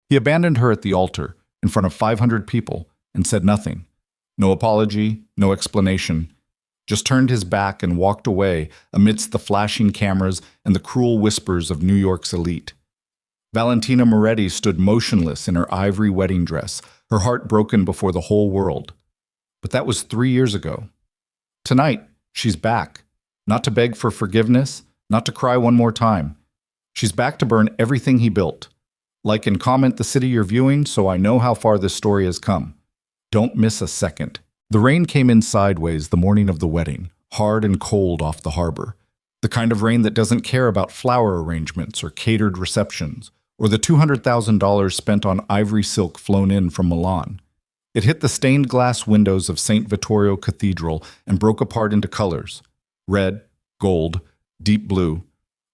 He abandoned her at the altar, in front of 500 people, and said nothing. No apology, no explanation. Just turned his back and walked away amidst the flashing cameras and the cruel whispers of New York's elite. Valentina Moretti stood motionless in her ivory wedding dress, her heart broken before the whole world. But that was 3 years ago. Tonight, she's back, not to beg for forgiveness, not to cry one more time. She's back to burn everything he built. Like and comment the city you're viewing so I know how far this story has come. Don't miss a second. The rain came in sideways the morning of the wedding, hard and cold off the harbor. The kind of rain that doesn't care about flower arrangements or catered receptions, or the $200,000 spent on ivory silk flown in from Milan. It hit the stained glass windows of St. Vittorio Cathedral and broke apart into colors: red, gold, deep blue.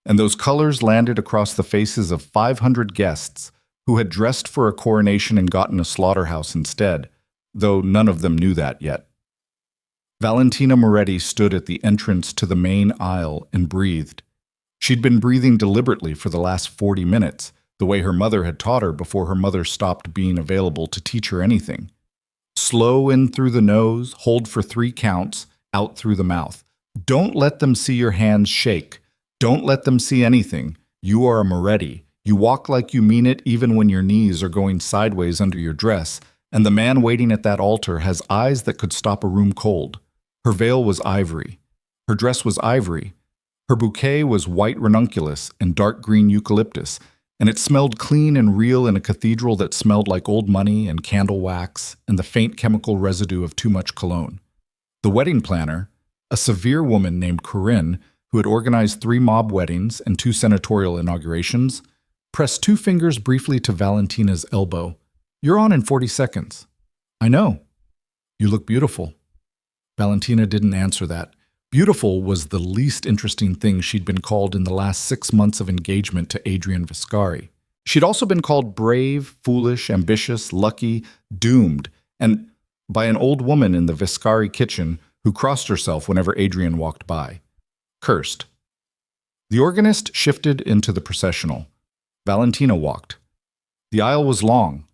And those colors landed across the faces of 500 guests who had dressed for a coronation and gotten a slaughterhouse instead, though none of them knew that yet. Valentina Moretti stood at the entrance to the main aisle and breathed. She'd been breathing deliberately for the last 40 minutes, the way her mother had taught her before her mother stopped being available to teach her anything. Slow in through the nose, hold for 3 counts, out through the mouth. Don't let them see your hands shake. Don't let them see anything. You are a Moretti. You walk like you mean it even when your knees are going sideways under your dress, and the man waiting at that altar has eyes that could stop a room cold. Her veil was ivory. Her dress was ivory. Her bouquet was white ranunculus and dark green eucalyptus, and it smelled clean and real in a cathedral that smelled like old money and candle wax and the faint chemical residue of too much cologne. The wedding planner, a severe woman named Corinne, who had organized 3 mob weddings and 2 senatorial inaugurations, pressed 2 fingers briefly to Valentina's elbow. "You're on in 40 seconds. "I know. You look beautiful." Valentina didn't answer that. Beautiful was the least interesting thing she'd been called in the last 6 months of engagement to Adrian Viscari. She'd also been called brave, foolish, ambitious, lucky, doomed, and by an old woman in the Viscari kitchen who crossed herself whenever Adrian walked by. Cursed. The organist shifted into the processional. Valentina walked. The aisle was long.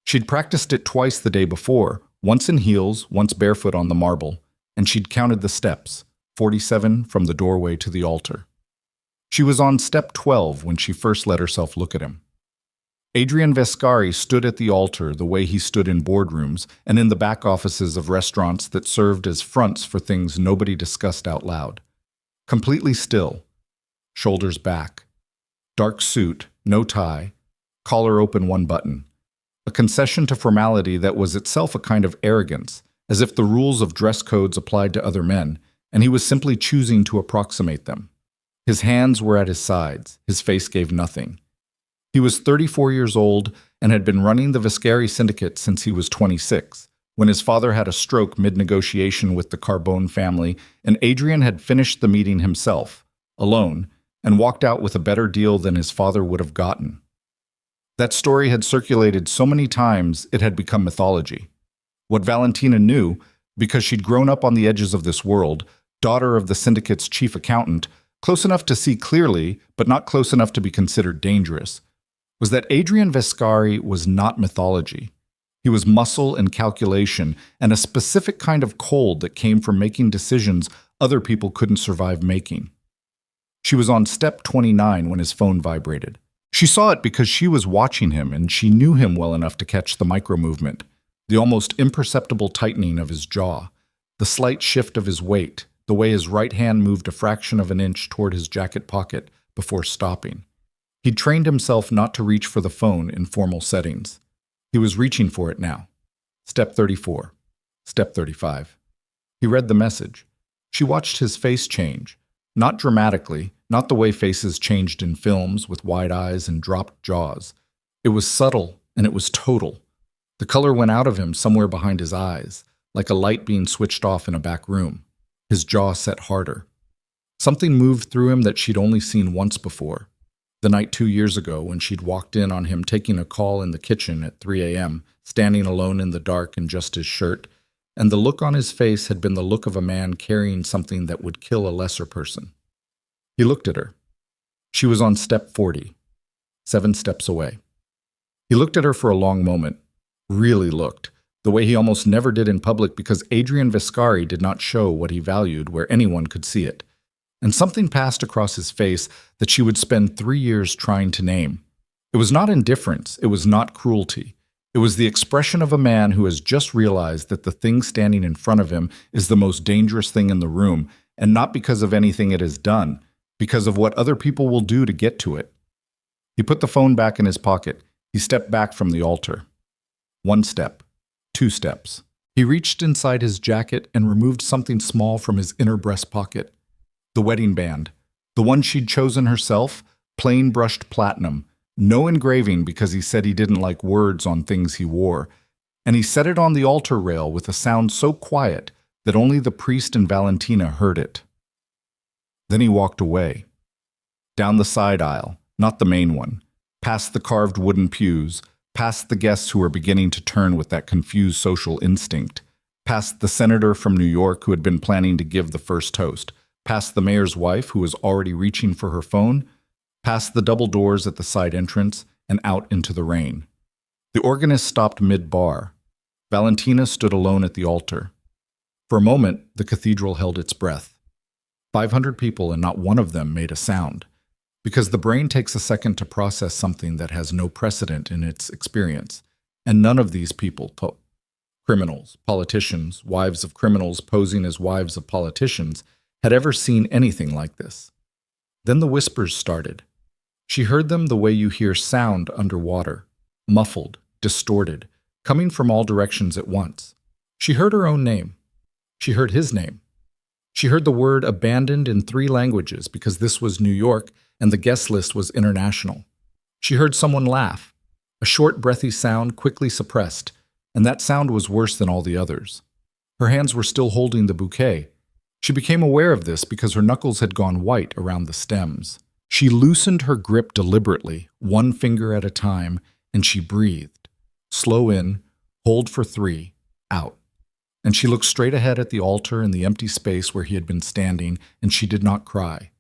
She'd practiced it twice the day before, once in heels, once barefoot on the marble, and she'd counted the steps, 47 from the doorway to the altar. She was on step 12 when she first let herself look at him. Adrian Viscari stood at the altar the way he stood in boardrooms and in the back offices of restaurants that served as fronts for things nobody discussed out loud. Completely still, shoulders back, dark suit, no tie, collar open 1 button, a concession to formality that was itself a kind of arrogance, as if the rules of dress codes applied to other men, and he was simply choosing to approximate them. His hands were at his sides, his face gave nothing. He was 34 years old and had been running the Viscari syndicate since he was 26, when his father had a stroke mid-negotiation with the Carbone family, and Adrian had finished the meeting himself, alone, and walked out with a better deal than his father would have gotten. That story had circulated so many times it had become mythology. What Valentina knew, because she'd grown up on the edges of this world, daughter of the syndicate's chief accountant, close enough to see clearly, but not close enough to be considered dangerous, was that Adrian Viscari was not mythology. He was muscle and calculation, and a specific kind of cold that came from making decisions other people couldn't survive making. She was on step 29 when his phone vibrated. She saw it because she was watching him, and she knew him well enough to catch the micro-movement, the almost imperceptible tightening of his jaw, the slight shift of his weight, the way his right hand moved a fraction of an inch toward his jacket pocket before stopping. He'd trained himself not to reach for the phone in formal settings. He was reaching for it now. Step 34. Step 35. He read the message. She watched his face change. Not dramatically, not the way faces changed in films with wide eyes and dropped jaws. It was subtle, and it was total. The color went out of him somewhere behind his eyes, like a light being switched off in a back room. His jaw set harder. Something moved through him that she'd only seen once before. The night 2 years ago when she'd walked in on him taking a call in the kitchen at 3 a.m., standing alone in the dark in just his shirt, and the look on his face had been the look of a man carrying something that would kill a lesser person. He looked at her. She was on step 40, 7 steps away. He looked at her for a long moment, really looked, the way he almost never did in public because Adrian Viscari did not show what he valued where anyone could see it. And something passed across his face that she would spend 3 years trying to name. It was not indifference, it was not cruelty. It was the expression of a man who has just realized that the thing standing in front of him is the most dangerous thing in the room, and not because of anything it has done, because of what other people will do to get to it. He put the phone back in his pocket. He stepped back from the altar. 1 step, 2 steps. He reached inside his jacket and removed something small from his inner breast pocket. The wedding band, the one she'd chosen herself, plain brushed platinum, no engraving because he said he didn't like words on things he wore, and he set it on the altar rail with a sound so quiet that only the priest and Valentina heard it. Then he walked away. Down the side aisle, not the main one, past the carved wooden pews, past the guests who were beginning to turn with that confused social instinct, past the senator from New York who had been planning to give the first toast, past the mayor's wife who was already reaching for her phone, past the double doors at the side entrance, and out into the rain. The organist stopped mid-bar. Valentina stood alone at the altar. For a moment, the cathedral held its breath. 500 people and not one of them made a sound, because the brain takes a second to process something that has no precedent in its experience, and none of these people, criminals, politicians, wives of criminals posing as wives of politicians, had ever seen anything like this. Then the whispers started. She heard them the way you hear sound underwater, muffled, distorted, coming from all directions at once. She heard her own name. She heard his name. She heard the word abandoned in 3 languages because this was New York and the guest list was international. She heard someone laugh, a short, breathy sound quickly suppressed, and that sound was worse than all the others. Her hands were still holding the bouquet. She became aware of this because her knuckles had gone white around the stems. She loosened her grip deliberately, 1 finger at a time, and she breathed. Slow in, hold for 3, out. And she looked straight ahead at the altar and the empty space where he had been standing, and she did not cry.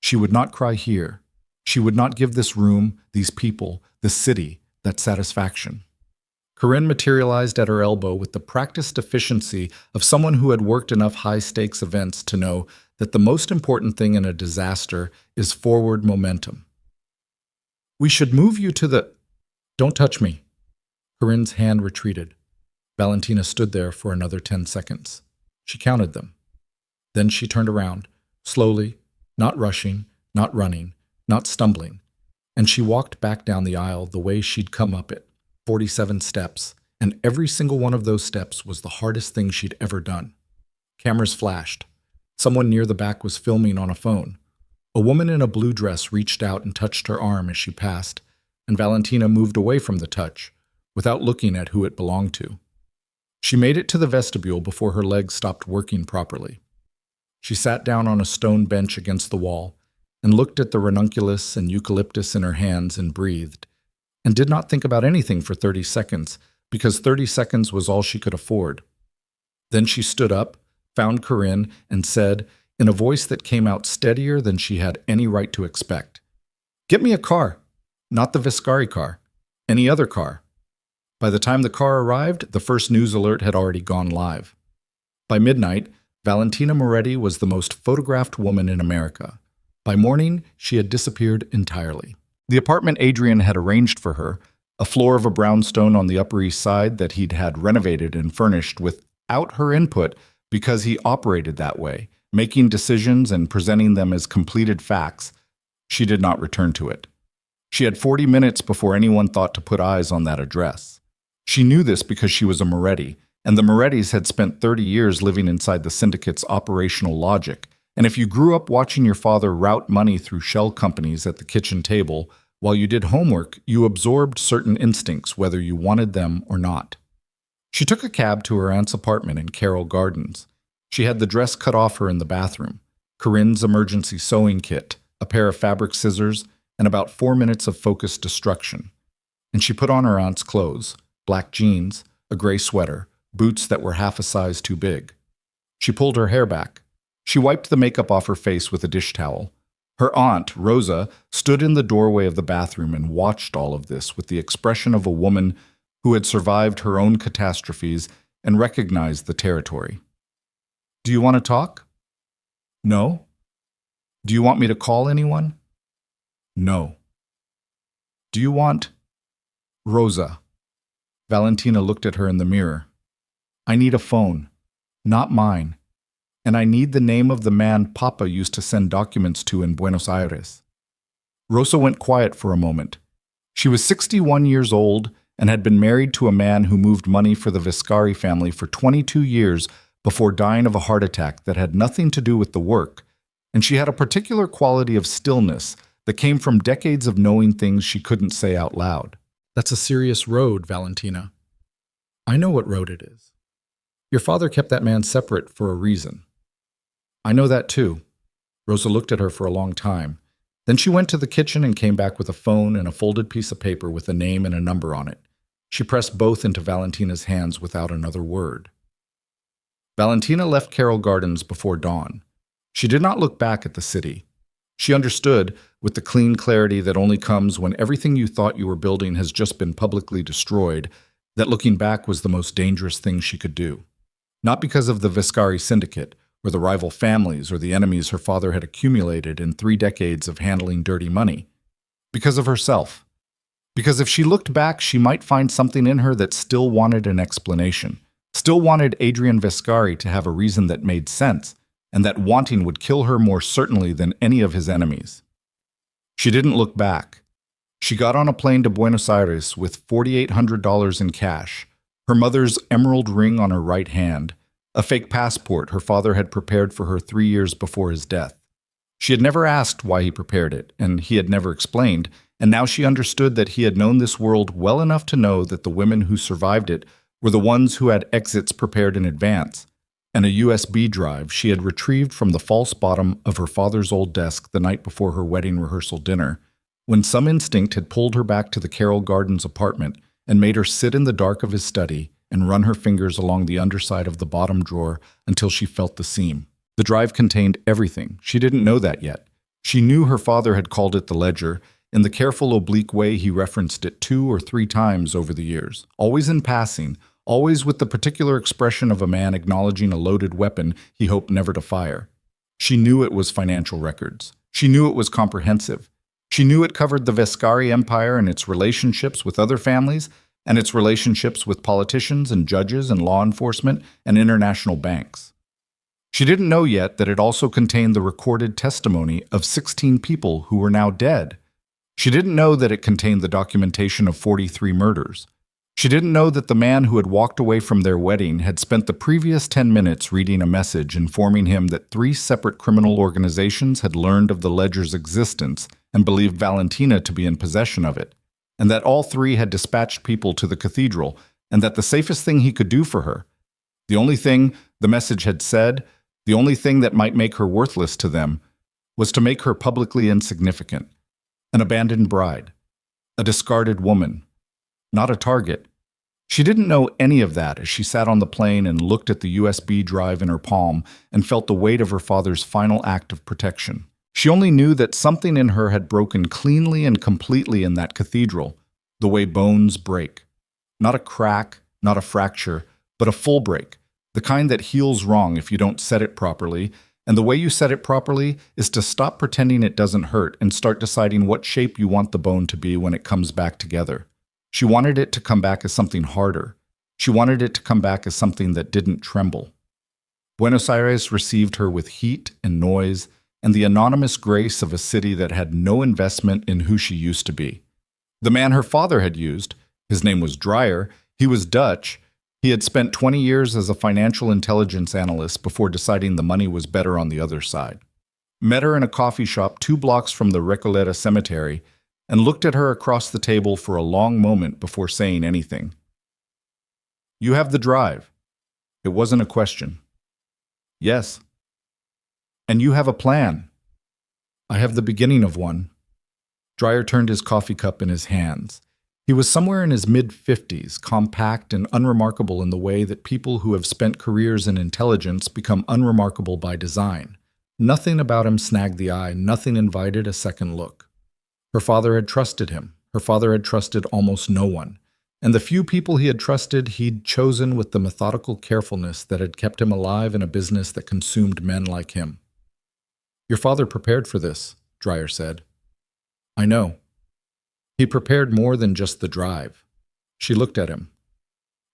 She would not cry here. She would not give this room, these people, this city, that satisfaction. Corinne materialized at her elbow with the practiced efficiency of someone who had worked enough high-stakes events to know that the most important thing in a disaster is forward momentum. "We should move you to the—" "Don't touch me." Corinne's hand retreated. Valentina stood there for another 10 seconds. She counted them. Then she turned around, slowly, not rushing, not running, not stumbling, and she walked back down the aisle the way she'd come up it, 47 steps, and every single one of those steps was the hardest thing she'd ever done. Cameras flashed. Someone near the back was filming on a phone. A woman in a blue dress reached out and touched her arm as she passed, and Valentina moved away from the touch, without looking at who it belonged to. She made it to the vestibule before her legs stopped working properly. She sat down on a stone bench against the wall and looked at the ranunculus and eucalyptus in her hands and breathed, and did not think about anything for 30 seconds, because 30 seconds was all she could afford. Then she stood up, found Corinne, and said, in a voice that came out steadier than she had any right to expect, "Get me a car. Not the Viscari car. Any other car." By the time the car arrived, the first news alert had already gone live. By midnight, Valentina Moretti was the most photographed woman in America. By morning, she had disappeared entirely. The apartment Adrian had arranged for her, a floor of a brownstone on the Upper East Side that he'd had renovated and furnished without her input because he operated that way, making decisions and presenting them as completed facts, she did not return to it. She had 40 minutes before anyone thought to put eyes on that address. She knew this because she was a Moretti, and the Morettis had spent 30 years living inside the syndicate's operational logic. And if you grew up watching your father route money through shell companies at the kitchen table, while you did homework, you absorbed certain instincts, whether you wanted them or not. She took a cab to her aunt's apartment in Carroll Gardens. She had the dress cut off her in the bathroom, Corinne's emergency sewing kit, a pair of fabric scissors, and about 4 minutes of focused destruction. And she put on her aunt's clothes, black jeans, a gray sweater, boots that were half a size too big. She pulled her hair back. She wiped the makeup off her face with a dish towel. Her aunt, Rosa, stood in the doorway of the bathroom and watched all of this with the expression of a woman who had survived her own catastrophes and recognized the territory. Do you want to talk? No. Do you want me to call anyone? No. Do you want... Rosa. Valentina looked at her in the mirror. I need a phone, not mine, and I need the name of the man Papa used to send documents to in Buenos Aires. Rosa went quiet for a moment. She was 61 years old and had been married to a man who moved money for the Viscari family for 22 years before dying of a heart attack that had nothing to do with the work, and she had a particular quality of stillness that came from decades of knowing things she couldn't say out loud. That's a serious road, Valentina. I know what road it is. Your father kept that man separate for a reason. I know that too. Rosa looked at her for a long time. Then she went to the kitchen and came back with a phone and a folded piece of paper with a name and a number on it. She pressed both into Valentina's hands without another word. Valentina left Carroll Gardens before dawn. She did not look back at the city. She understood, with the clean clarity that only comes when everything you thought you were building has just been publicly destroyed, that looking back was the most dangerous thing she could do. Not because of the Viscari syndicate, or the rival families, or the enemies her father had accumulated in 3 decades of handling dirty money. Because of herself. Because if she looked back, she might find something in her that still wanted an explanation, still wanted Adrian Viscari to have a reason that made sense, and that wanting would kill her more certainly than any of his enemies. She didn't look back. She got on a plane to Buenos Aires with $4,800 in cash, her mother's emerald ring on her right hand, a fake passport her father had prepared for her 3 years before his death. She had never asked why he prepared it, and he had never explained, and now she understood that he had known this world well enough to know that the women who survived it were the ones who had exits prepared in advance, and a USB drive she had retrieved from the false bottom of her father's old desk the night before her wedding rehearsal dinner, when some instinct had pulled her back to the Carroll Gardens apartment and made her sit in the dark of his study and run her fingers along the underside of the bottom drawer until she felt the seam. The drive contained everything. She didn't know that yet. She knew her father had called it the ledger, in the careful oblique way he referenced it 2 or 3 times over the years, always in passing, always with the particular expression of a man acknowledging a loaded weapon he hoped never to fire. She knew it was financial records. She knew it was comprehensive. She knew it covered the Viscari Empire and its relationships with other families, and its relationships with politicians and judges and law enforcement and international banks. She didn't know yet that it also contained the recorded testimony of 16 people who were now dead. She didn't know that it contained the documentation of 43 murders. She didn't know that the man who had walked away from their wedding had spent the previous 10 minutes reading a message informing him that 3 separate criminal organizations had learned of the ledger's existence and believed Valentina to be in possession of it, and that all 3 had dispatched people to the cathedral, and that the safest thing he could do for her, the only thing the message had said, the only thing that might make her worthless to them, was to make her publicly insignificant, an abandoned bride, a discarded woman, not a target. She didn't know any of that as she sat on the plane and looked at the USB drive in her palm and felt the weight of her father's final act of protection. She only knew that something in her had broken cleanly and completely in that cathedral, the way bones break. Not a crack, not a fracture, but a full break, the kind that heals wrong if you don't set it properly, and the way you set it properly is to stop pretending it doesn't hurt and start deciding what shape you want the bone to be when it comes back together. She wanted it to come back as something harder. She wanted it to come back as something that didn't tremble. Buenos Aires received her with heat and noise and the anonymous grace of a city that had no investment in who she used to be. The man her father had used, his name was Dreyer, he was Dutch, he had spent 20 years as a financial intelligence analyst before deciding the money was better on the other side. Met her in a coffee shop 2 blocks from the Recoleta Cemetery and looked at her across the table for a long moment before saying anything. You have the drive. It wasn't a question. Yes. And you have a plan. I have the beginning of one. Dreyer turned his coffee cup in his hands. He was somewhere in his mid-50s, compact and unremarkable in the way that people who have spent careers in intelligence become unremarkable by design. Nothing about him snagged the eye, nothing invited a second look. Her father had trusted him. Her father had trusted almost no one. And the few people he had trusted, he'd chosen with the methodical carefulness that had kept him alive in a business that consumed men like him. "Your father prepared for this," Dreyer said. "I know. He prepared more than just the drive." She looked at him.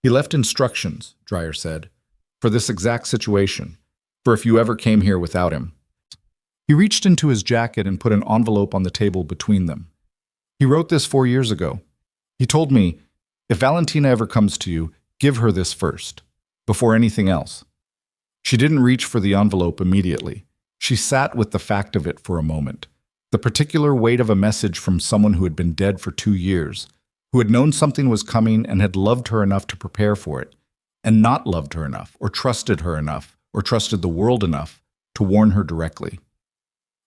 "He left instructions," Dreyer said, "for this exact situation, for if you ever came here without him." He reached into his jacket and put an envelope on the table between them. "He wrote this 4 years ago. He told me, if Valentina ever comes to you, give her this first, before anything else." She didn't reach for the envelope immediately. She sat with the fact of it for a moment. The particular weight of a message from someone who had been dead for 2 years, who had known something was coming and had loved her enough to prepare for it, and not loved her enough, or trusted her enough, or trusted the world enough to warn her directly.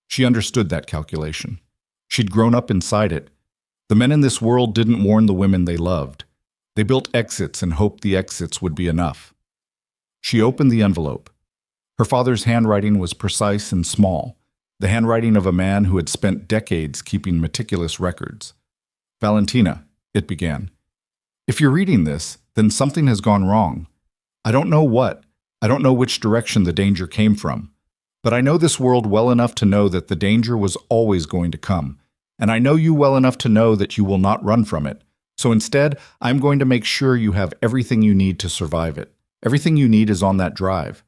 She understood that calculation. She'd grown up inside it. The men in this world didn't warn the women they loved. They built exits and hoped the exits would be enough. She opened the envelope. Her father's handwriting was precise and small, the handwriting of a man who had spent decades keeping meticulous records. "Valentina," it began, "if you're reading this, then something has gone wrong. I don't know what. I don't know which direction the danger came from. But I know this world well enough to know that the danger was always going to come, and I know you well enough to know that you will not run from it. So instead, I'm going to make sure you have everything you need to survive it. Everything you need is on that drive.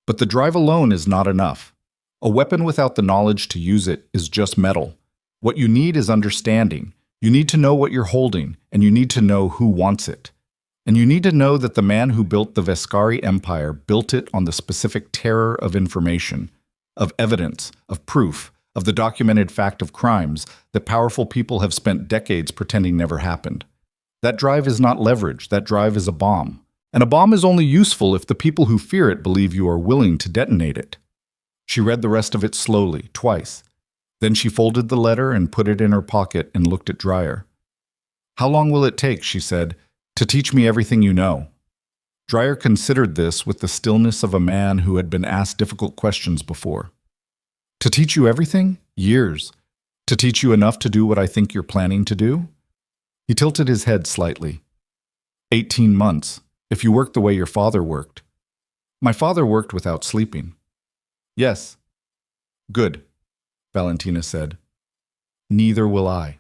But the drive alone is not enough. A weapon without the knowledge to use it is just metal. What you need is understanding. You need to know what you're holding, and you need to know who wants it. And you need to know that the man who built the Vescari Empire built it on the specific terror of information, of evidence, of proof, of the documented fact of crimes that powerful people have spent decades pretending never happened. That drive is not leverage, that drive is a bomb. And a bomb is only useful if the people who fear it believe you are willing to detonate it." She read the rest of it slowly, twice. Then she folded the letter and put it in her pocket and looked at Dreyer. "How long will it take," she said, "to teach me everything you know?" Dreyer considered this with the stillness of a man who had been asked difficult questions before. "To teach you everything? Years. To teach you enough to do what I think you're planning to do?" He tilted his head slightly. 18 months, if you worked the way your father worked." "My father worked without sleeping." "Yes." "Good," Valentina said. "Neither will I."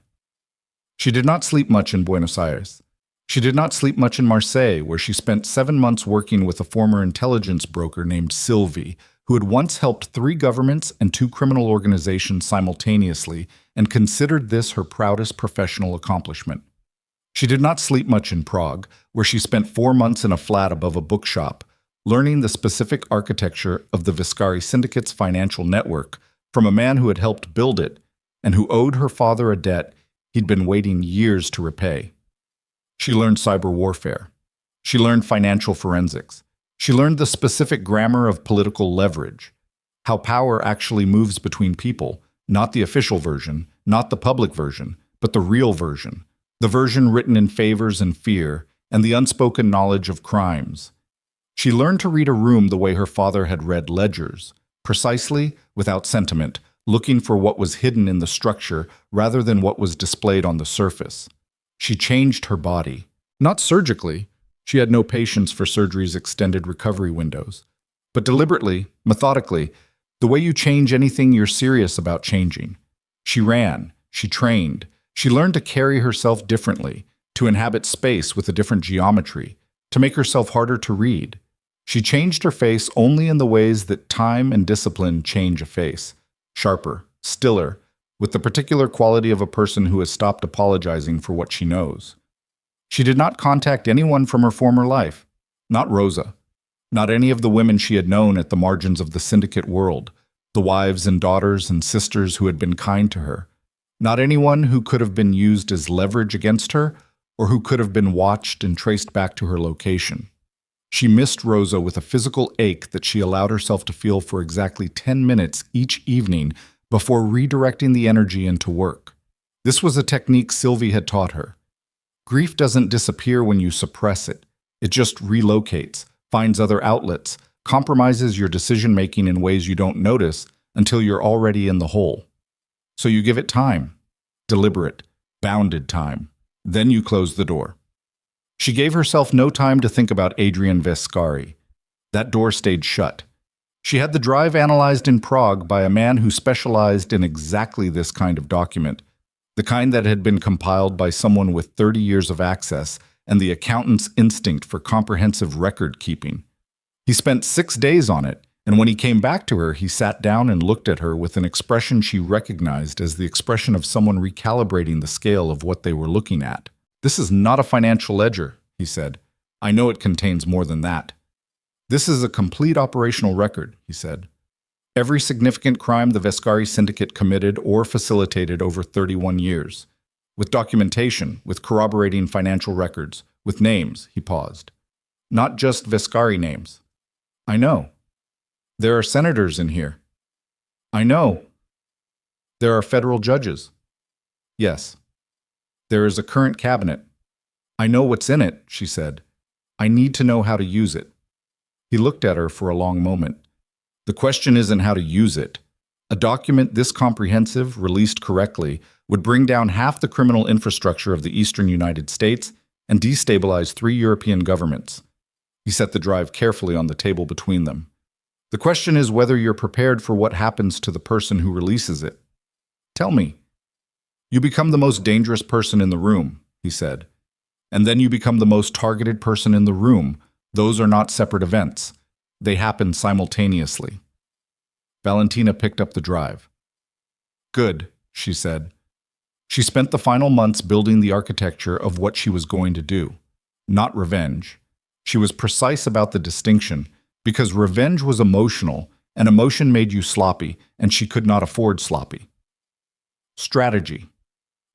She did not sleep much in Buenos Aires. She did not sleep much in Marseille, where she spent 7 months working with a former intelligence broker named Sylvie, who had once helped 3 governments and 2 criminal organizations simultaneously and considered this her proudest professional accomplishment. She did not sleep much in Prague, where she spent 4 months in a flat above a bookshop, learning the specific architecture of the Vescari Syndicate's financial network from a man who had helped build it and who owed her father a debt he'd been waiting years to repay. She learned cyber warfare. She learned financial forensics. She learned the specific grammar of political leverage, how power actually moves between people, not the official version, not the public version, but the real version, the version written in favors and fear, and the unspoken knowledge of crimes. She learned to read a room the way her father had read ledgers, precisely, without sentiment, looking for what was hidden in the structure rather than what was displayed on the surface. She changed her body. Not surgically. She had no patience for surgery's extended recovery windows. But deliberately, methodically, the way you change anything you're serious about changing. She ran. She trained. She learned to carry herself differently, to inhabit space with a different geometry, to make herself harder to read. She changed her face only in the ways that time and discipline change a face. Sharper, stiller, with the particular quality of a person who has stopped apologizing for what she knows. She did not contact anyone from her former life. Not Rosa. Not any of the women she had known at the margins of the syndicate world, the wives and daughters and sisters who had been kind to her. Not anyone who could have been used as leverage against her or who could have been watched and traced back to her location. She missed Rosa with a physical ache that she allowed herself to feel for exactly 10 minutes each evening before redirecting the energy into work. This was a technique Sylvie had taught her. Grief doesn't disappear when you suppress it. It just relocates, finds other outlets, compromises your decision-making in ways you don't notice, until you're already in the hole. So you give it time, deliberate, bounded time. Then you close the door. She gave herself no time to think about Adrian Vescari. That door stayed shut. She had the drive analyzed in Prague by a man who specialized in exactly this kind of document, the kind that had been compiled by someone with 30 years of access and the accountant's instinct for comprehensive record keeping. He spent 6 days on it, and when he came back to her, he sat down and looked at her with an expression she recognized as the expression of someone recalibrating the scale of what they were looking at. "This is not a financial ledger," he said. "I know it contains more than that. This is a complete operational record," he said. "Every significant crime the Vescari syndicate committed or facilitated over 31 years. With documentation, with corroborating financial records, with names," he paused. "Not just Vescari names." "I know. There are senators in here." "I know. There are federal judges." "Yes. There is a current cabinet." "I know what's in it," she said. "I need to know how to use it." He looked at her for a long moment. "The question isn't how to use it. A document this comprehensive, released correctly, would bring down half the criminal infrastructure of the eastern United States and destabilize 3 European governments." He set the drive carefully on the table between them. "The question is whether you're prepared for what happens to the person who releases it. Tell me." "You become the most dangerous person in the room," he said. "And then you become the most targeted person in the room. Those are not separate events. They happen simultaneously." Valentina picked up the drive. "Good," she said. She spent the final months building the architecture of what she was going to do. Not revenge. She was precise about the distinction, because revenge was emotional, and emotion made you sloppy, and she could not afford sloppy. Strategy.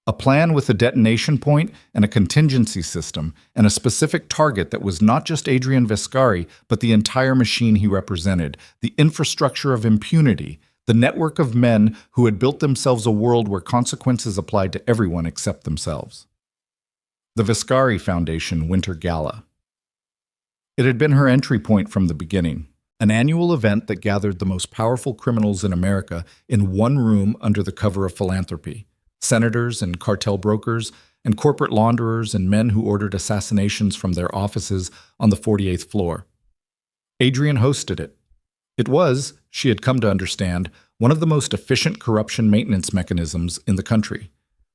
A plan with a detonation point and a contingency system and a specific target that was not just Adrian Vescari, but the entire machine he represented, the infrastructure of impunity, the network of men who had built themselves a world where consequences applied to everyone except themselves. The Vescari Foundation Winter Gala. It had been her entry point from the beginning, an annual event that gathered the most powerful criminals in America in one room under the cover of philanthropy. Senators and cartel brokers and corporate launderers and men who ordered assassinations from their offices on the 48th floor. Adrian hosted it. It was, she had come to understand, one of the most efficient corruption maintenance mechanisms in the country.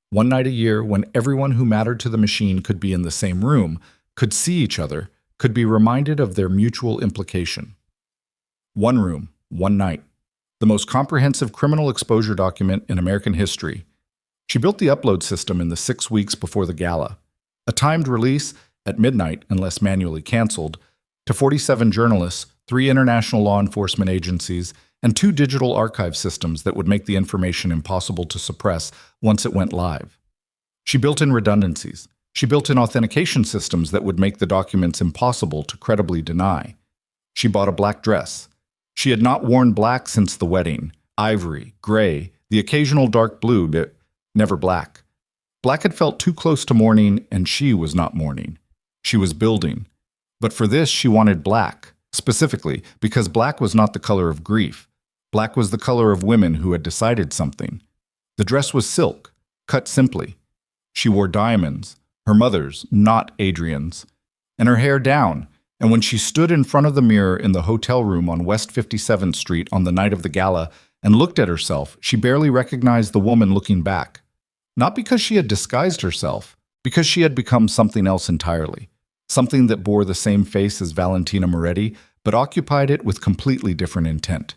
One night a year when everyone who mattered to the machine could be in the same room, could see each other, could be reminded of their mutual implication. One room, one night. The most comprehensive criminal exposure document in American history. She built the upload system in the 6 weeks before the gala. A timed release, at midnight unless manually canceled, to 47 journalists, 3 international law enforcement agencies, and 2 digital archive systems that would make the information impossible to suppress once it went live. She built in redundancies. She built in authentication systems that would make the documents impossible to credibly deny. She bought a black dress. She had not worn black since the wedding. Ivory, gray, the occasional dark blue, but never black. Black had felt too close to mourning, and she was not mourning. She was building. But for this, she wanted black, specifically because black was not the color of grief. Black was the color of women who had decided something. The dress was silk, cut simply. She wore diamonds, her mother's, not Adrian's, and her hair down, and when she stood in front of the mirror in the hotel room on West 57th Street on the night of the gala and looked at herself, she barely recognized the woman looking back. Not because she had disguised herself, because she had become something else entirely. Something that bore the same face as Valentina Moretti, but occupied it with completely different intent.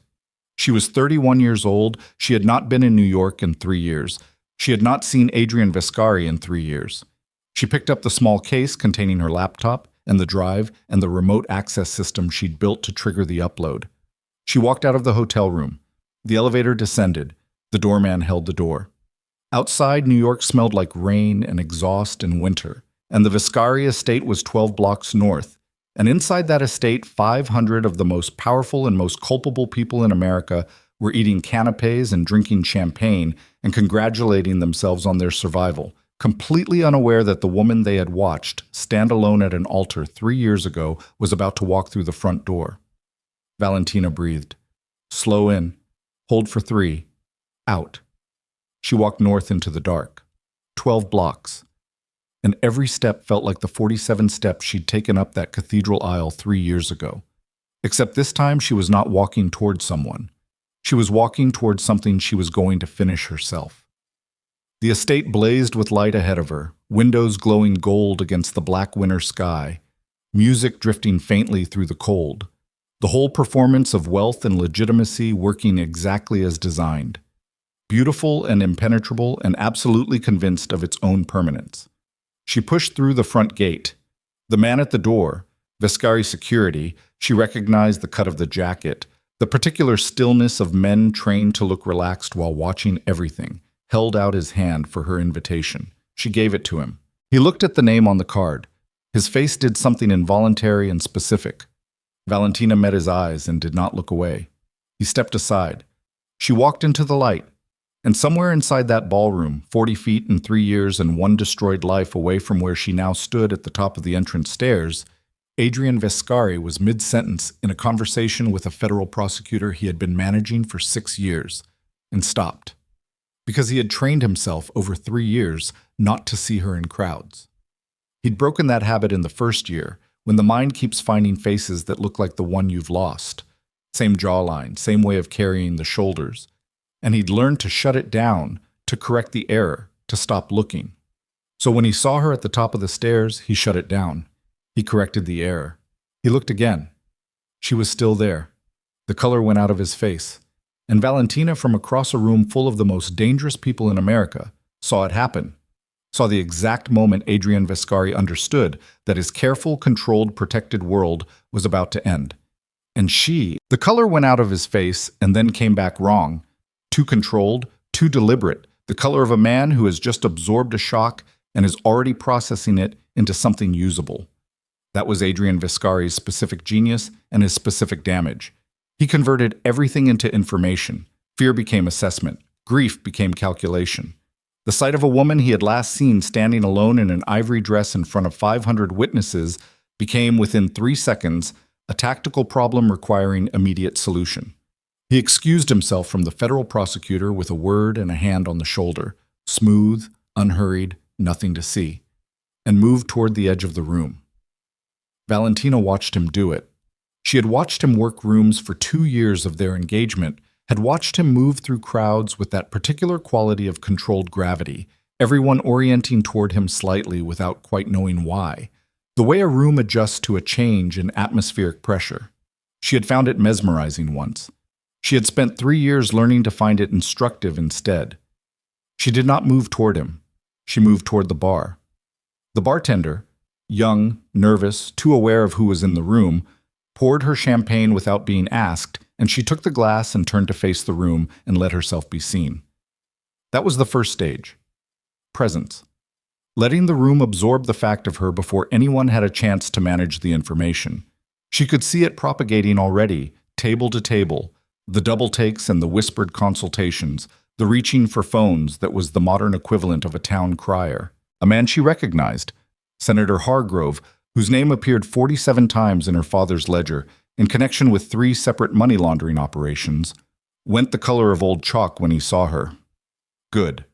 She was 31 years old. She had not been in New York in 3 years. She had not seen Adrian Vescari in 3 years. She picked up the small case containing her laptop and the drive and the remote access system she'd built to trigger the upload. She walked out of the hotel room. The elevator descended. The doorman held the door. Outside, New York smelled like rain and exhaust and winter, and the Vescari estate was 12 blocks north. And inside that estate, 500 of the most powerful and most culpable people in America were eating canapés and drinking champagne and congratulating themselves on their survival, completely unaware that the woman they had watched stand alone at an altar 3 years ago was about to walk through the front door. Valentina breathed. "Slow in. Hold for 3. Out. She walked north into the dark. 12 blocks. And every step felt like the 47 steps she'd taken up that cathedral aisle 3 years ago. Except this time she was not walking towards someone. She was walking towards something she was going to finish herself. The estate blazed with light ahead of her, windows glowing gold against the black winter sky, music drifting faintly through the cold. The whole performance of wealth and legitimacy working exactly as designed. Beautiful and impenetrable and absolutely convinced of its own permanence. She pushed through the front gate. The man at the door, Vescari security, she recognized the cut of the jacket, the particular stillness of men trained to look relaxed while watching everything, held out his hand for her invitation. She gave it to him. He looked at the name on the card. His face did something involuntary and specific. Valentina met his eyes and did not look away. He stepped aside. She walked into the light. And somewhere inside that ballroom, 40 feet and 3 years and 1 destroyed life away from where she now stood at the top of the entrance stairs, Adrian Vescari was mid-sentence in a conversation with a federal prosecutor he had been managing for 6 years, and stopped. Because he had trained himself over 3 years not to see her in crowds. He'd broken that habit in the first year, when the mind keeps finding faces that look like the one you've lost. Same jawline, same way of carrying the shoulders. And he'd learned to shut it down, to correct the error, to stop looking. So when he saw her at the top of the stairs, he shut it down. He corrected the error. He looked again. She was still there. The color went out of his face. And Valentina, from across a room full of the most dangerous people in America, saw it happen. Saw the exact moment Adrian Vescari understood that his careful, controlled, protected world was about to end. And the color went out of his face and then came back wrong. Too controlled, too deliberate, the color of a man who has just absorbed a shock and is already processing it into something usable. That was Adrian Vescari's specific genius and his specific damage. He converted everything into information. Fear became assessment. Grief became calculation. The sight of a woman he had last seen standing alone in an ivory dress in front of 500 witnesses became, within 3 seconds, a tactical problem requiring immediate solution. He excused himself from the federal prosecutor with a word and a hand on the shoulder, smooth, unhurried, nothing to see, and moved toward the edge of the room. Valentina watched him do it. She had watched him work rooms for 2 years of their engagement, had watched him move through crowds with that particular quality of controlled gravity, everyone orienting toward him slightly without quite knowing why, the way a room adjusts to a change in atmospheric pressure. She had found it mesmerizing once. She had spent 3 years learning to find it instructive instead. She did not move toward him. She moved toward the bar. The bartender, young, nervous, too aware of who was in the room, poured her champagne without being asked, and she took the glass and turned to face the room and let herself be seen. That was the first stage. Presence. Letting the room absorb the fact of her before anyone had a chance to manage the information. She could see it propagating already, table to table, the double takes and the whispered consultations, the reaching for phones that was the modern equivalent of a town crier. A man she recognized, Senator Hargrove, whose name appeared 47 times in her father's ledger in connection with 3 separate money laundering operations, went the color of old chalk when he saw her. Good.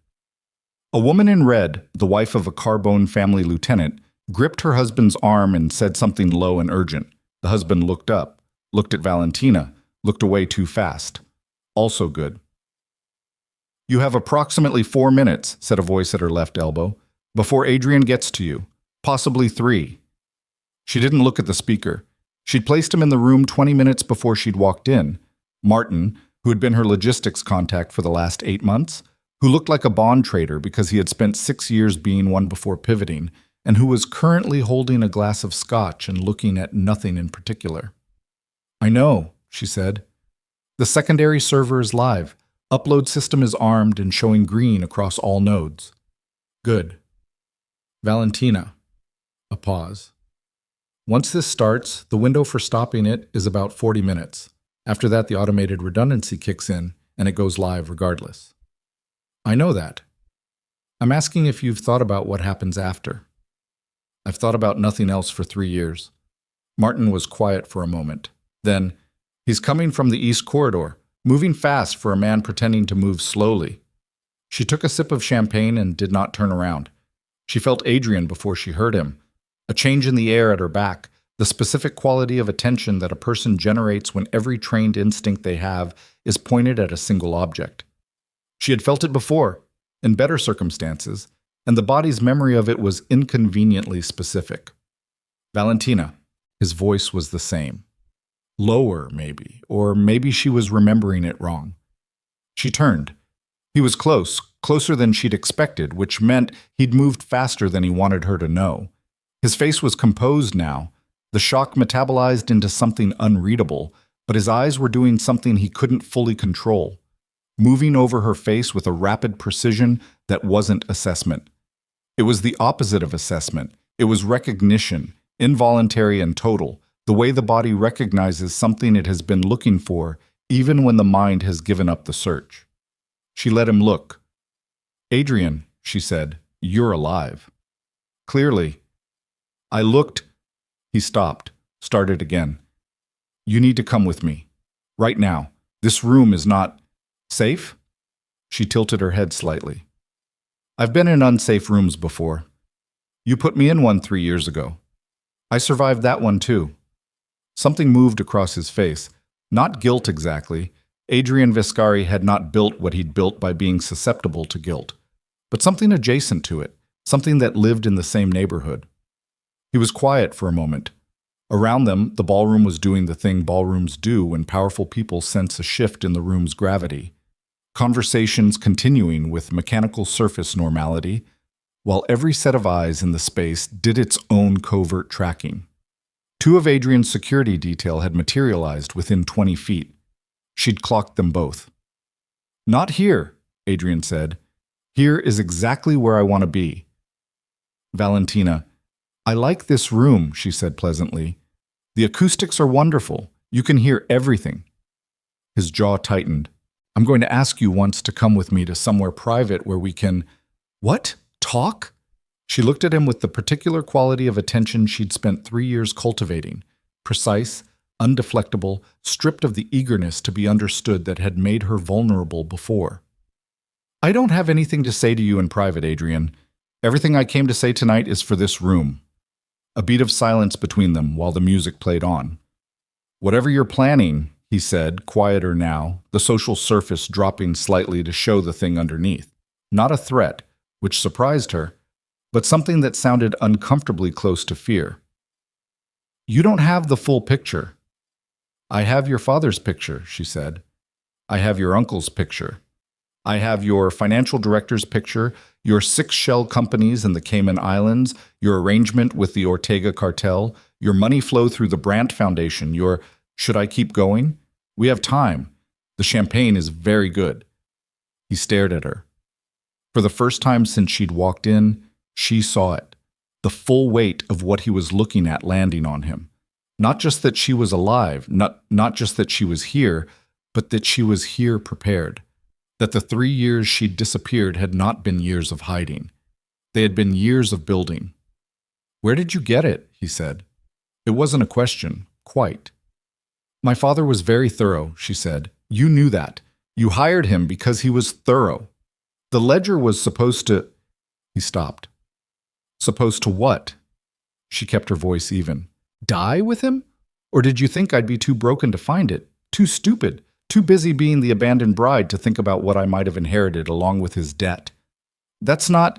A woman in red, the wife of a Carbone family lieutenant, gripped her husband's arm and said something low and urgent. The husband looked up, looked at Valentina, looked away too fast. Also good. "You have approximately 4 minutes," said a voice at her left elbow, "before Adrian gets to you. Possibly 3. She didn't look at the speaker. She'd placed him in the room 20 minutes before she'd walked in. Martin, who had been her logistics contact for the last 8 months, who looked like a bond trader because he had spent 6 years being one before pivoting, and who was currently holding a glass of scotch and looking at nothing in particular. "I know," she said. "The secondary server is live. Upload system is armed and showing green across all nodes." "Good." "Valentina." A pause. "Once this starts, the window for stopping it is about 40 minutes. After that, the automated redundancy kicks in, and it goes live regardless." "I know that. I'm asking if you've thought about what happens after." "I've thought about nothing else for 3 years." Martin was quiet for a moment. Then, "He's coming from the East Corridor, moving fast for a man pretending to move slowly. She took a sip of champagne and did not turn around. She felt Adrian before she heard him. A change in the air at her back, the specific quality of attention that a person generates when every trained instinct they have is pointed at a single object. She had felt it before, in better circumstances, and the body's memory of it was inconveniently specific. Valentina. His voice was the same. Lower, maybe, or maybe she was remembering it wrong. She turned. He was close, closer than she'd expected, which meant he'd moved faster than he wanted her to know. His face was composed now, the shock metabolized into something unreadable, but his eyes were doing something he couldn't fully control, moving over her face with a rapid precision that wasn't assessment. It was the opposite of assessment. It was recognition, involuntary and total, the way the body recognizes something it has been looking for, even when the mind has given up the search. She let him look. "Adrian," she said, "you're alive." Clearly. I looked. He stopped, started again. "You need to come with me. Right now. This room is not safe?" She tilted her head slightly. "I've been in unsafe rooms before. You put me in one 3 years ago. I survived that one too." Something moved across his face. Not guilt exactly. Adrian Viscari had not built what he'd built by being susceptible to guilt, but something adjacent to it, something that lived in the same neighborhood. He was quiet for a moment. Around them, the ballroom was doing the thing ballrooms do when powerful people sense a shift in the room's gravity. Conversations continuing with mechanical surface normality, while every set of eyes in the space did its own covert tracking. 2 of Adrian's security detail had materialized within 20 feet. She'd clocked them both. "Not here," Adrian said. "Here is exactly where I want to be." Valentina. "I like this room," she said pleasantly. "The acoustics are wonderful. You can hear everything." His jaw tightened. "I'm going to ask you once to come with me to somewhere private where we can—" "What? Talk?" She looked at him with the particular quality of attention she'd spent 3 years cultivating, precise, undeflectable, stripped of the eagerness to be understood that had made her vulnerable before. "I don't have anything to say to you in private, Adrian. Everything I came to say tonight is for this room." A beat of silence between them while the music played on. "Whatever you're planning," he said, quieter now, the social surface dropping slightly to show the thing underneath. Not a threat, which surprised her, but something that sounded uncomfortably close to fear. "You don't have the full picture." "I have your father's picture," she said. "I have your uncle's picture. I have your financial director's picture, your 6 shell companies in the Cayman Islands, your arrangement with the Ortega cartel, your money flow through the Brandt Foundation, your— Should I keep going? We have time. The champagne is very good." He stared at her. For the first time since she'd walked in, she saw it. The full weight of what he was looking at landing on him. Not just that she was alive, not just that she was here, but that she was here prepared. That the 3 years she'd disappeared had not been years of hiding. They had been years of building. "Where did you get it?" he said. It wasn't a question, quite. "My father was very thorough," she said. "You knew that. You hired him because he was thorough. The ledger was supposed to—" He stopped. "Supposed to what?" She kept her voice even. "Die with him? Or did you think I'd be too broken to find it? Too stupid? Too busy being the abandoned bride to think about what I might have inherited along with his debt?" "That's not—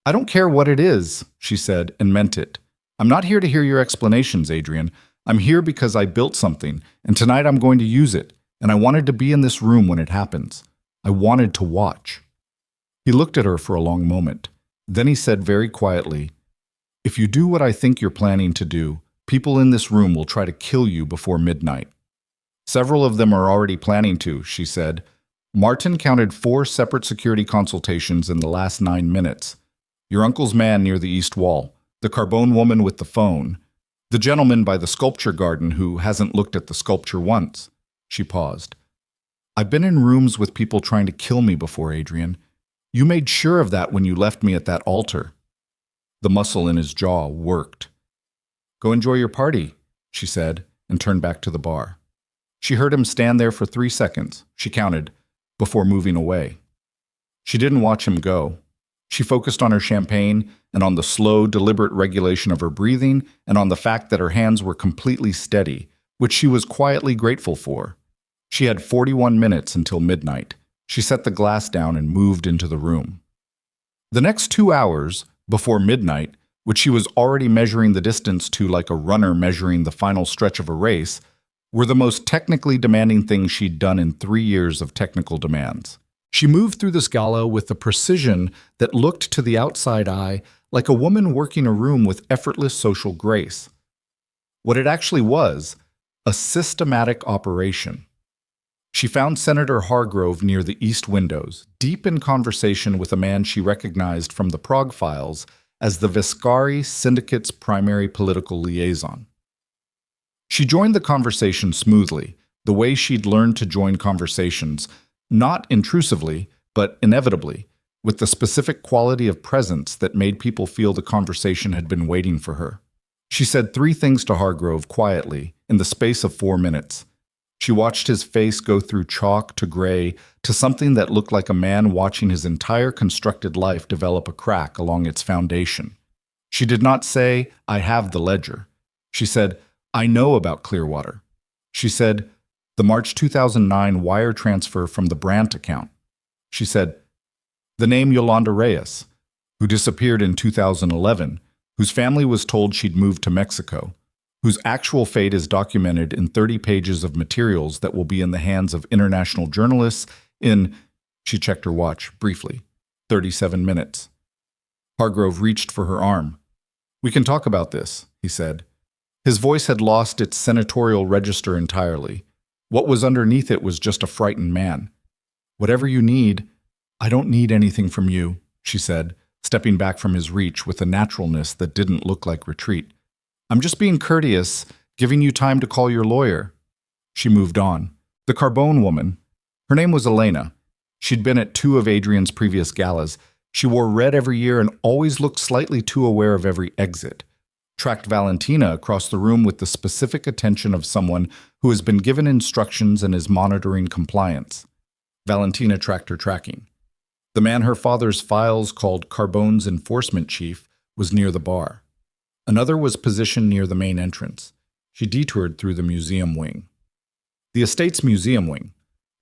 I don't care what it is," she said, and meant it. "I'm not here to hear your explanations, Adrian. I'm here because I built something, and tonight I'm going to use it, and I wanted to be in this room when it happens. I wanted to watch." He looked at her for a long moment. Then he said very quietly, "If you do what I think you're planning to do, people in this room will try to kill you before midnight." "Several of them are already planning to," she said. "Martin counted 4 separate security consultations in the last 9 minutes. Your uncle's man near the east wall, the Carbone woman with the phone, the gentleman by the sculpture garden who hasn't looked at the sculpture once." She paused. "I've been in rooms with people trying to kill me before, Adrian. You made sure of that when you left me at that altar." The muscle in his jaw worked. "Go enjoy your party," she said, and turned back to the bar. She heard him stand there for 3 seconds, she counted, before moving away. She didn't watch him go. She focused on her champagne and on the slow, deliberate regulation of her breathing and on the fact that her hands were completely steady, which she was quietly grateful for. She had 41 minutes until midnight. She set the glass down and moved into the room. The next 2 hours, before midnight, which she was already measuring the distance to like a runner measuring the final stretch of a race, were the most technically demanding things she'd done in 3 years of technical demands. She moved through this gala with a precision that looked to the outside eye like a woman working a room with effortless social grace. What it actually was, a systematic operation. She found Senator Hargrove near the east windows, deep in conversation with a man she recognized from the Prague files as the Viscari syndicate's primary political liaison. She joined the conversation smoothly, the way she'd learned to join conversations, not intrusively, but inevitably, with the specific quality of presence that made people feel the conversation had been waiting for her. She said 3 things to Hargrove quietly, in the space of 4 minutes. She watched his face go through chalk to gray to something that looked like a man watching his entire constructed life develop a crack along its foundation. She did not say, "I have the ledger." She said, "I know about Clearwater." She said, "The March 2009 wire transfer from the Brandt account." She said, "The name Yolanda Reyes, who disappeared in 2011, whose family was told she'd moved to Mexico, whose actual fate is documented in 30 pages of materials that will be in the hands of international journalists in," she checked her watch briefly, 37 minutes. Hargrove reached for her arm. "We can talk about this," he said. His voice had lost its senatorial register entirely. What was underneath it was just a frightened man. "Whatever you need." "I don't need anything from you," she said, stepping back from his reach with a naturalness that didn't look like retreat. "I'm just being courteous, giving you time to call your lawyer." She moved on. The Carbone woman. Her name was Elena. She'd been at 2 of Adrian's previous galas. She wore red every year and always looked slightly too aware of every exit. Tracked Valentina across the room with the specific attention of someone who has been given instructions and is monitoring compliance. Valentina tracked her tracking. The man her father's files called Carbone's enforcement chief was near the bar. Another was positioned near the main entrance. She detoured through the museum wing. The estate's museum wing,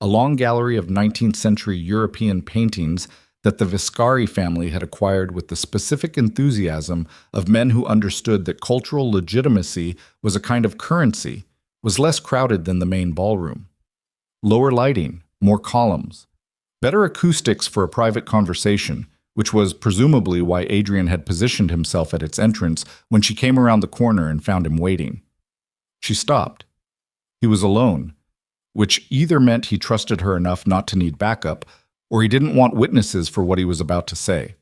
a long gallery of 19th century European paintings that the Viscari family had acquired with the specific enthusiasm of men who understood that cultural legitimacy was a kind of currency, was less crowded than the main ballroom. Lower lighting, more columns, better acoustics for a private conversation, which was presumably why Adrian had positioned himself at its entrance when she came around the corner and found him waiting. She stopped. He was alone, which either meant he trusted her enough not to need backup, or he didn't want witnesses for what he was about to say.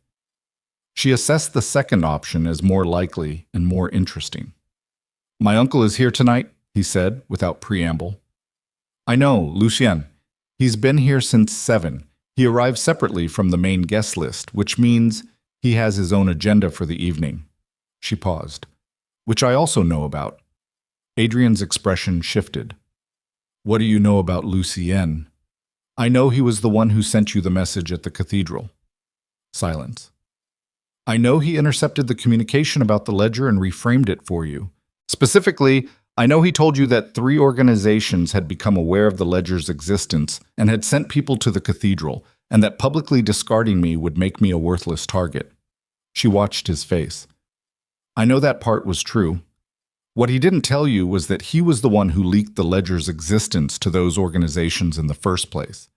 She assessed the second option as more likely and more interesting. "My uncle is here tonight," he said, without preamble. "I know, Lucien. He's been here since 7. He arrived separately from the main guest list, which means he has his own agenda for the evening." She paused. "Which I also know about." Adrian's expression shifted. "What do you know about Lucien?" "I know he was the one who sent you the message at the cathedral." Silence. "I know he intercepted the communication about the ledger and reframed it for you. Specifically, I know he told you that 3 organizations had become aware of the ledger's existence and had sent people to the cathedral, and that publicly discarding me would make me a worthless target." She watched his face. "I know that part was true. What he didn't tell you was that he was the one who leaked the ledger's existence to those organizations in the first place.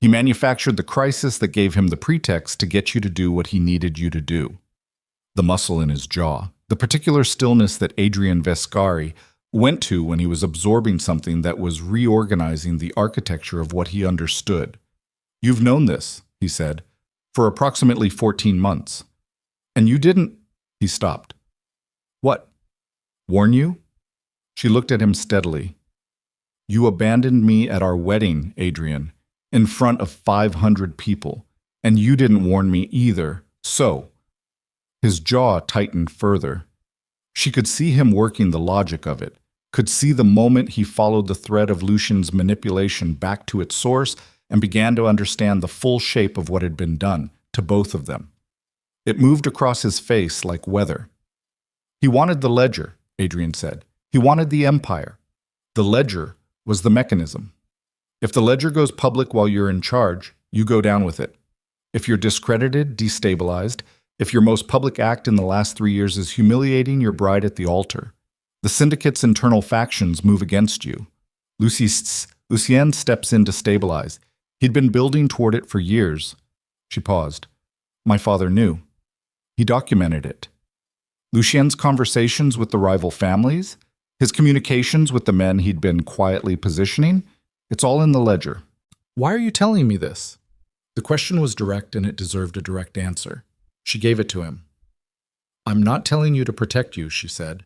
He manufactured the crisis that gave him the pretext to get you to do what he needed you to do." The muscle in his jaw, the particular stillness that Adrian Viscari went to when he was absorbing something that was reorganizing the architecture of what he understood. "You've known this," he said, "for approximately 14 months. And you didn't—" He stopped. "What? Warn you?" She looked at him steadily. "You abandoned me at our wedding, Adrian, in front of 500 people, and you didn't warn me either, so—" His jaw tightened further. She could see him working the logic of it, could see the moment he followed the thread of Lucian's manipulation back to its source and began to understand the full shape of what had been done to both of them. It moved across his face like weather. He wanted the ledger, Adrian said. He wanted the empire. The ledger was the mechanism. If the ledger goes public while you're in charge, you go down with it. If you're discredited, destabilized, if your most public act in the last 3 years is humiliating your bride at the altar, the syndicate's internal factions move against you. Lucien steps in to stabilize. He'd been building toward it for years. She paused. My father knew. He documented it. Lucien's conversations with the rival families, his communications with the men he'd been quietly positioning, it's all in the ledger. Why are you telling me this? The question was direct and it deserved a direct answer. She gave it to him. I'm not telling you to protect you, she said.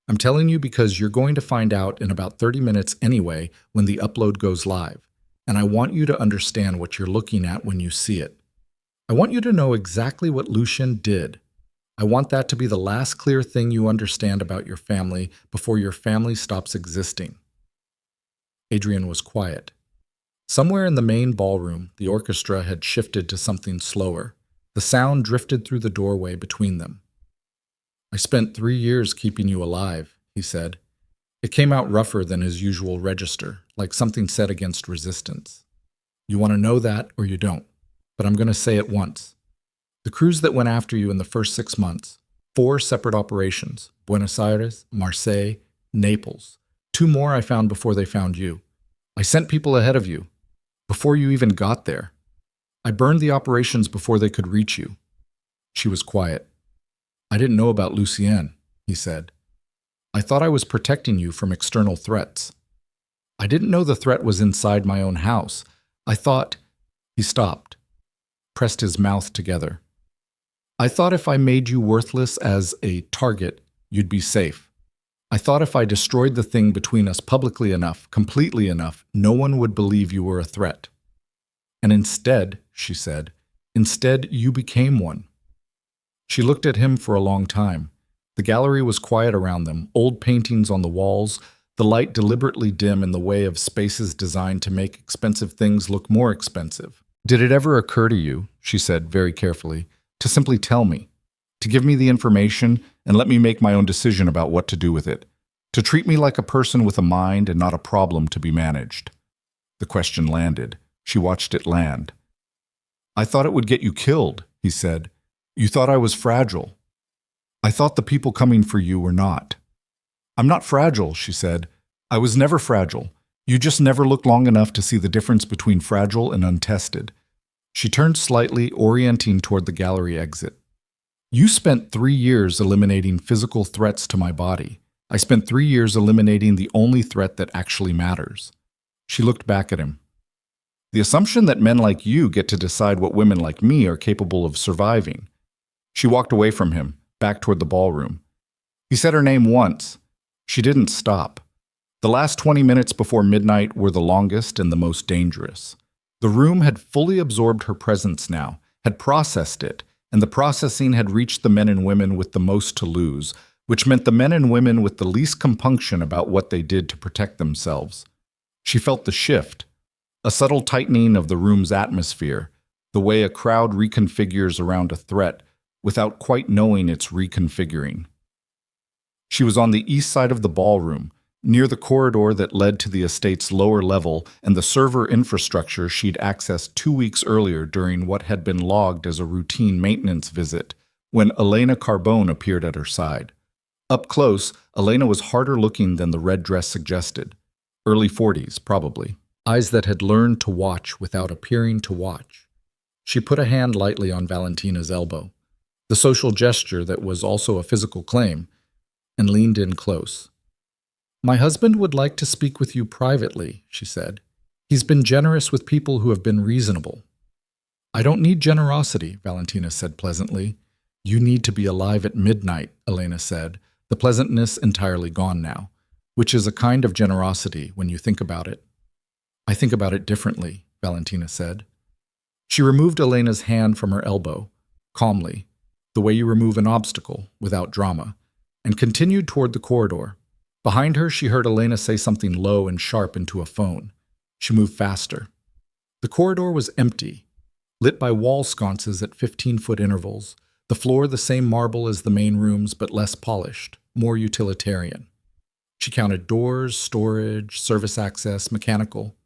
I'm telling you because you're going to find out in about 30 minutes anyway when the upload goes live, and I want you to understand what you're looking at when you see it. I want you to know exactly what Lucien did. I want that to be the last clear thing you understand about your family before your family stops existing. Adrian was quiet. Somewhere in the main ballroom, the orchestra had shifted to something slower. The sound drifted through the doorway between them. I spent 3 years keeping you alive, he said. It came out rougher than his usual register, like something set against resistance. You want to know that or you don't, but I'm going to say it once. The crews that went after you in the first 6 months, 4 separate operations, Buenos Aires, Marseille, Naples. 2 more I found before they found you. I sent people ahead of you, before you even got there. I burned the operations before they could reach you. She was quiet. I didn't know about Lucien, he said. I thought I was protecting you from external threats. I didn't know the threat was inside my own house. I thought... He stopped, pressed his mouth together. I thought if I made you worthless as a target, you'd be safe. I thought if I destroyed the thing between us publicly enough, completely enough, no one would believe you were a threat. And instead, she said, instead you became one. She looked at him for a long time. The gallery was quiet around them, old paintings on the walls, the light deliberately dim in the way of spaces designed to make expensive things look more expensive. Did it ever occur to you, she said very carefully, to simply tell me, to give me the information and let me make my own decision about what to do with it, to treat me like a person with a mind and not a problem to be managed? The question landed. She watched it land. I thought it would get you killed, he said. You thought I was fragile. I thought the people coming for you were not. I'm not fragile, she said. I was never fragile. You just never looked long enough to see the difference between fragile and untested. She turned slightly, orienting toward the gallery exit. You spent 3 years eliminating physical threats to my body. I spent 3 years eliminating the only threat that actually matters. She looked back at him. The assumption that men like you get to decide what women like me are capable of surviving. She walked away from him, back toward the ballroom. He said her name once. She didn't stop. The last 20 minutes before midnight were the longest and the most dangerous. The room had fully absorbed her presence now, had processed it, and the processing had reached the men and women with the most to lose, which meant the men and women with the least compunction about what they did to protect themselves. She felt the shift, a subtle tightening of the room's atmosphere, the way a crowd reconfigures around a threat, without quite knowing it's reconfiguring. She was on the east side of the ballroom, near the corridor that led to the estate's lower level and the server infrastructure she'd accessed 2 weeks earlier during what had been logged as a routine maintenance visit, when Elena Carbone appeared at her side. Up close, Elena was harder looking than the red dress suggested. Early 40s, probably. Eyes that had learned to watch without appearing to watch. She put a hand lightly on Valentina's elbow, the social gesture that was also a physical claim, and leaned in close. My husband would like to speak with you privately, she said. He's been generous with people who have been reasonable. I don't need generosity, Valentina said pleasantly. You need to be alive at midnight, Elena said, the pleasantness entirely gone now, which is a kind of generosity when you think about it. I think about it differently, Valentina said. She removed Elena's hand from her elbow, calmly, the way you remove an obstacle, without drama, and continued toward the corridor. Behind her, she heard Elena say something low and sharp into a phone. She moved faster. The corridor was empty, lit by wall sconces at 15-foot intervals, the floor the same marble as the main rooms but less polished, more utilitarian. She counted doors, storage, service access, mechanical.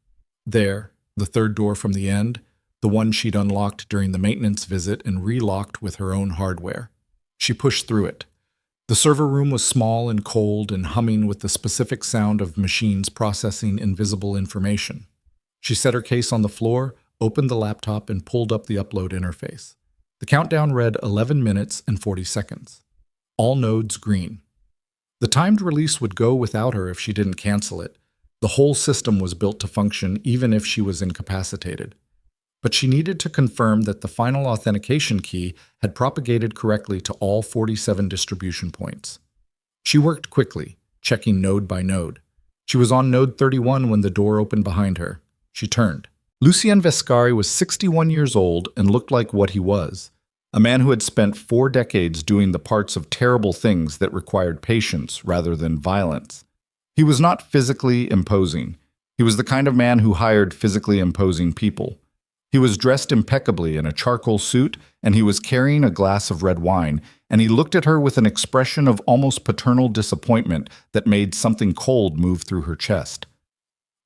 There, the third door from the end, the one she'd unlocked during the maintenance visit and relocked with her own hardware. She pushed through it. The server room was small and cold and humming with the specific sound of machines processing invisible information. She set her case on the floor, opened the laptop, and pulled up the upload interface. The countdown read 11 minutes and 40 seconds. All nodes green. The timed release would go without her if she didn't cancel it. The whole system was built to function even if she was incapacitated. But she needed to confirm that the final authentication key had propagated correctly to all 47 distribution points. She worked quickly, checking node by node. She was on node 31 when the door opened behind her. She turned. Lucien Vescari was 61 years old and looked like what he was, a man who had spent 4 decades doing the parts of terrible things that required patience rather than violence. He was not physically imposing. He was the kind of man who hired physically imposing people. He was dressed impeccably in a charcoal suit, and he was carrying a glass of red wine, and he looked at her with an expression of almost paternal disappointment that made something cold move through her chest.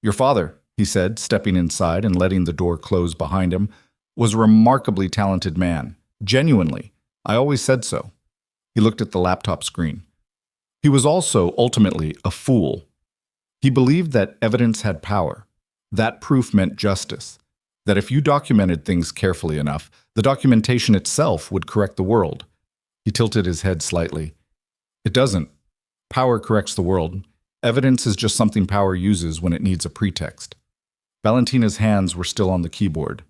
"Your father," he said, stepping inside and letting the door close behind him, "was a remarkably talented man. Genuinely. I always said so." He looked at the laptop screen. He was also, ultimately, a fool. He believed that evidence had power. That proof meant justice. That if you documented things carefully enough, the documentation itself would correct the world. He tilted his head slightly. It doesn't. Power corrects the world. Evidence is just something power uses when it needs a pretext. Valentina's hands were still on the keyboard.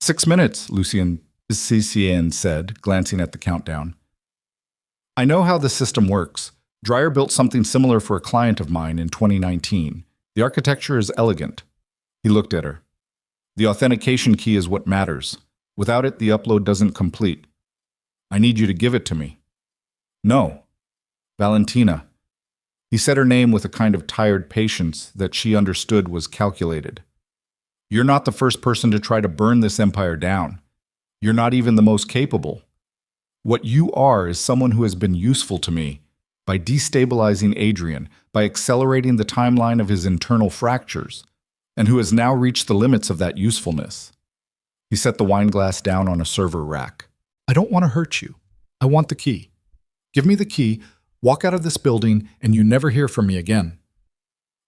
6 minutes, Lucien said, glancing at the countdown. "I know how the system works. Dreyer built something similar for a client of mine in 2019. The architecture is elegant." He looked at her. "The authentication key is what matters. Without it, the upload doesn't complete. I need you to give it to me." "No." "Valentina." He said her name with a kind of tired patience that she understood was calculated. "You're not the first person to try to burn this empire down. You're not even the most capable. What you are is someone who has been useful to me by destabilizing Adrian, by accelerating the timeline of his internal fractures, and who has now reached the limits of that usefulness." He set the wine glass down on a server rack. "I don't want to hurt you. I want the key. Give me the key, walk out of this building, and you never hear from me again."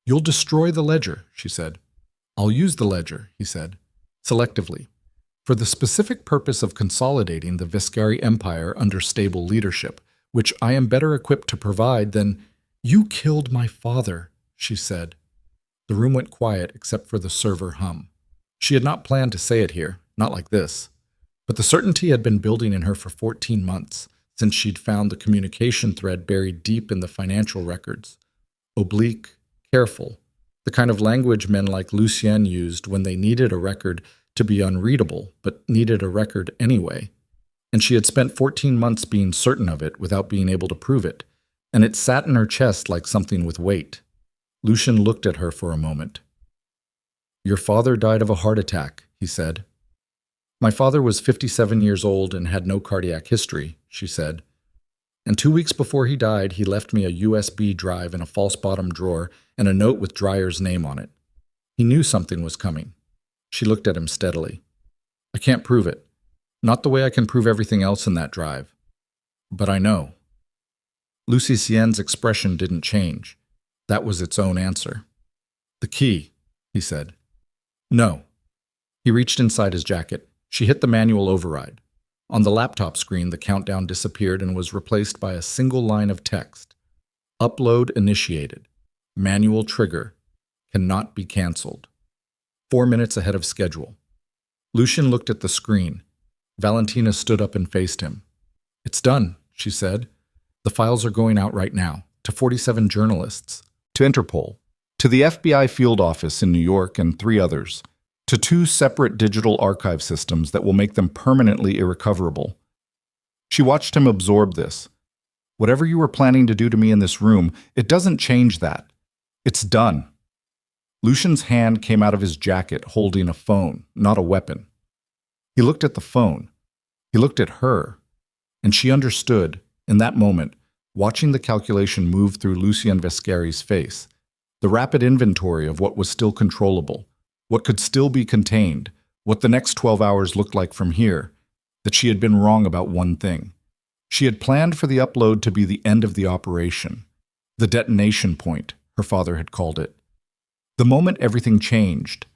"You'll destroy the ledger," she said. "I'll use the ledger," he said, selectively, for the specific purpose of consolidating the Vescari Empire under stable leadership, which I am better equipped to provide than— "You killed my father," she said. The room went quiet except for the server hum. She had not planned to say it here, not like this. But the certainty had been building in her for 14 months, since she'd found the communication thread buried deep in the financial records. Oblique, careful, the kind of language men like Lucien used when they needed a record to be unreadable, but needed a record anyway. And she had spent 14 months being certain of it without being able to prove it, and it sat in her chest like something with weight. Lucien looked at her for a moment. "Your father died of a heart attack," he said. "My father was 57 years old and had no cardiac history," she said. "And 2 weeks before he died, he left me a USB drive in a false bottom drawer and a note with Dreyer's name on it. He knew something was coming." She looked at him steadily. "I can't prove it. Not the way I can prove everything else in that drive. But I know." Lucien's expression didn't change. That was its own answer. "The key," he said. "No." He reached inside his jacket. She hit the manual override. On the laptop screen, the countdown disappeared and was replaced by a single line of text. "Upload initiated. Manual trigger. Cannot be cancelled. 4 minutes ahead of schedule." Lucien looked at the screen. Valentina stood up and faced him. "It's done," she said. "The files are going out right now, to 47 journalists, to Interpol, to the FBI field office in New York and 3 others, to 2 separate digital archive systems that will make them permanently irrecoverable." She watched him absorb this. Whatever you were planning to do to me in this room, it doesn't change that. It's done." Lucian's hand came out of his jacket holding a phone, not a weapon. He looked at the phone. He looked at her. And she understood, in that moment, watching the calculation move through Lucien Vescari's face, the rapid inventory of what was still controllable, what could still be contained, what the next 12 hours looked like from here, that she had been wrong about one thing. She had planned for the upload to be the end of the operation, the detonation point, her father had called it. The moment everything changed,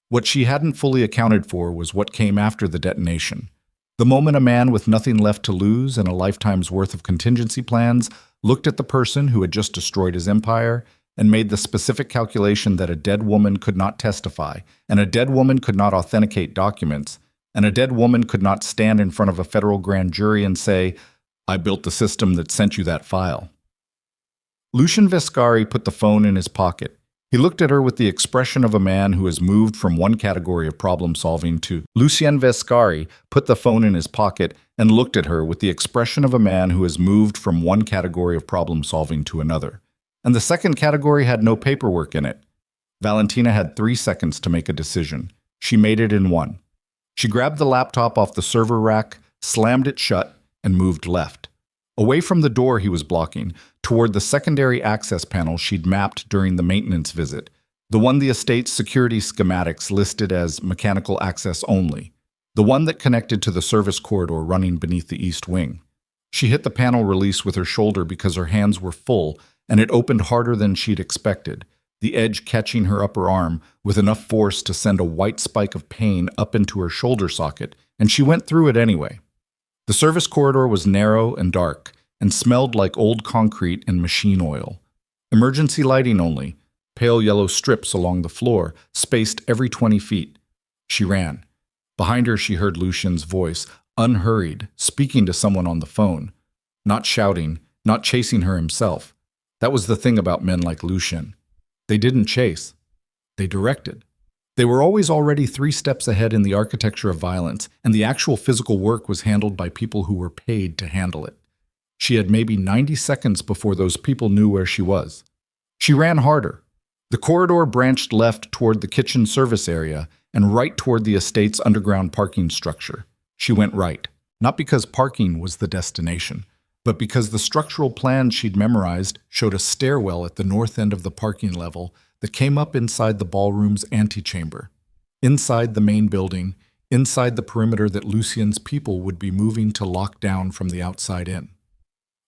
what she hadn't fully accounted for was what came after the detonation. The moment a man with nothing left to lose and a lifetime's worth of contingency plans looked at the person who had just destroyed his empire and made the specific calculation that a dead woman could not testify, and a dead woman could not authenticate documents, and a dead woman could not stand in front of a federal grand jury and say, "I built the system that sent you that file." Lucien Vescari put the phone in his pocket. He looked at her with the expression of a man who has moved from one category of problem solving to Lucien Vescari put the phone in his pocket and looked at her with the expression of a man who has moved from one category of problem solving to another. And the second category had no paperwork in it. Valentina had 3 seconds to make a decision. She made it in 1. She grabbed the laptop off the server rack, slammed it shut, and moved left. Away from the door he was blocking, toward the secondary access panel she'd mapped during the maintenance visit, the one the estate's security schematics listed as mechanical access only, the one that connected to the service corridor running beneath the east wing. She hit the panel release with her shoulder because her hands were full, and it opened harder than she'd expected, the edge catching her upper arm with enough force to send a white spike of pain up into her shoulder socket, and she went through it anyway. The service corridor was narrow and dark, and smelled like old concrete and machine oil. Emergency lighting only, pale yellow strips along the floor, spaced every 20 feet. She ran. Behind her she heard Lucien's voice, unhurried, speaking to someone on the phone. Not shouting, not chasing her himself. That was the thing about men like Lucien. They didn't chase. They directed. They were always already 3 steps ahead in the architecture of violence, and the actual physical work was handled by people who were paid to handle it. She had maybe 90 seconds before those people knew where she was. She ran harder. The corridor branched left toward the kitchen service area and right toward the estate's underground parking structure. She went right, not because parking was the destination, but because the structural plans she'd memorized showed a stairwell at the north end of the parking level that came up inside the ballroom's antechamber, inside the main building, inside the perimeter that Lucien's people would be moving to lock down from the outside in.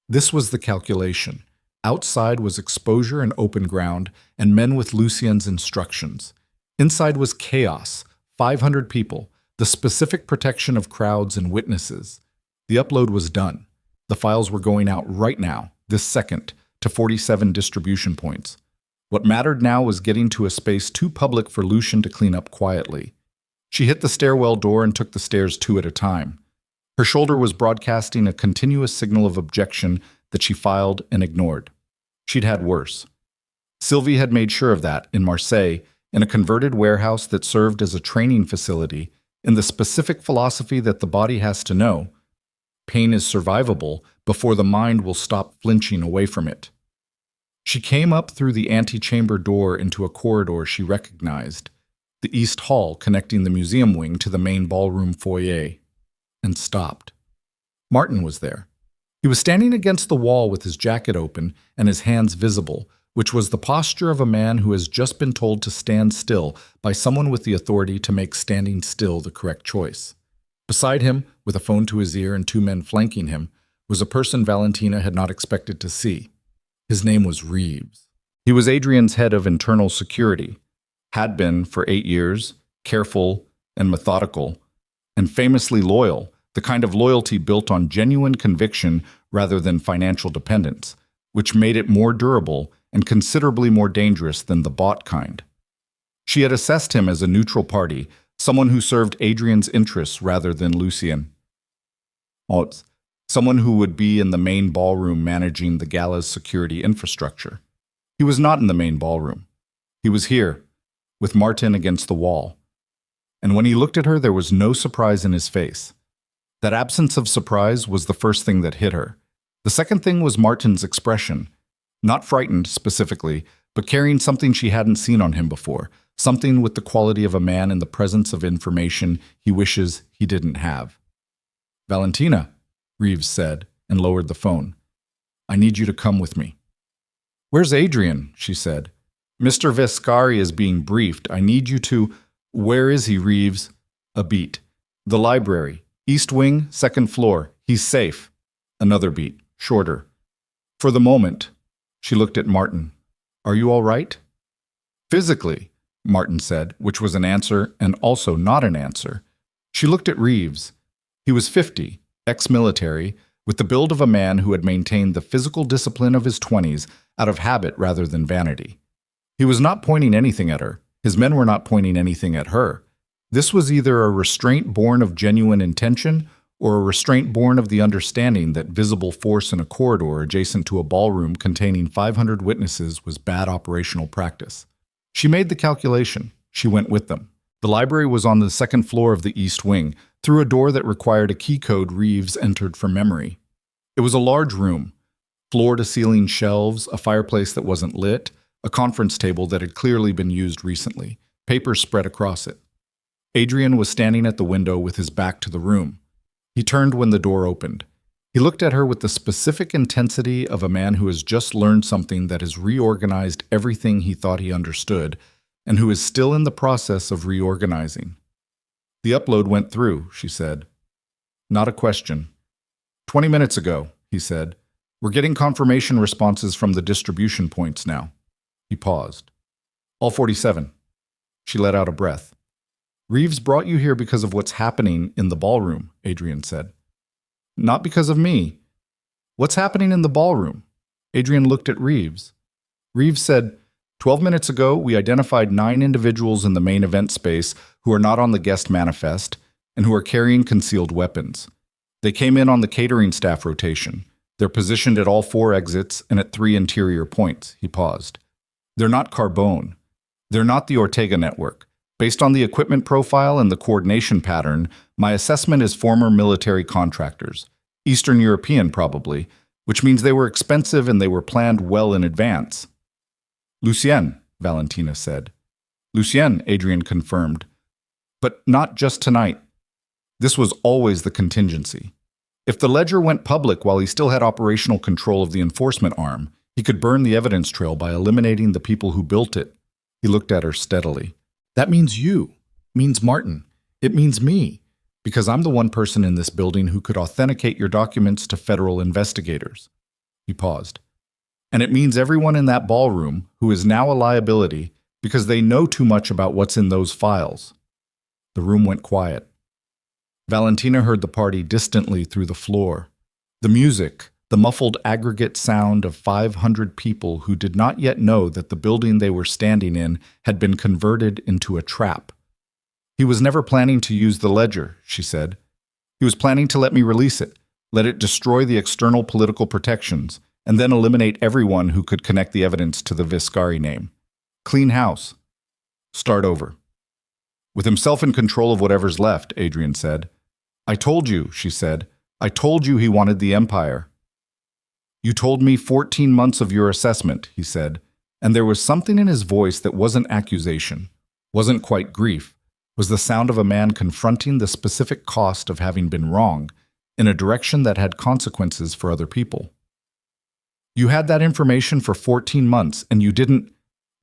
This was the calculation. Outside was exposure and open ground, and men with Lucien's instructions. Inside was chaos, 500 people, the specific protection of crowds and witnesses. The upload was done. The files were going out right now, this second, to 47 distribution points. What mattered now was getting to a space too public for Lucien to clean up quietly. She hit the stairwell door and took the stairs 2 at a time. Her shoulder was broadcasting a continuous signal of objection that she filed and ignored. She'd had worse. Sylvie had made sure of that in Marseille, in a converted warehouse that served as a training facility, in the specific philosophy that the body has to know. Pain is survivable before the mind will stop flinching away from it. She came up through the antechamber door into a corridor she recognized, the east hall connecting the museum wing to the main ballroom foyer, and stopped. Martin was there. He was standing against the wall with his jacket open and his hands visible, which was the posture of a man who has just been told to stand still by someone with the authority to make standing still the correct choice. Beside him, with a phone to his ear and 2 men flanking him, was a person Valentina had not expected to see. His name was Reeves. He was Adrian's head of internal security, had been for 8 years, careful and methodical, and famously loyal, the kind of loyalty built on genuine conviction rather than financial dependence, which made it more durable and considerably more dangerous than the bought kind. She had assessed him as a neutral party, someone who served Adrian's interests rather than Lucien. Someone who would be in the main ballroom managing the Gala's security infrastructure. He was not in the main ballroom. He was here, with Martin against the wall. And when he looked at her, there was no surprise in his face. That absence of surprise was the first thing that hit her. The second thing was Martin's expression. Not frightened, specifically, but carrying something she hadn't seen on him before, something with the quality of a man in the presence of information he wishes he didn't have. "Valentina," Reeves said, and lowered the phone. "I need you to come with me." "Where's Adrian?" she said. "Mr. Vescari is being briefed. I need you to—" "Where is he, Reeves?" A beat. "The library. East wing, second floor. He's safe." Another beat, shorter. "For the moment." She looked at Martin. "Are you all right?" "Physically," Martin said, which was an answer and also not an answer. She looked at Reeves. He was 50, ex-military, with the build of a man who had maintained the physical discipline of his 20s out of habit rather than vanity. He was not pointing anything at her. His men were not pointing anything at her. This was either a restraint born of genuine intention or a restraint born of the understanding that visible force in a corridor adjacent to a ballroom containing 500 witnesses was bad operational practice. She made the calculation. She went with them. The library was on the second floor of the East Wing, through a door that required a key code Reeves entered from memory. It was a large room, floor-to-ceiling shelves, a fireplace that wasn't lit, a conference table that had clearly been used recently, papers spread across it. Adrian was standing at the window with his back to the room. He turned when the door opened. He looked at her with the specific intensity of a man who has just learned something that has reorganized everything he thought he understood, and who is still in the process of reorganizing. "The upload went through," she said. "Not a question." 20 minutes ago, he said. "We're getting confirmation responses from the distribution points now." He paused. "All 47. She let out a breath. "Reeves brought you here because of what's happening in the ballroom," Adrian said. "Not because of me." "What's happening in the ballroom?" Adrian looked at Reeves. Reeves said, 12 minutes ago, we identified 9 individuals in the main event space who are not on the guest manifest and who are carrying concealed weapons. They came in on the catering staff rotation. They're positioned at all 4 exits and at 3 interior points." He paused. "They're not Carbone. They're not the Ortega network. Based on the equipment profile and the coordination pattern, my assessment is former military contractors. Eastern European, probably, which means they were expensive and they were planned well in advance." "Lucien," Valentina said. "Lucien," Adrian confirmed. "But not just tonight. This was always the contingency. If the ledger went public while he still had operational control of the enforcement arm, he could burn the evidence trail by eliminating the people who built it." He looked at her steadily. "That means you. Means Martin. It means me. Because I'm the one person in this building who could authenticate your documents to federal investigators." He paused. "And it means everyone in that ballroom who is now a liability because they know too much about what's in those files." The room went quiet. Valentina heard the party distantly through the floor. The music, the muffled aggregate sound of 500 people who did not yet know that the building they were standing in had been converted into a trap. "He was never planning to use the ledger," she said. "He was planning to let me release it, let it destroy the external political protections, and then eliminate everyone who could connect the evidence to the Vescari name. Clean house. Start over." "With himself in control of whatever's left," Adrian said. "I told you," she said. "I told you he wanted the empire." "You told me 14 months of your assessment," he said, and there was something in his voice that wasn't accusation, wasn't quite grief, was the sound of a man confronting the specific cost of having been wrong in a direction that had consequences for other people. "You had that information for 14 months, and you didn't—"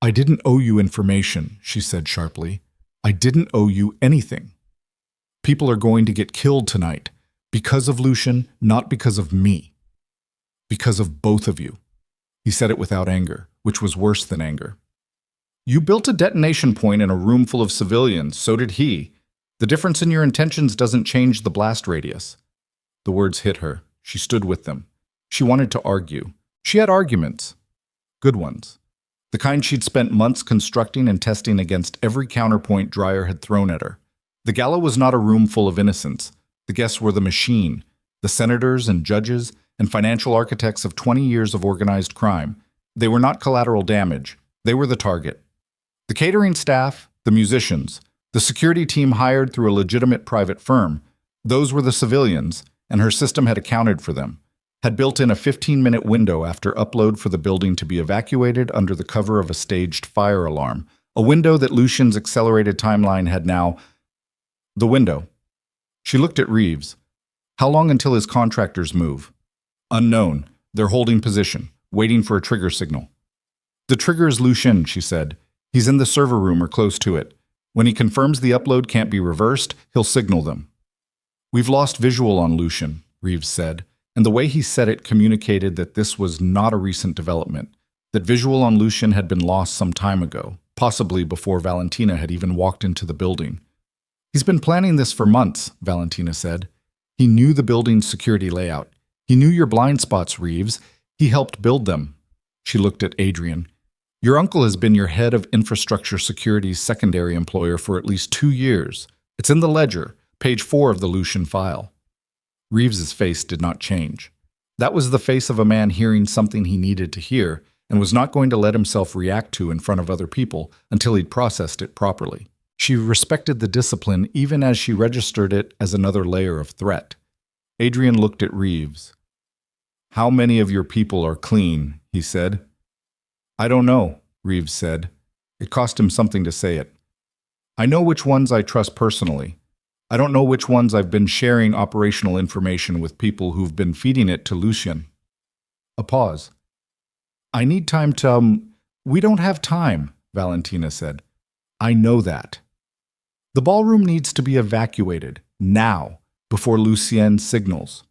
"I didn't owe you information," she said sharply. "I didn't owe you anything. People are going to get killed tonight, because of Lucien, not because of me. Because of both of you." He said it without anger, which was worse than anger. "You built a detonation point in a room full of civilians, so did he. The difference in your intentions doesn't change the blast radius." The words hit her. She stood with them. She wanted to argue. She had arguments. Good ones. The kind she'd spent months constructing and testing against every counterpoint Dreyer had thrown at her. The Gala was not a room full of innocents. The guests were the machine, the senators and judges and financial architects of 20 years of organized crime. They were not collateral damage. They were the target. The catering staff, the musicians, the security team hired through a legitimate private firm, those were the civilians, and her system had accounted for them. had built in a 15-minute window after upload for the building to be evacuated under the cover of a staged fire alarm, a window that Lucian's accelerated timeline had now... The window. She looked at Reeves. How long until his contractors move? Unknown. They're holding position, waiting for a trigger signal. The trigger is Lucian, she said. He's in the server room or close to it. When he confirms the upload can't be reversed, he'll signal them. We've lost visual on Lucian, Reeves said, and the way he said it communicated that this was not a recent development, that visual on Lucian had been lost some time ago, possibly before Valentina had even walked into the building. He's been planning this for months, Valentina said. He knew the building's security layout. He knew your blind spots, Reeves. He helped build them. She looked at Adrian. Your uncle has been your head of infrastructure security's secondary employer for at least 2 years. It's in the ledger, page 4 of the Lucian file. Reeves's face did not change. That was the face of a man hearing something he needed to hear and was not going to let himself react to in front of other people until he'd processed it properly. She respected the discipline even as she registered it as another layer of threat. Adrian looked at Reeves. How many of your people are clean? He said. I don't know, Reeves said. It cost him something to say it. I know which ones I trust personally. I don't know which ones I've been sharing operational information with people who've been feeding it to Lucian. A pause. I need time to... We don't have time, Valentina said. I know that. The ballroom needs to be evacuated, now, before Lucien signals.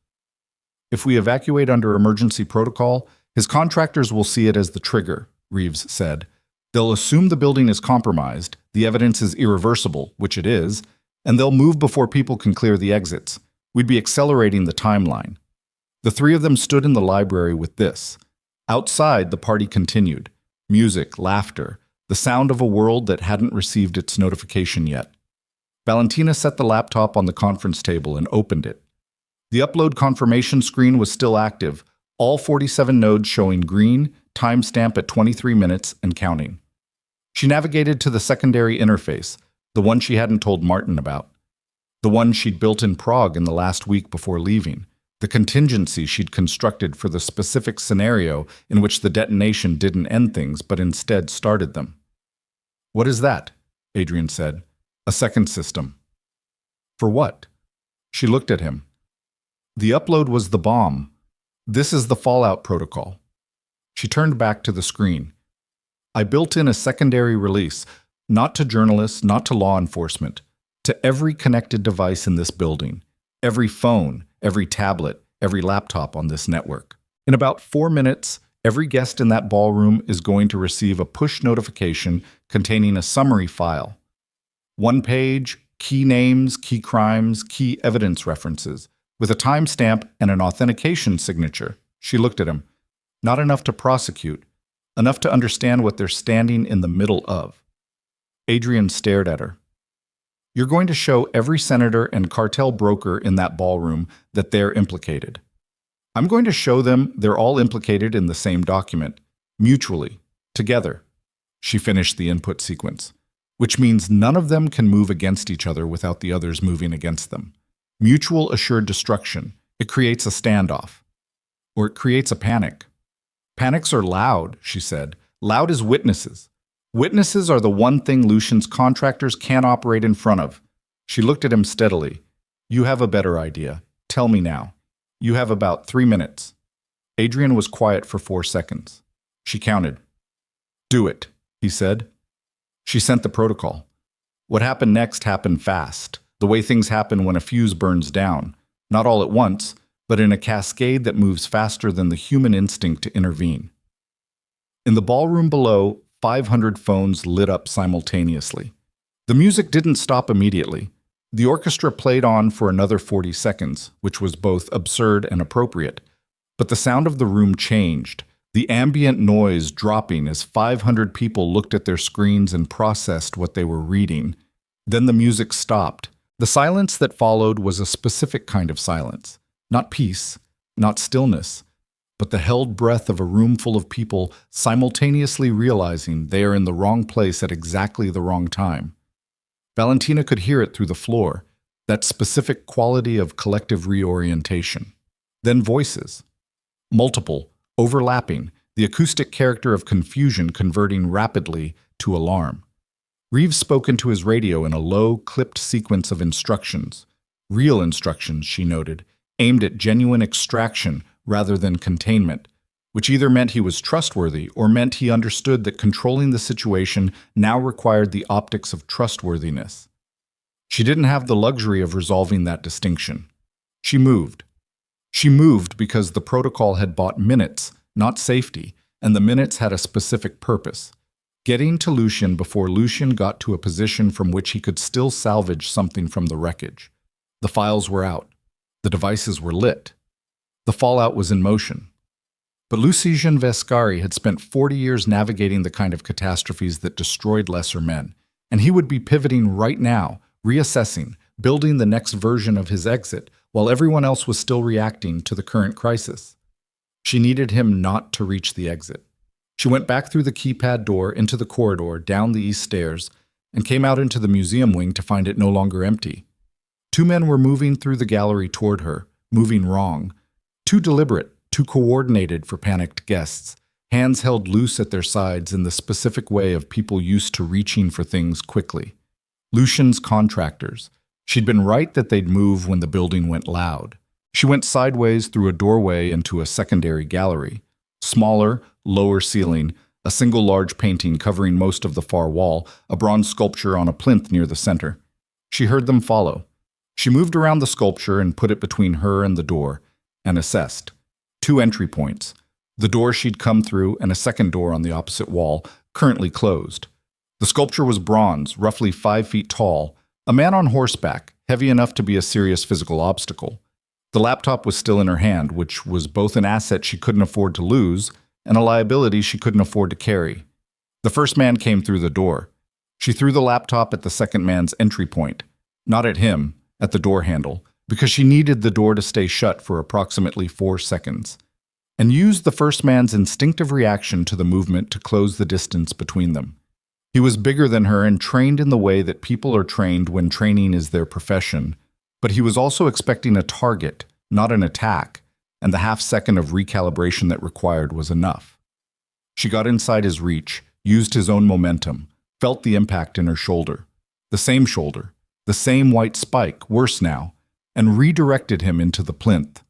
If we evacuate under emergency protocol, his contractors will see it as the trigger, Reeves said. They'll assume the building is compromised, the evidence is irreversible, which it is, and they'll move before people can clear the exits. We'd be accelerating the timeline. The three of them stood in the library with this. Outside, the party continued. Music, laughter, the sound of a world that hadn't received its notification yet. Valentina set the laptop on the conference table and opened it. The upload confirmation screen was still active, all 47 nodes showing green, timestamp at 23 minutes and counting. She navigated to the secondary interface, the one she hadn't told Martin about. The one she'd built in Prague in the last week before leaving. The contingency she'd constructed for the specific scenario in which the detonation didn't end things but instead started them. What is that? Adrian said. A second system. For what? She looked at him. The upload was the bomb. This is the fallout protocol. She turned back to the screen. I built in a secondary release, not to journalists, not to law enforcement, to every connected device in this building, every phone, every tablet, every laptop on this network. In about 4 minutes, every guest in that ballroom is going to receive a push notification containing a summary file. 1 page, key names, key crimes, key evidence references, with a timestamp and an authentication signature. She looked at him. Not enough to prosecute, enough to understand what they're standing in the middle of. Adrian stared at her. You're going to show every senator and cartel broker in that ballroom that they're implicated. I'm going to show them they're all implicated in the same document, mutually, together. She finished the input sequence, which means none of them can move against each other without the others moving against them. Mutual assured destruction. It creates a standoff. Or it creates a panic. Panics are loud, she said. Loud as witnesses. Witnesses are the one thing Lucian's contractors can't operate in front of. She looked at him steadily. You have a better idea. Tell me now. You have about 3 minutes. Adrian was quiet for 4 seconds. She counted. Do it, he said. She sent the protocol. What happened next happened fast, the way things happen when a fuse burns down, not all at once, but in a cascade that moves faster than the human instinct to intervene. In the ballroom below, 500 phones lit up simultaneously. The music didn't stop immediately. The orchestra played on for another 40 seconds, which was both absurd and appropriate. But the sound of the room changed, the ambient noise dropping as 500 people looked at their screens and processed what they were reading. Then the music stopped. The silence that followed was a specific kind of silence. Not peace, not stillness, but the held breath of a room full of people simultaneously realizing they are in the wrong place at exactly the wrong time. Valentina could hear it through the floor, that specific quality of collective reorientation. Then voices. Multiple, overlapping, the acoustic character of confusion converting rapidly to alarm. Reeves spoke into his radio in a low, clipped sequence of instructions. Real instructions, she noted, aimed at genuine extraction rather than containment, which either meant he was trustworthy or meant he understood that controlling the situation now required the optics of trustworthiness. She didn't have the luxury of resolving that distinction. She moved. She moved because the protocol had bought minutes, not safety, and the minutes had a specific purpose: getting to Lucien before Lucien got to a position from which he could still salvage something from the wreckage. The files were out. The devices were lit. The fallout was in motion. But Lucien Vescari had spent 40 years navigating the kind of catastrophes that destroyed lesser men, and he would be pivoting right now, reassessing, building the next version of his exit, while everyone else was still reacting to the current crisis. She needed him not to reach the exit. She went back through the keypad door into the corridor, down the east stairs, and came out into the museum wing to find it no longer empty. Two men were moving through the gallery toward her, moving wrong. Too deliberate, too coordinated for panicked guests, hands held loose at their sides in the specific way of people used to reaching for things quickly. Lucien's contractors. She'd been right that they'd move when the building went loud. She went sideways through a doorway into a secondary gallery. Smaller, lower ceiling, a single large painting covering most of the far wall, a bronze sculpture on a plinth near the center. She heard them follow. She moved around the sculpture and put it between her and the door, and assessed. 2 entry points. The door she'd come through and a second door on the opposite wall, currently closed. The sculpture was bronze, roughly 5 feet tall, a man on horseback, heavy enough to be a serious physical obstacle. The laptop was still in her hand, which was both an asset she couldn't afford to lose and a liability she couldn't afford to carry. The first man came through the door. She threw the laptop at the second man's entry point, not at him, at the door handle, because she needed the door to stay shut for approximately 4 seconds, and used the first man's instinctive reaction to the movement to close the distance between them. He was bigger than her and trained in the way that people are trained when training is their profession, but he was also expecting a target, not an attack, and the half-second of recalibration that required was enough. She got inside his reach, used his own momentum, felt the impact in her shoulder, the same white spike, worse now, and redirected him into the plinth.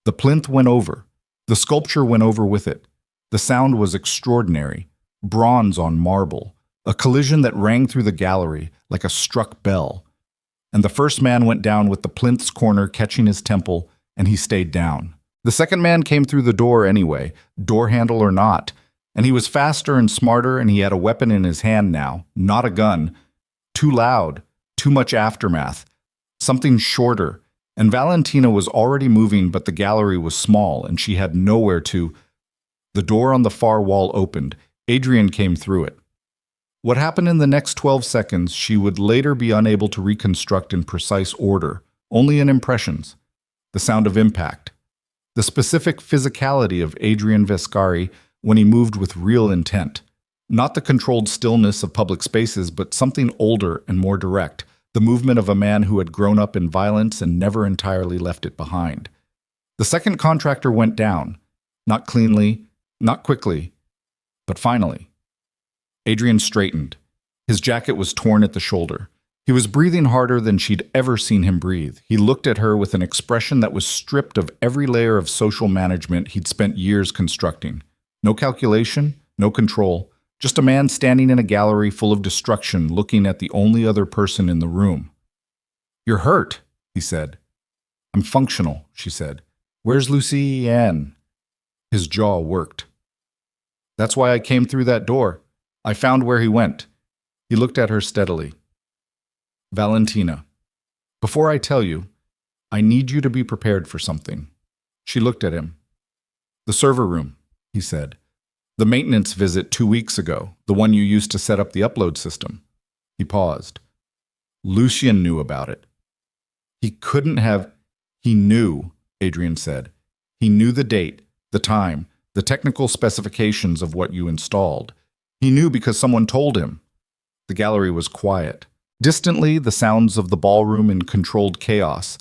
The plinth went over. The sculpture went over with it. The sound was extraordinary, bronze on marble, a collision that rang through the gallery like a struck bell. And the first man went down with the plinth's corner catching his temple, and he stayed down. The second man came through the door anyway, door handle or not, and he was faster and smarter, and he had a weapon in his hand now, not a gun. Too loud, too much aftermath, something shorter, and Valentina was already moving, but the gallery was small, and she had nowhere to. The door on the far wall opened. Adrian came through it. What happened in the next 12 seconds she would later be unable to reconstruct in precise order, only in impressions. The sound of impact. The specific physicality of Adrian Vescari when he moved with real intent. Not the controlled stillness of public spaces, but something older and more direct, the movement of a man who had grown up in violence and never entirely left it behind. The second contractor went down. Not cleanly, not quickly, but finally. Adrian straightened. His jacket was torn at the shoulder. He was breathing harder than she'd ever seen him breathe. He looked at her with an expression that was stripped of every layer of social management he'd spent years constructing. No calculation, no control, just a man standing in a gallery full of destruction looking at the only other person in the room. "You're hurt," he said. "I'm functional," she said. "Where's Lucien?" His jaw worked. "That's why I came through that door. I found where he went." He looked at her steadily. "Valentina, before I tell you, I need you to be prepared for something." She looked at him. "The server room," he said. "The maintenance visit 2 weeks ago, the one you used to set up the upload system." He paused. Lucien knew about it. He couldn't have. He knew, Adrian said. He knew the date, the time, the technical specifications of what you installed. He knew because someone told him. The gallery was quiet. Distantly, the sounds of the ballroom in controlled chaos.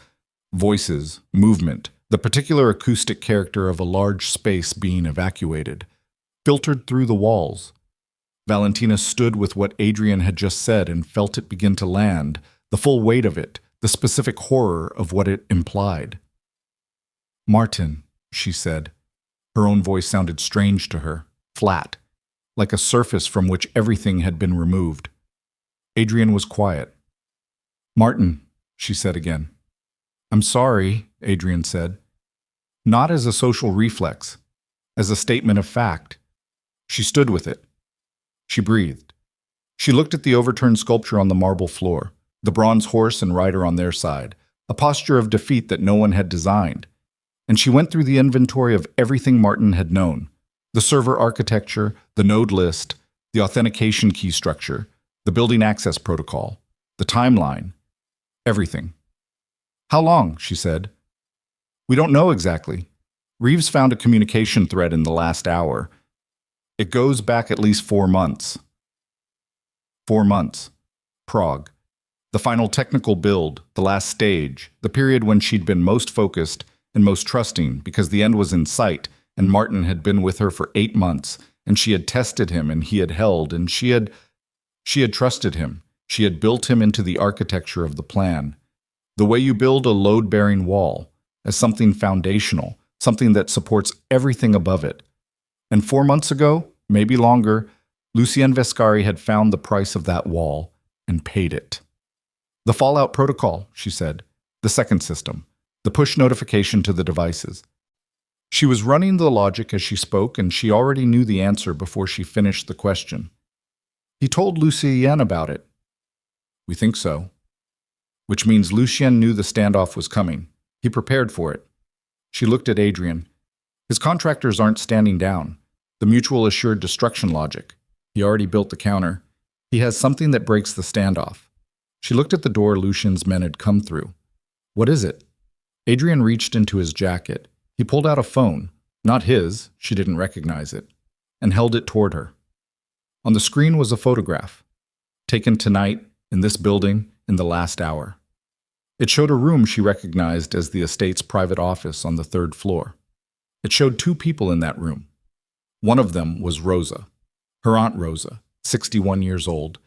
Voices, movement, the particular acoustic character of a large space being evacuated, filtered through the walls. Valentina stood with what Adrian had just said and felt it begin to land, the full weight of it, the specific horror of what it implied. "Martin," she said. Her own voice sounded strange to her, flat, like a surface from which everything had been removed. Adrian was quiet. "Martin," she said again. "I'm sorry," Adrian said. Not as a social reflex, as a statement of fact. She stood with it. She breathed. She looked at the overturned sculpture on the marble floor, the bronze horse and rider on their side, a posture of defeat that no one had designed. And she went through the inventory of everything Martin had known: the server architecture, the node list, the authentication key structure, the building access protocol, the timeline, everything. "How long?" she said. "We don't know exactly. Reeves found a communication thread in the last hour. It goes back at least 4 months. 4 months. Prague. The final technical build, the last stage, the period when she'd been most focused and most trusting because the end was in sight and Martin had been with her for 8 months and she had tested him and he had held and she had trusted him. She had built him into the architecture of the plan. The way you build a load-bearing wall, as something foundational, something that supports everything above it. And 4 months ago, maybe longer, Lucien Vescari had found the price of that wall and paid it. "The Fallout Protocol," she said. "The second system. The push notification to the devices." She was running the logic as she spoke, and she already knew the answer before she finished the question. "He told Lucien about it." "We think so." "Which means Lucien knew the standoff was coming. He prepared for it." She looked at Adrian. "His contractors aren't standing down. The mutual assured destruction logic. He already built the counter. He has something that breaks the standoff." She looked at the door Lucien's men had come through. "What is it?" Adrian reached into his jacket. He pulled out a phone, not his, she didn't recognize it, and held it toward her. On the screen was a photograph, taken tonight, in this building, in the last hour. It showed a room she recognized as the estate's private office on the 3rd floor. It showed 2 people in that room. One of them was Rosa, her Aunt Rosa, 61 years old,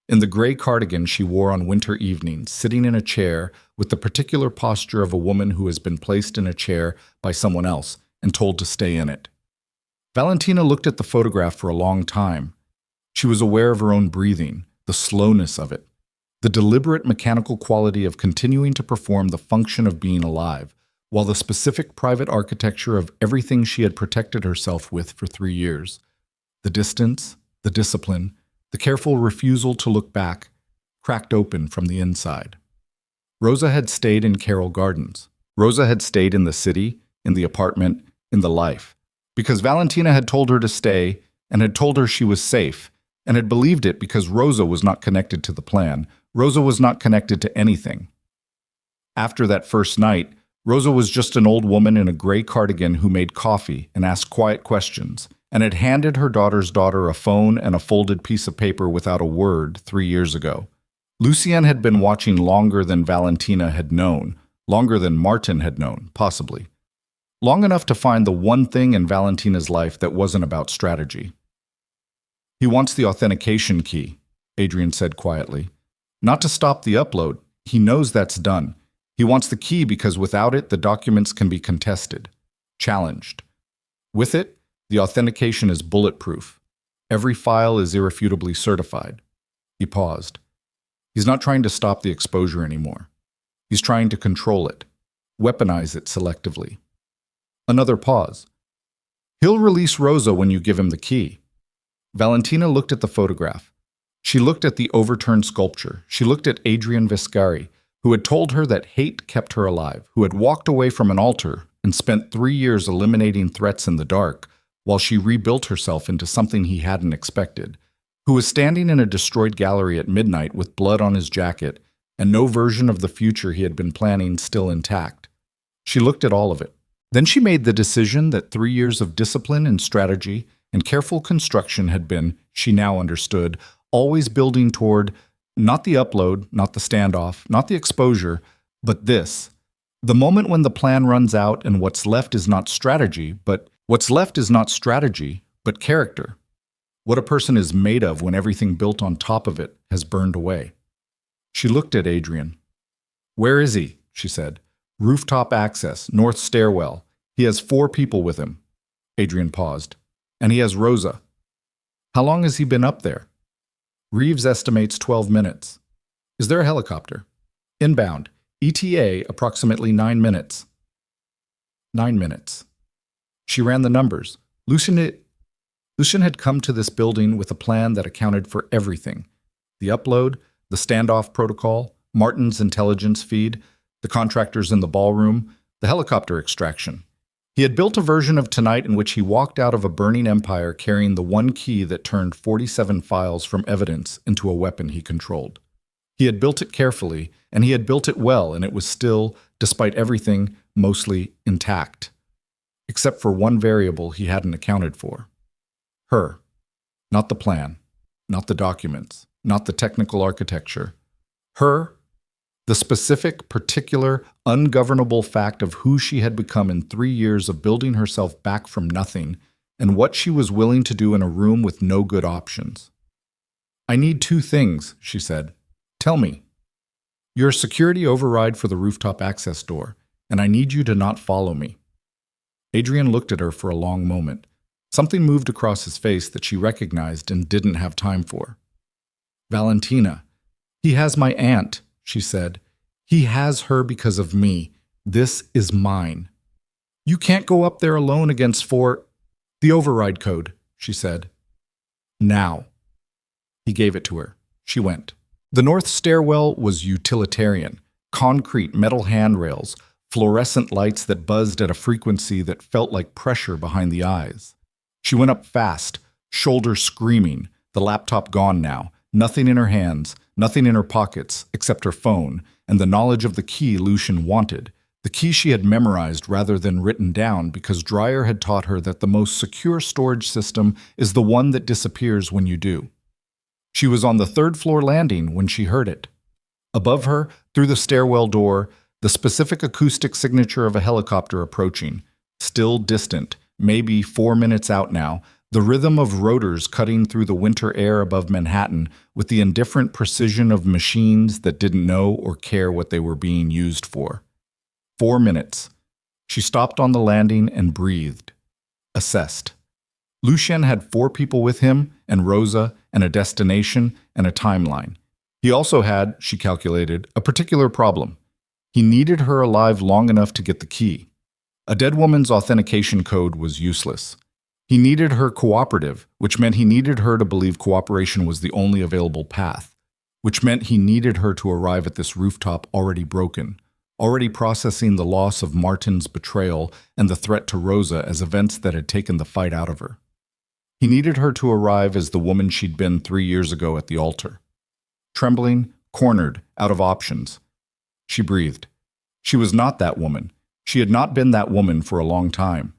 in the gray cardigan she wore on winter evenings, sitting in a chair with the particular posture of a woman who has been placed in a chair by someone else and told to stay in it. Valentina looked at the photograph for a long time. She was aware of her own breathing, the slowness of it, the deliberate mechanical quality of continuing to perform the function of being alive, while the specific private architecture of everything she had protected herself with for 3 years, the distance, the discipline, the careful refusal to look back, cracked open from the inside. Rosa had stayed in Carroll Gardens. Rosa had stayed in the city, in the apartment, in the life, because Valentina had told her to stay and had told her she was safe, and had believed it because Rosa was not connected to the plan. Rosa was not connected to anything. After that first night, Rosa was just an old woman in a gray cardigan who made coffee and asked quiet questions, and had handed her daughter's daughter a phone and a folded piece of paper without a word 3 years ago. Lucien had been watching longer than Valentina had known, longer than Martin had known, possibly. Long enough to find the one thing in Valentina's life that wasn't about strategy. "He wants the authentication key," Adrian said quietly. "Not to stop the upload. He knows that's done. He wants the key because without it, the documents can be contested, challenged. With it, the authentication is bulletproof. Every file is irrefutably certified." He paused. He's not trying to stop the exposure anymore. He's trying to control it, weaponize it selectively. Another pause. "He'll release Rosa when you give him the key." Valentina looked at the photograph. She looked at the overturned sculpture. She looked at Adrian Vescari, who had told her that hate kept her alive, who had walked away from an altar and spent 3 years eliminating threats in the dark, while she rebuilt herself into something he hadn't expected, who was standing in a destroyed gallery at midnight with blood on his jacket and no version of the future he had been planning still intact. She looked at all of it. Then she made the decision that 3 years of discipline and strategy and careful construction had been, she now understood, always building toward not the upload, not the standoff, not the exposure, but this, The moment when the plan runs out and what's left is not strategy, but character. What a person is made of when everything built on top of it has burned away. She looked at Adrian. "Where is he?" she said. "Rooftop access, north stairwell. He has 4 people with him." Adrian paused. "And he has Rosa." "How long has he been up there?" "Reeves estimates 12 minutes. "Is there a helicopter?" "Inbound. ETA approximately 9 minutes. 9 minutes. She ran the numbers. Lucian had come to this building with a plan that accounted for everything. The upload, the standoff protocol, Martin's intelligence feed, the contractors in the ballroom, the helicopter extraction. He had built a version of tonight in which he walked out of a burning empire carrying the one key that turned 47 files from evidence into a weapon he controlled. He had built it carefully, and he had built it well, and it was still, despite everything, mostly intact. Except for one variable he hadn't accounted for. Her. Not the plan, not the documents, not the technical architecture. Her, the specific, particular, ungovernable fact of who she had become in 3 years of building herself back from nothing, and what she was willing to do in a room with no good options. "I need 2 things," she said. "Tell me. Your security override for the rooftop access door, and I need you to not follow me." Adrian looked at her for a long moment. Something moved across his face that she recognized and didn't have time for. "Valentina. He has my aunt," she said. "He has her because of me. This is mine. You can't go up there alone against 4... The override code," she said. "Now." He gave it to her. She went. The north stairwell was utilitarian. Concrete metal handrails, fluorescent lights that buzzed at a frequency that felt like pressure behind the eyes. She went up fast, shoulder screaming, the laptop gone now, nothing in her hands, nothing in her pockets except her phone, and the knowledge of the key Lucian wanted, the key she had memorized rather than written down because Dreyer had taught her that the most secure storage system is the one that disappears when you do. She was on the 3rd floor landing when she heard it. Above her, through the stairwell door, the specific acoustic signature of a helicopter approaching, still distant, maybe 4 minutes out now, the rhythm of rotors cutting through the winter air above Manhattan with the indifferent precision of machines that didn't know or care what they were being used for. 4 minutes. She stopped on the landing and breathed. Assessed. Lucian had 4 people with him, and Rosa, and a destination, and a timeline. He also had, she calculated, a particular problem. He needed her alive long enough to get the key. A dead woman's authentication code was useless. He needed her cooperative, which meant he needed her to believe cooperation was the only available path, which meant he needed her to arrive at this rooftop already broken, already processing the loss of Martin's betrayal and the threat to Rosa as events that had taken the fight out of her. He needed her to arrive as the woman she'd been 3 years ago at the altar. Trembling, cornered, out of options. She breathed. She was not that woman. She had not been that woman for a long time.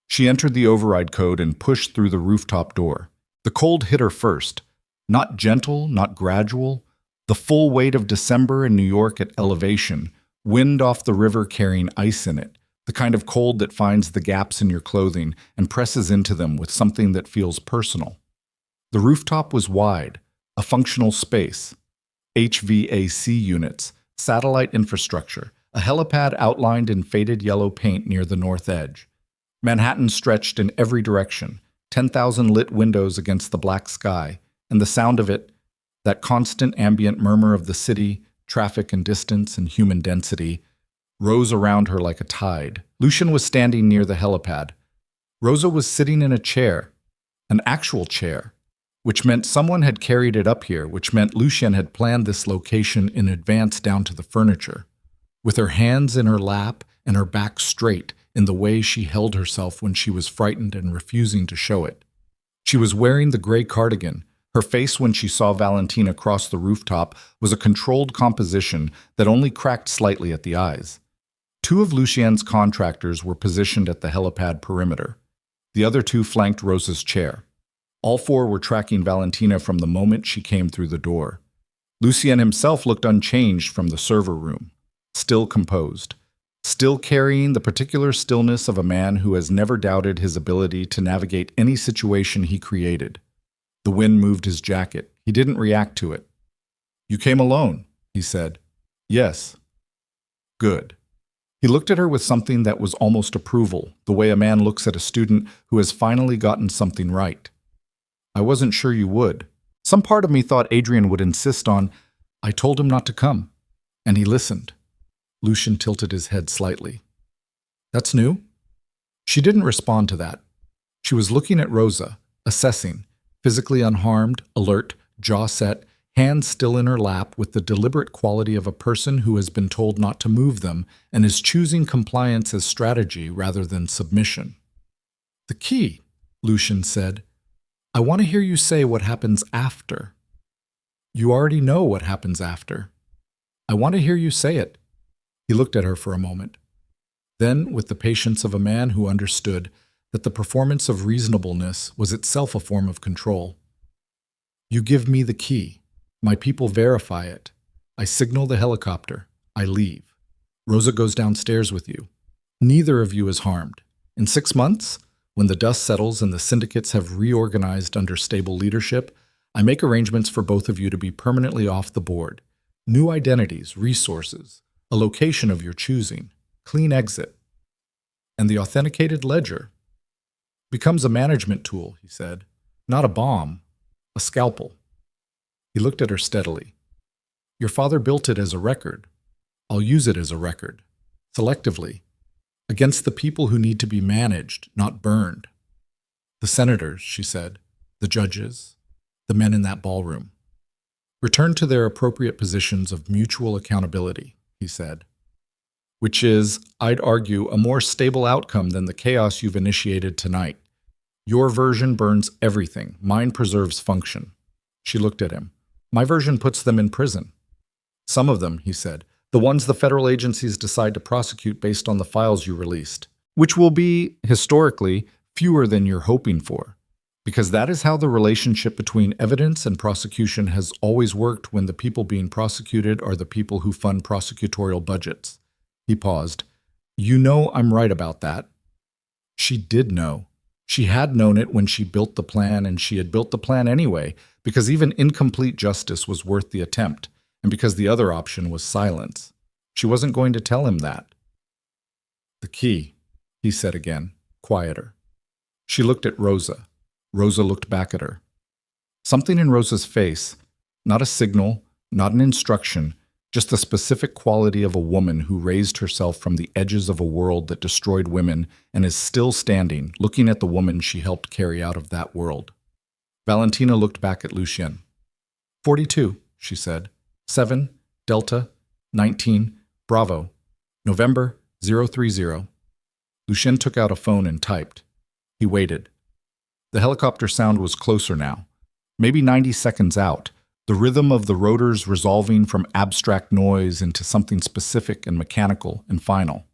She entered the override code and pushed through the rooftop door. The cold hit her first. Not gentle, not gradual. The full weight of December in New York at elevation, wind off the river carrying ice in it, the kind of cold that finds the gaps in your clothing and presses into them with something that feels personal. The rooftop was wide, a functional space. HVAC units, satellite infrastructure, a helipad outlined in faded yellow paint near the north edge. Manhattan stretched in every direction, 10,000 lit windows against the black sky, and the sound of it, that constant ambient murmur of the city, traffic and distance and human density, rose around her like a tide. Lucian was standing near the helipad. Rosa was sitting in a chair, an actual chair, which meant someone had carried it up here, which meant Lucian had planned this location in advance down to the furniture. With her hands in her lap and her back straight in the way she held herself when she was frightened and refusing to show it. She was wearing the gray cardigan. Her face when she saw Valentina cross the rooftop was a controlled composition that only cracked slightly at the eyes. 2 of Lucien's contractors were positioned at the helipad perimeter. The other 2 flanked Rosa's chair. All 4 were tracking Valentina from the moment she came through the door. Lucien himself looked unchanged from the server room, still composed. still carrying the particular stillness of a man who has never doubted his ability to navigate any situation he created. The wind moved his jacket. He didn't react to it. "You came alone," he said. "Yes." "Good." He looked at her with something that was almost approval, the way a man looks at a student who has finally gotten something right. "I wasn't sure you would. Some part of me thought Adrian would insist on, I told him not to come." And he listened. Lucian tilted his head slightly. "That's new?" She didn't respond to that. She was looking at Rosa, assessing, physically unharmed, alert, jaw set, hands still in her lap with the deliberate quality of a person who has been told not to move them and is choosing compliance as strategy rather than submission. "The key," Lucian said. "I want to hear you say what happens after." "You already know what happens after." "I want to hear you say it." He looked at her for a moment. Then, with the patience of a man who understood that the performance of reasonableness was itself a form of control. "You give me the key. My people verify it. I signal the helicopter. I leave. Rosa goes downstairs with you. Neither of you is harmed. In 6 months, when the dust settles and the syndicates have reorganized under stable leadership, I make arrangements for both of you to be permanently off the board. New identities, resources, a location of your choosing, clean exit. And the authenticated ledger becomes a management tool," he said. "Not a bomb, a scalpel." He looked at her steadily. "Your father built it as a record. I'll use it as a record, selectively, against the people who need to be managed, not burned. The senators," she said, "the judges, the men in that ballroom. Return to their appropriate positions of mutual accountability," he said. "Which is, I'd argue, a more stable outcome than the chaos you've initiated tonight. Your version burns everything. Mine preserves function." She looked at him. "My version puts them in prison." "Some of them," he said. "The ones the federal agencies decide to prosecute based on the files you released. Which will be, historically, fewer than you're hoping for. Because that is how the relationship between evidence and prosecution has always worked when the people being prosecuted are the people who fund prosecutorial budgets." He paused. "You know I'm right about that." She did know. She had known it when she built the plan, and she had built the plan anyway, because even incomplete justice was worth the attempt, and because the other option was silence. She wasn't going to tell him that. "The key," he said again, quieter. She looked at Rosa. Rosa looked back at her. Something in Rosa's face, not a signal, not an instruction, just the specific quality of a woman who raised herself from the edges of a world that destroyed women and is still standing, looking at the woman she helped carry out of that world. Valentina looked back at Lucien. 42, she said. 7, Delta, 19, Bravo, November 030. Lucien took out a phone and typed. He waited. The helicopter sound was closer now, maybe 90 seconds out, the rhythm of the rotors resolving from abstract noise into something specific and mechanical and final.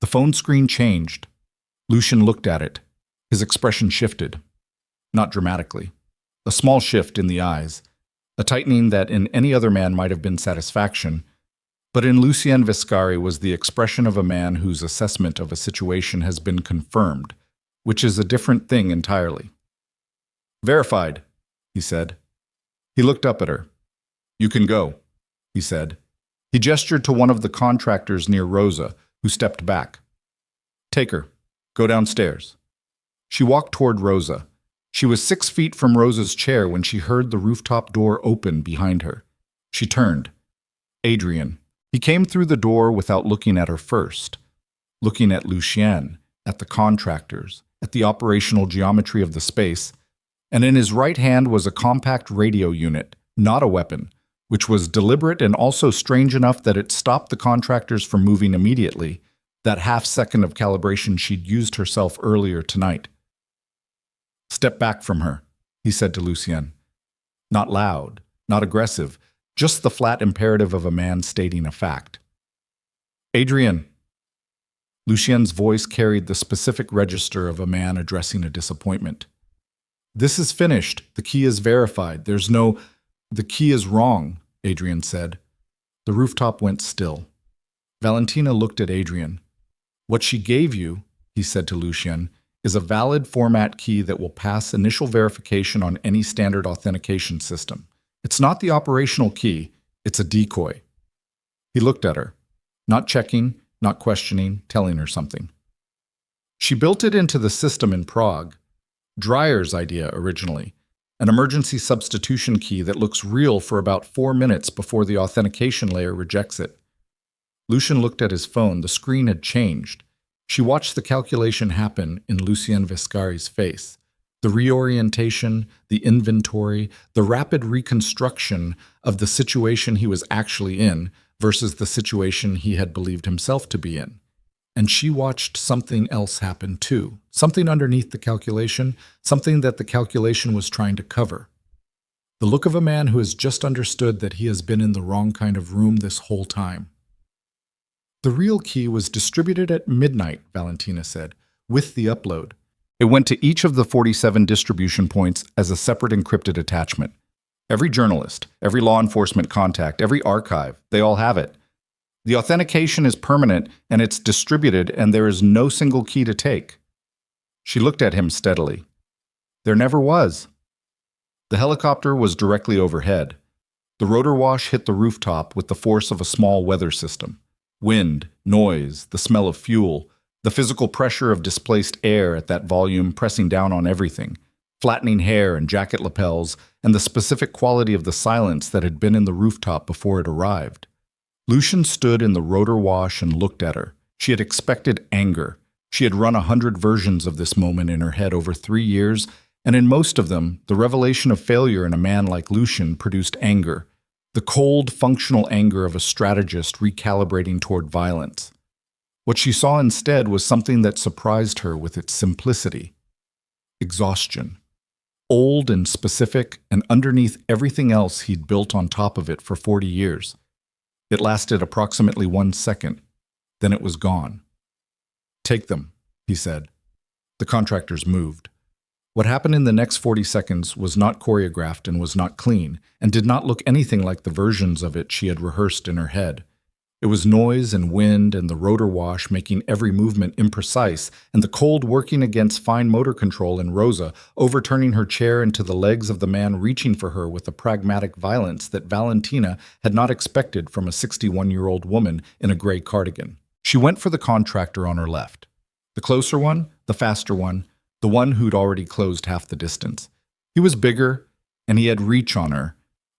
The phone screen changed. Lucien looked at it. His expression shifted. Not dramatically. A small shift in the eyes, a tightening that in any other man might have been satisfaction, but in Lucien Viscari was the expression of a man whose assessment of a situation has been confirmed, which is a different thing entirely. Verified, he said. He looked up at her. You can go, he said. He gestured to one of the contractors near Rosa, who stepped back. Take her. Go downstairs. She walked toward Rosa. She was 6 feet from Rosa's chair when she heard the rooftop door open behind her. She turned. Adrian. He came through the door without looking at her first, looking at Lucien, at the contractors, at the operational geometry of the space, and in his right hand was a compact radio unit, not a weapon, which was deliberate and also strange enough that it stopped the contractors from moving immediately, that half-second of calibration she'd used herself earlier tonight. Step back from her, he said to Lucien. Not loud, not aggressive, just the flat imperative of a man stating a fact. Adrian. Lucien's voice carried the specific register of a man addressing a disappointment. This is finished. The key is verified. The key is wrong, Adrian said. The rooftop went still. Valentina looked at Adrian. What she gave you, he said to Lucien, is a valid format key that will pass initial verification on any standard authentication system. It's not the operational key, it's a decoy. He looked at her, not checking, not questioning, telling her something. She built it into the system in Prague. Dreyer's idea originally, an emergency substitution key that looks real for about 4 minutes before the authentication layer rejects it. Lucien looked at his phone. The screen had changed. She watched the calculation happen in Lucien Vescari's face. The reorientation, the inventory, the rapid reconstruction of the situation he was actually in versus the situation he had believed himself to be in. And she watched something else happen too, something underneath the calculation, something that the calculation was trying to cover. The look of a man who has just understood that he has been in the wrong kind of room this whole time. The real key was distributed at midnight, Valentina said, with the upload. It went to each of the 47 distribution points as a separate encrypted attachment. Every journalist, every law enforcement contact, every archive, they all have it. The authentication is permanent and it's distributed and there is no single key to take. She looked at him steadily. There never was. The helicopter was directly overhead. The rotor wash hit the rooftop with the force of a small weather system. Wind, noise, the smell of fuel, the physical pressure of displaced air at that volume pressing down on everything, flattening hair and jacket lapels, and the specific quality of the silence that had been in the rooftop before it arrived. Lucien stood in the rotor wash and looked at her. She had expected anger. She had run 100 versions of this moment in her head over 3 years, and in most of them, the revelation of failure in a man like Lucien produced anger. The cold, functional anger of a strategist recalibrating toward violence. What she saw instead was something that surprised her with its simplicity. Exhaustion. Old and specific, and underneath everything else he'd built on top of it for 40 years. It lasted approximately 1 second. Then it was gone. Take them, he said. The contractors moved. What happened in the next 40 seconds was not choreographed and was not clean, and did not look anything like the versions of it she had rehearsed in her head. It was noise and wind and the rotor wash making every movement imprecise, and the cold working against fine motor control in Rosa, overturning her chair into the legs of the man reaching for her with a pragmatic violence that Valentina had not expected from a 61-year-old woman in a gray cardigan. She went for the contractor on her left. The closer one, the faster one, the one who'd already closed half the distance. He was bigger, and he had reach on her,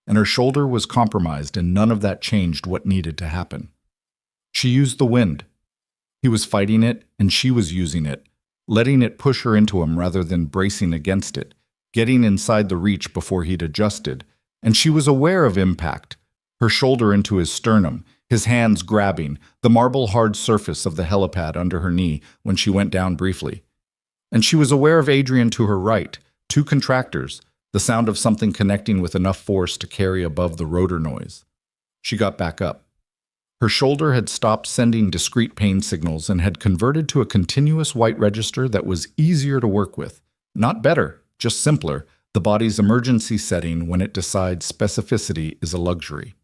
and her shoulder was compromised, and none of that changed what needed to happen. She used the wind. He was fighting it, and she was using it, letting it push her into him rather than bracing against it, getting inside the reach before he'd adjusted, and she was aware of impact, her shoulder into his sternum, his hands grabbing, the marble-hard surface of the helipad under her knee when she went down briefly. And she was aware of Adrian to her right, 2 contractors, the sound of something connecting with enough force to carry above the rotor noise. She got back up. Her shoulder had stopped sending discrete pain signals and had converted to a continuous white register that was easier to work with. Not better, just simpler, the body's emergency setting when it decides specificity is a luxury.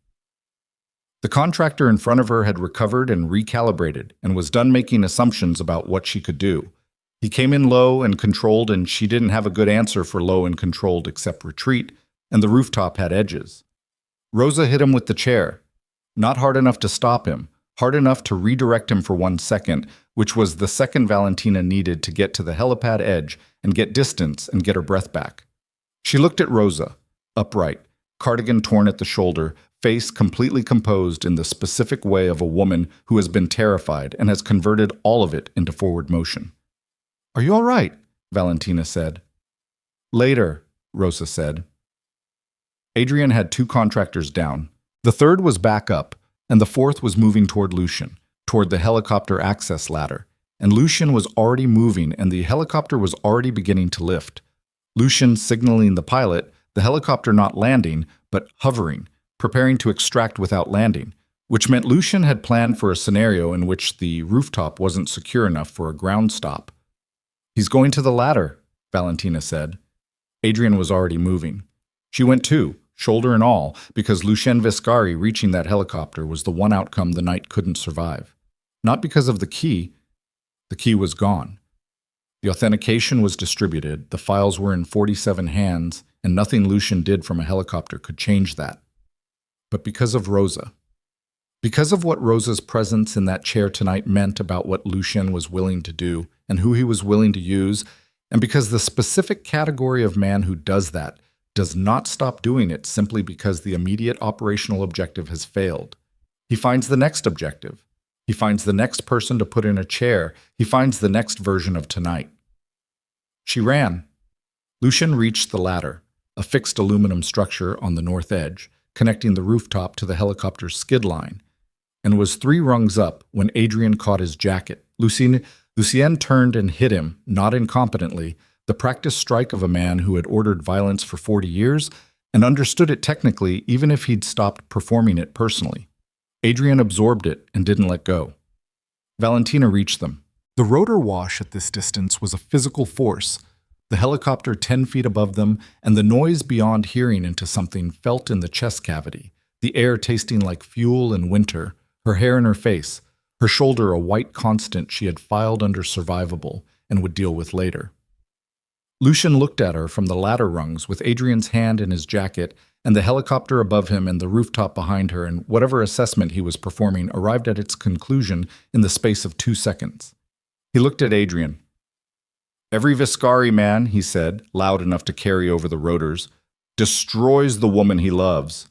The contractor in front of her had recovered and recalibrated and was done making assumptions about what she could do. He came in low and controlled, and she didn't have a good answer for low and controlled except retreat, and the rooftop had edges. Rosa hit him with the chair. Not hard enough to stop him, hard enough to redirect him for 1 second, which was the second Valentina needed to get to the helipad edge and get distance and get her breath back. She looked at Rosa, upright, cardigan torn at the shoulder, face completely composed in the specific way of a woman who has been terrified and has converted all of it into forward motion. "Are you all right?" Valentina said. "Later," Rosa said. Adrian had 2 contractors down. The third was back up, and the fourth was moving toward Lucien, toward the helicopter access ladder. And Lucien was already moving, and the helicopter was already beginning to lift. Lucien signaling the pilot, the helicopter not landing, but hovering, preparing to extract without landing, which meant Lucien had planned for a scenario in which the rooftop wasn't secure enough for a ground stop. "He's going to the ladder," Valentina said. Adrian was already moving. She went too, shoulder and all, because Lucien Viscari reaching that helicopter was the one outcome the night couldn't survive. Not because of the key was gone. The authentication was distributed, the files were in 47 hands, and nothing Lucien did from a helicopter could change that. But because of Rosa. Because of what Rosa's presence in that chair tonight meant about what Lucien was willing to do and who he was willing to use, and because the specific category of man who does that does not stop doing it simply because the immediate operational objective has failed. He finds the next objective. He finds the next person to put in a chair. He finds the next version of tonight. She ran. Lucien reached the ladder, a fixed aluminum structure on the north edge, connecting the rooftop to the helicopter's skid line, and was 3 rungs up when Adrian caught his jacket. Lucien turned and hit him, not incompetently, the practiced strike of a man who had ordered violence for 40 years and understood it technically even if he'd stopped performing it personally. Adrian absorbed it and didn't let go. Valentina reached them. The rotor wash at this distance was a physical force, the helicopter 10 feet above them, and the noise beyond hearing into something felt in the chest cavity, the air tasting like fuel in winter, her hair in her face, her shoulder a white constant she had filed under survivable and would deal with later. Lucien looked at her from the ladder rungs with Adrian's hand in his jacket and the helicopter above him and the rooftop behind her, and whatever assessment he was performing arrived at its conclusion in the space of 2 seconds. He looked at Adrian. "Every Viscari man," he said, loud enough to carry over the rotors, "destroys the woman he loves."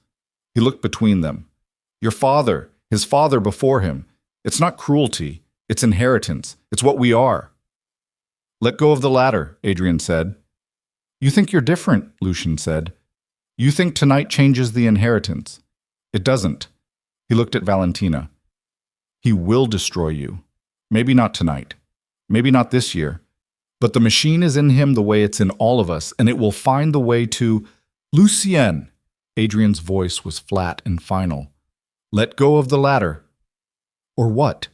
He looked between them. "Your father, his father before him. It's not cruelty. It's inheritance. It's what we are." "Let go of the ladder," Adrian said. "You think you're different," Lucien said. "You think tonight changes the inheritance. It doesn't." He looked at Valentina. "He will destroy you. Maybe not tonight. Maybe not this year. But the machine is in him the way it's in all of us, and it will find the way to—" "Lucien!" Adrian's voice was flat and final. "Let go of the ladder." "Or what?"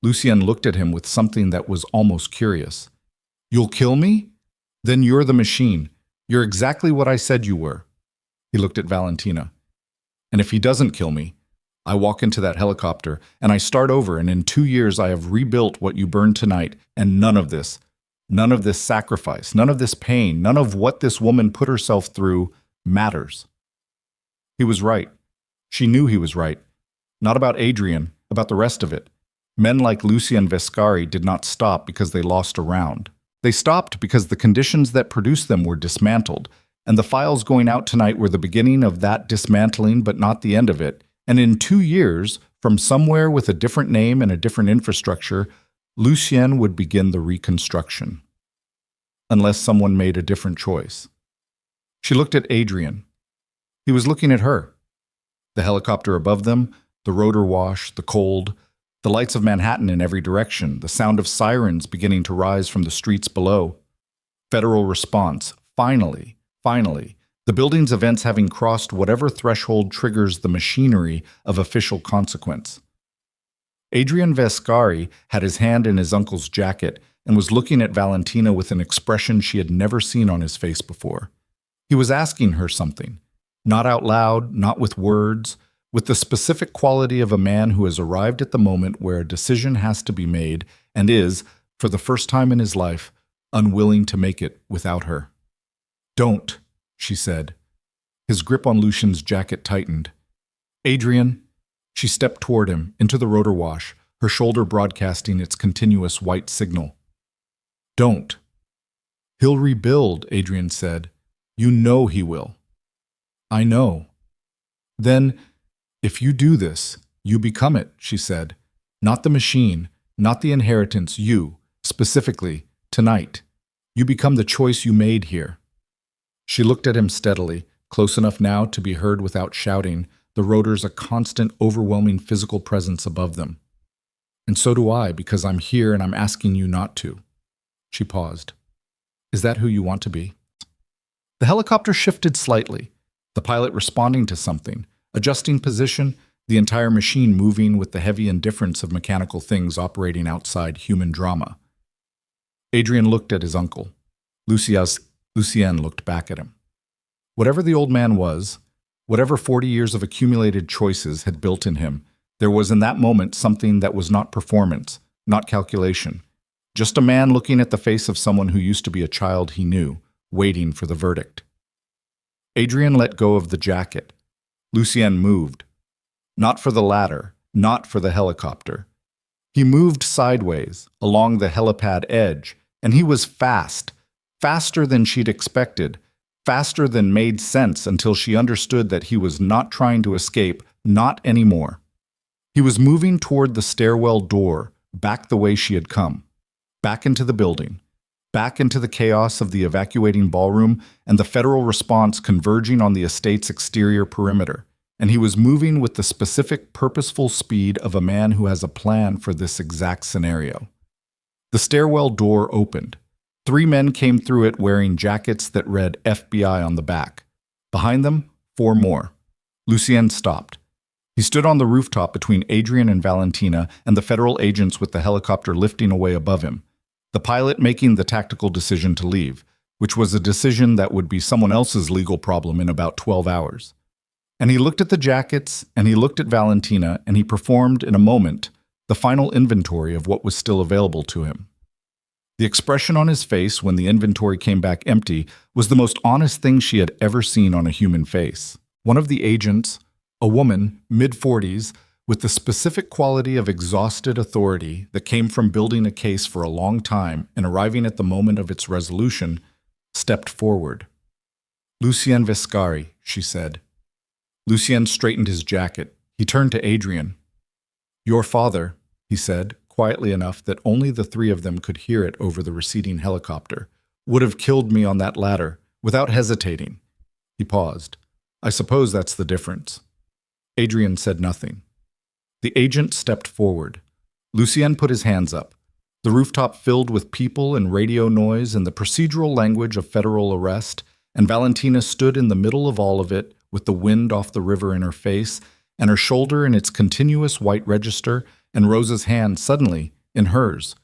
Lucien looked at him with something that was almost curious. "You'll kill me? Then you're the machine. You're exactly what I said you were." He looked at Valentina. "And if he doesn't kill me, I walk into that helicopter, and I start over, and in 2 years I have rebuilt what you burned tonight, and none of this sacrifice, none of this pain, none of what this woman put herself through matters." He was right. She knew he was right. Not about Adrian, about the rest of it. Men like Lucien Viscari did not stop because they lost a round. They stopped because the conditions that produced them were dismantled, and the files going out tonight were the beginning of that dismantling but not the end of it. And in 2 years, from somewhere with a different name and a different infrastructure, Lucien would begin the reconstruction. Unless someone made a different choice. She looked at Adrian. He was looking at her. The helicopter above them, the rotor wash, the cold, the lights of Manhattan in every direction, the sound of sirens beginning to rise from the streets below. Federal response, finally, the building's events having crossed whatever threshold triggers the machinery of official consequence. Adrian Viscari had his hand in his uncle's jacket and was looking at Valentina with an expression she had never seen on his face before. He was asking her something, not out loud, not with words, with the specific quality of a man who has arrived at the moment where a decision has to be made and is, for the first time in his life, unwilling to make it without her. "Don't," she said. His grip on Lucien's jacket tightened. "Adrian." She stepped toward him, into the rotor wash, her shoulder broadcasting its continuous white signal. "Don't." "He'll rebuild," Adrian said. "You know he will." "I know." "Then, if you do this, you become it," she said. "Not the machine, not the inheritance, you, specifically, tonight. You become the choice you made here." She looked at him steadily, close enough now to be heard without shouting, the rotors a constant, overwhelming physical presence above them. "And so do I, because I'm here and I'm asking you not to." She paused. "Is that who you want to be?" The helicopter shifted slightly, the pilot responding to something, adjusting position, the entire machine moving with the heavy indifference of mechanical things operating outside human drama. Adrian looked at his uncle. Lucien looked back at him. Whatever the old man was, Whatever 40 years of accumulated choices had built in him, there was in that moment something that was not performance, not calculation. Just a man looking at the face of someone who used to be a child he knew, waiting for the verdict. Adrian let go of the jacket. Lucien moved. Not for the ladder, not for the helicopter. He moved sideways, along the helipad edge, and he was fast, faster than she'd expected, faster than made sense until she understood that he was not trying to escape, not anymore. He was moving toward the stairwell door, back the way she had come, back into the building, back into the chaos of the evacuating ballroom and the federal response converging on the estate's exterior perimeter. And he was moving with the specific, purposeful speed of a man who has a plan for this exact scenario. The stairwell door opened. 3 men came through it wearing jackets that read FBI on the back. Behind them, 4 more. Lucien stopped. He stood on the rooftop between Adrian and Valentina and the federal agents with the helicopter lifting away above him, the pilot making the tactical decision to leave, which was a decision that would be someone else's legal problem in about 12 hours. And he looked at the jackets, and he looked at Valentina, and he performed, in a moment, the final inventory of what was still available to him. The expression on his face when the inventory came back empty was the most honest thing she had ever seen on a human face. One of the agents, a woman, mid-40s, with the specific quality of exhausted authority that came from building a case for a long time and arriving at the moment of its resolution, stepped forward. "Lucien Vescari," she said. Lucien straightened his jacket. He turned to Adrian. "Your father," he said, quietly enough that only the 3 of them could hear it over the receding helicopter, "would have killed me on that ladder, without hesitating." He paused. "I suppose that's the difference." Adrian said nothing. The agent stepped forward. Lucien put his hands up. The rooftop filled with people and radio noise and the procedural language of federal arrest, and Valentina stood in the middle of all of it with the wind off the river in her face and her shoulder in its continuous white register and Rosa's hand suddenly in hers.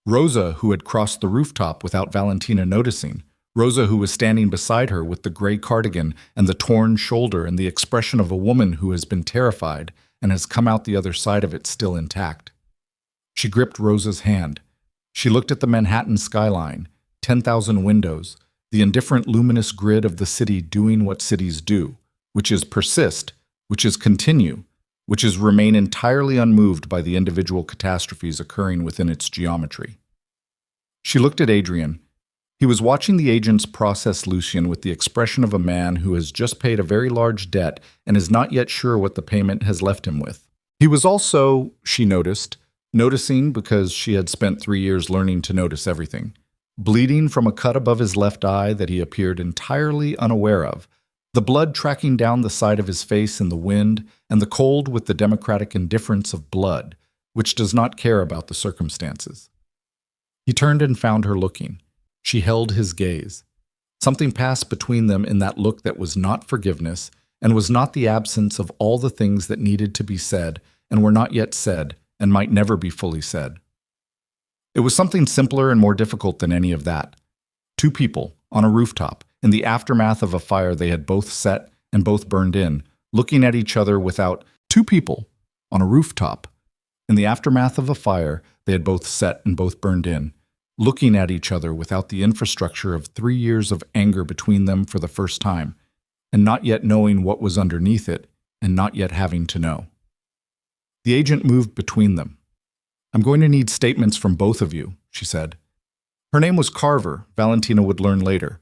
Rosa, who had crossed the rooftop without Valentina noticing. Rosa, who was standing beside her with the gray cardigan and the torn shoulder and the expression of a woman who has been terrified and has come out the other side of it still intact. She gripped Rosa's hand. She looked at the Manhattan skyline, 10,000 windows, the indifferent luminous grid of the city doing what cities do, which is persist, which is continue, which is remain entirely unmoved by the individual catastrophes occurring within its geometry. She looked at Adrian. He was watching the agents process Lucien with the expression of a man who has just paid a very large debt and is not yet sure what the payment has left him with. He was also, she noticing because she had spent 3 years learning to notice everything, bleeding from a cut above his left eye that he appeared entirely unaware of, the blood tracking down the side of his face in the wind, and the cold with the democratic indifference of blood, which does not care about the circumstances. He turned and found her looking. She held his gaze. Something passed between them in that look that was not forgiveness, and was not the absence of all the things that needed to be said, and were not yet said, and might never be fully said. It was something simpler and more difficult than any of that. 2 people, on a rooftop, in the aftermath of a fire they had both set and both burned in, looking at each other without 2 people, on a rooftop, in the aftermath of a fire they had both set and both burned in, looking at each other without the infrastructure of 3 years of anger between them for the first time, and not yet knowing what was underneath it, and not yet having to know. The agent moved between them. "I'm going to need statements from both of you," she said. Her name was Carver, Valentina would learn later.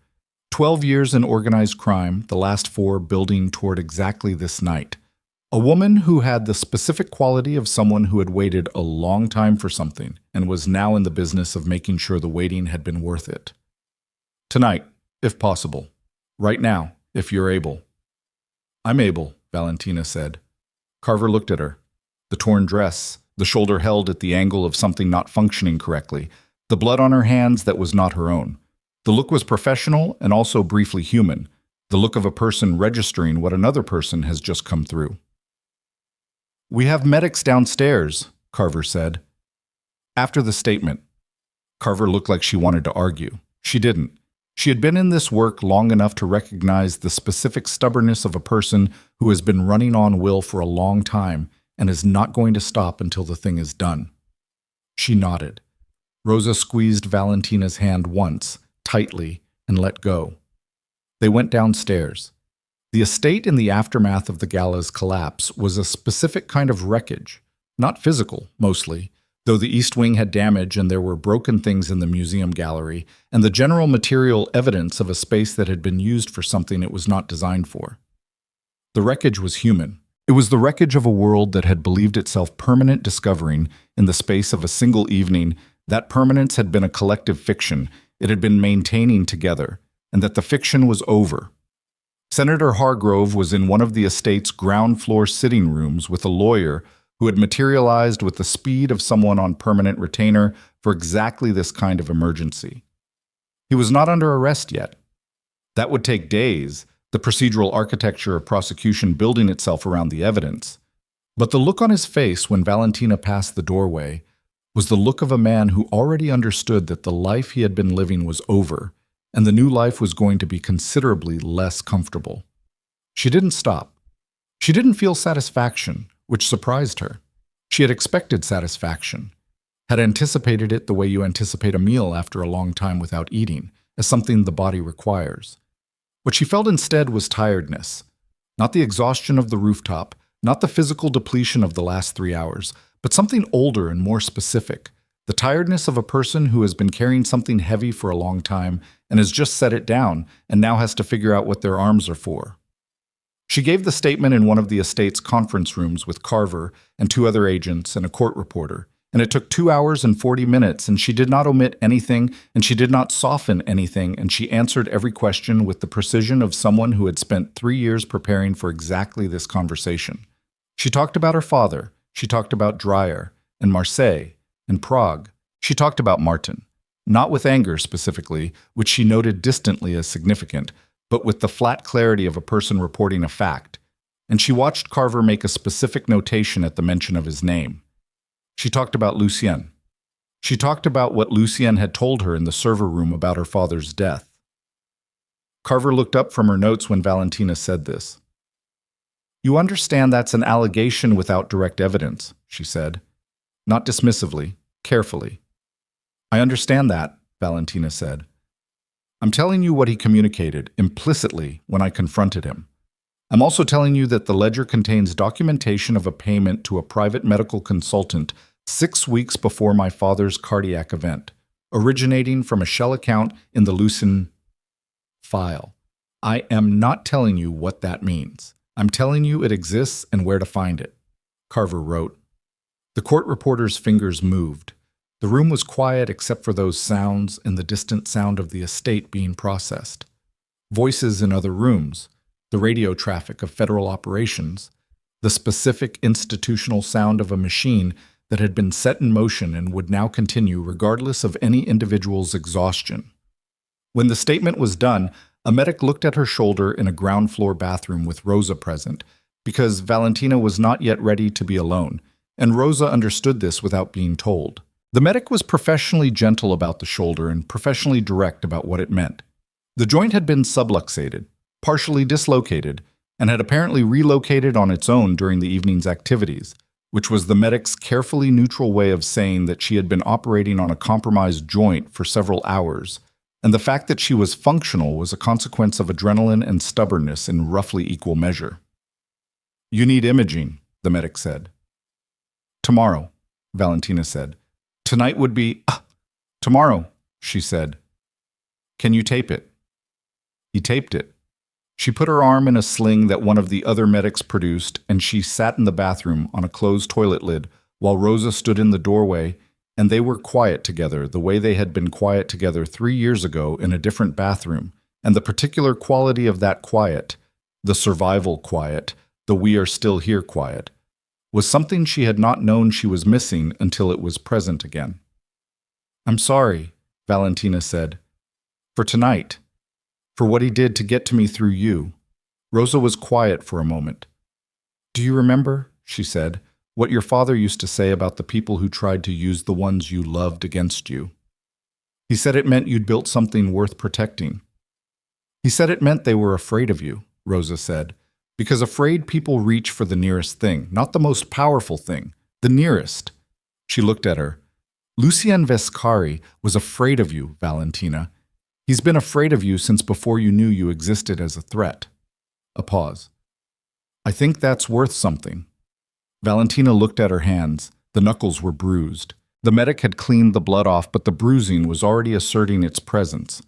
12 years in organized crime, the last 4 building toward exactly this night. A woman who had the specific quality of someone who had waited a long time for something and was now in the business of making sure the waiting had been worth it. "Tonight, if possible. Right now, if you're able." "I'm able," Valentina said. Carver looked at her. The torn dress, the shoulder held at the angle of something not functioning correctly, the blood on her hands that was not her own. The look was professional and also briefly human, the look of a person registering what another person has just come through. "We have medics downstairs," Carver said. After the statement, Carver looked like she wanted to argue. She didn't. She had been in this work long enough to recognize the specific stubbornness of a person who has been running on will for a long time and is not going to stop until the thing is done. She nodded. Rosa squeezed Valentina's hand once, tightly, and let go. They went downstairs. The estate in the aftermath of the Gala's collapse was a specific kind of wreckage, not physical, mostly, though the East Wing had damage and there were broken things in the museum gallery, and the general material evidence of a space that had been used for something it was not designed for. The wreckage was human. It was the wreckage of a world that had believed itself permanent, discovering, in the space of a single evening, that permanence had been a collective fiction it had been maintaining together, and that the fiction was over. Senator Hargrove was in one of the estate's ground-floor sitting rooms with a lawyer who had materialized with the speed of someone on permanent retainer for exactly this kind of emergency. He was not under arrest yet. That would take days, the procedural architecture of prosecution building itself around the evidence. But the look on his face when Valentina passed the doorway was the look of a man who already understood that the life he had been living was over, and the new life was going to be considerably less comfortable. She didn't stop. She didn't feel satisfaction, which surprised her. She had expected satisfaction, had anticipated it the way you anticipate a meal after a long time without eating, as something the body requires. What she felt instead was tiredness, not the exhaustion of the rooftop, not the physical depletion of the last 3 hours, but something older and more specific, the tiredness of a person who has been carrying something heavy for a long time and has just set it down and now has to figure out what their arms are for. She gave the statement in one of the estate's conference rooms with Carver and 2 other agents and a court reporter, and it took 2 hours and 40 minutes, and she did not omit anything, and she did not soften anything, and she answered every question with the precision of someone who had spent 3 years preparing for exactly this conversation. She talked about her father, she talked about Dreyer, and Marseille, and Prague. She talked about Martin, not with anger specifically, which she noted distantly as significant, but with the flat clarity of a person reporting a fact, and she watched Carver make a specific notation at the mention of his name. She talked about Lucien. She talked about what Lucien had told her in the server room about her father's death. Carver looked up from her notes when Valentina said this. "You understand that's an allegation without direct evidence," she said, not dismissively, carefully. "I understand that," Valentina said. "I'm telling you what he communicated, implicitly, when I confronted him. I'm also telling you that the ledger contains documentation of a payment to a private medical consultant 6 weeks before my father's cardiac event, originating from a shell account in the Lucien file. I am not telling you what that means. I'm telling you it exists and where to find it," Carver wrote. The court reporter's fingers moved. The room was quiet except for those sounds and the distant sound of the estate being processed. Voices in other rooms, the radio traffic of federal operations, the specific institutional sound of a machine that had been set in motion and would now continue regardless of any individual's exhaustion. When the statement was done, a medic looked at her shoulder in a ground-floor bathroom with Rosa present, because Valentina was not yet ready to be alone, and Rosa understood this without being told. The medic was professionally gentle about the shoulder and professionally direct about what it meant. The joint had been subluxated, partially dislocated, and had apparently relocated on its own during the evening's activities, which was the medic's carefully neutral way of saying that she had been operating on a compromised joint for several hours, and the fact that she was functional was a consequence of adrenaline and stubbornness in roughly equal measure. "You need imaging," the medic said. "Tomorrow," Valentina said. "Tonight would be—" "Tomorrow," she said. "Can you tape it?" He taped it. She put her arm in a sling that one of the other medics produced, and she sat in the bathroom on a closed toilet lid while Rosa stood in the doorway, and they were quiet together the way they had been quiet together 3 years ago in a different bathroom, and the particular quality of that quiet, the survival quiet, the we are still here quiet, was something she had not known she was missing until it was present again. "I'm sorry," Valentina said, "for tonight. For what he did to get to me through you." Rosa was quiet for a moment. "Do you remember," she said, "what your father used to say about the people who tried to use the ones you loved against you? He said it meant you'd built something worth protecting, He said it meant they were afraid of you, Rosa said, because afraid people reach for the nearest thing, not the most powerful thing, the nearest. She looked at her. Lucien Vescari was afraid of you, Valentina. He's been afraid of you since before you knew you existed as a threat. A pause. I think that's worth something. Valentina looked at her hands. The knuckles were bruised. The medic had cleaned the blood off, but the bruising was already asserting its presence.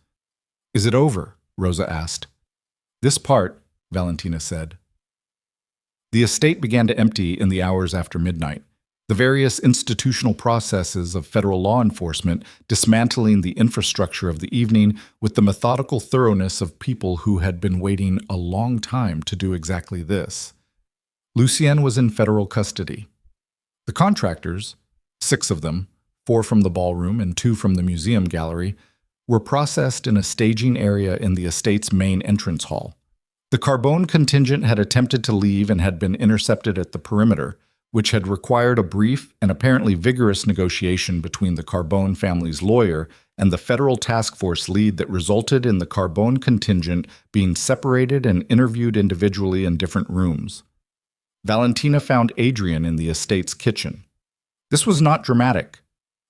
Is it over? Rosa asked. This part, Valentina said. The estate began to empty in the hours after midnight. The various institutional processes of federal law enforcement dismantling the infrastructure of the evening with the methodical thoroughness of people who had been waiting a long time to do exactly this. Lucien was in federal custody. The contractors, 6 of them, 4 from the ballroom and 2 from the museum gallery, were processed in a staging area in the estate's main entrance hall. The Carbone contingent had attempted to leave and had been intercepted at the perimeter, which had required a brief and apparently vigorous negotiation between the Carbone family's lawyer and the federal task force lead that resulted in the Carbone contingent being separated and interviewed individually in different rooms. Valentina found Adrian in the estate's kitchen. This was not dramatic.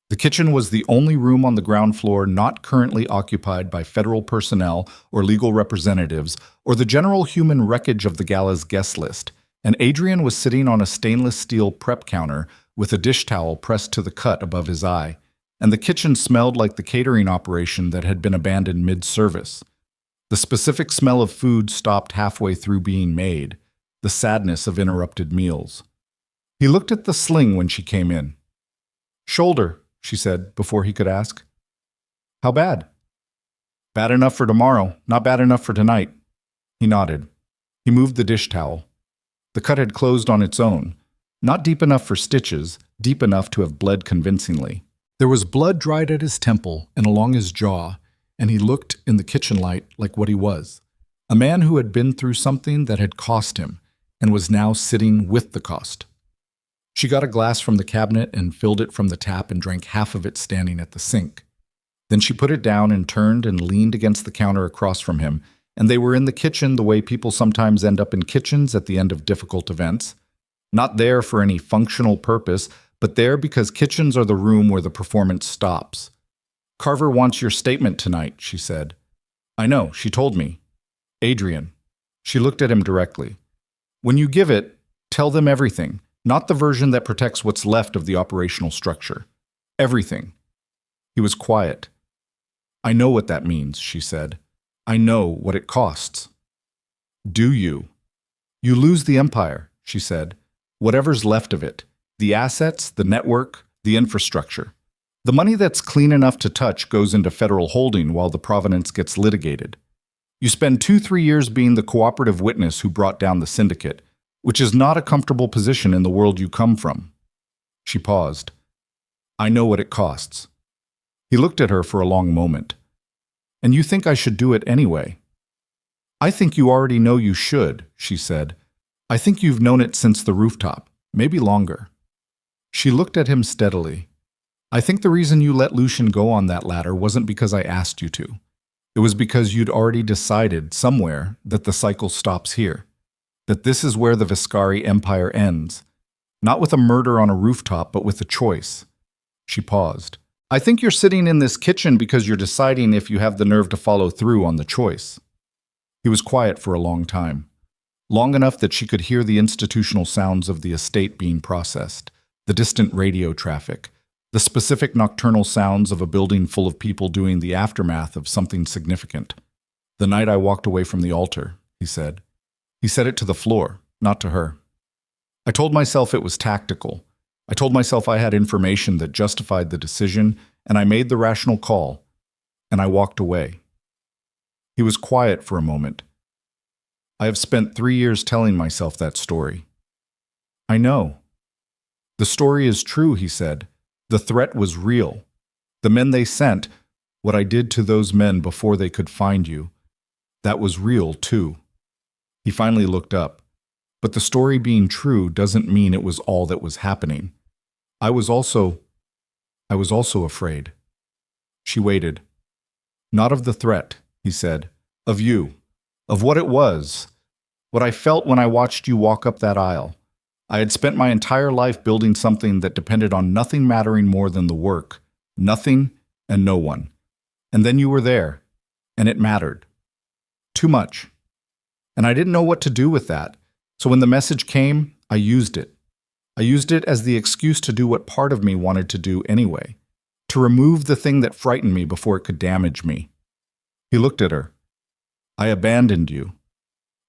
The kitchen was the only room on the ground floor not currently occupied by federal personnel or legal representatives or the general human wreckage of the Gala's guest list, and Adrian was sitting on a stainless steel prep counter with a dish towel pressed to the cut above his eye, and the kitchen smelled like the catering operation that had been abandoned mid-service. The specific smell of food stopped halfway through being made, the sadness of interrupted meals. He looked at the sling when she came in. Shoulder, she said, before he could ask. How bad? Bad enough for tomorrow, not bad enough for tonight. He nodded. He moved the dish towel. The cut had closed on its own, not deep enough for stitches, deep enough to have bled convincingly. There was blood dried at his temple and along his jaw, and he looked in the kitchen light like what he was, a man who had been through something that had cost him and was now sitting with the cost. She got a glass from the cabinet and filled it from the tap and drank half of it standing at the sink. Then she put it down and turned and leaned against the counter across from him, and they were in the kitchen the way people sometimes end up in kitchens at the end of difficult events. Not there for any functional purpose, but there because kitchens are the room where the performance stops. Carver wants your statement tonight, she said. I know, she told me. Adrian. She looked at him directly. When you give it, tell them everything. Not the version that protects what's left of the operational structure. Everything. He was quiet. I know what that means, she said. I know what it costs. Do you? You lose the empire, she said. Whatever's left of it. The assets, the network, the infrastructure. The money that's clean enough to touch goes into federal holding while the provenance gets litigated. You spend 2-3 years being the cooperative witness who brought down the syndicate, which is not a comfortable position in the world you come from. She paused. I know what it costs. He looked at her for a long moment. And you think I should do it anyway? I think you already know you should, she said. I think you've known it since the rooftop, maybe longer. She looked at him steadily. I think the reason you let Lucien go on that ladder wasn't because I asked you to. It was because you'd already decided somewhere that the cycle stops here. That this is where the Vescari empire ends. Not with a murder on a rooftop, but with a choice. She paused. I think you're sitting in this kitchen because you're deciding if you have the nerve to follow through on the choice. He was quiet for a long time. Long enough that she could hear the institutional sounds of the estate being processed, the distant radio traffic, the specific nocturnal sounds of a building full of people doing the aftermath of something significant. The night I walked away from the altar, he said. He said it to the floor, not to her. I told myself it was tactical. I told myself I had information that justified the decision, and I made the rational call, and I walked away. He was quiet for a moment. I have spent 3 years telling myself that story. I know. The story is true, he said. The threat was real. The men they sent, what I did to those men before they could find you, that was real too. He finally looked up. But the story being true doesn't mean it was all that was happening. I was also afraid. She waited. Not of the threat, he said, of you, of what it was, what I felt when I watched you walk up that aisle. I had spent my entire life building something that depended on nothing mattering more than the work, nothing and no one. And then you were there, and it mattered. Too much. And I didn't know what to do with that. So when the message came, I used it. I used it as the excuse to do what part of me wanted to do anyway, to remove the thing that frightened me before it could damage me. He looked at her. I abandoned you,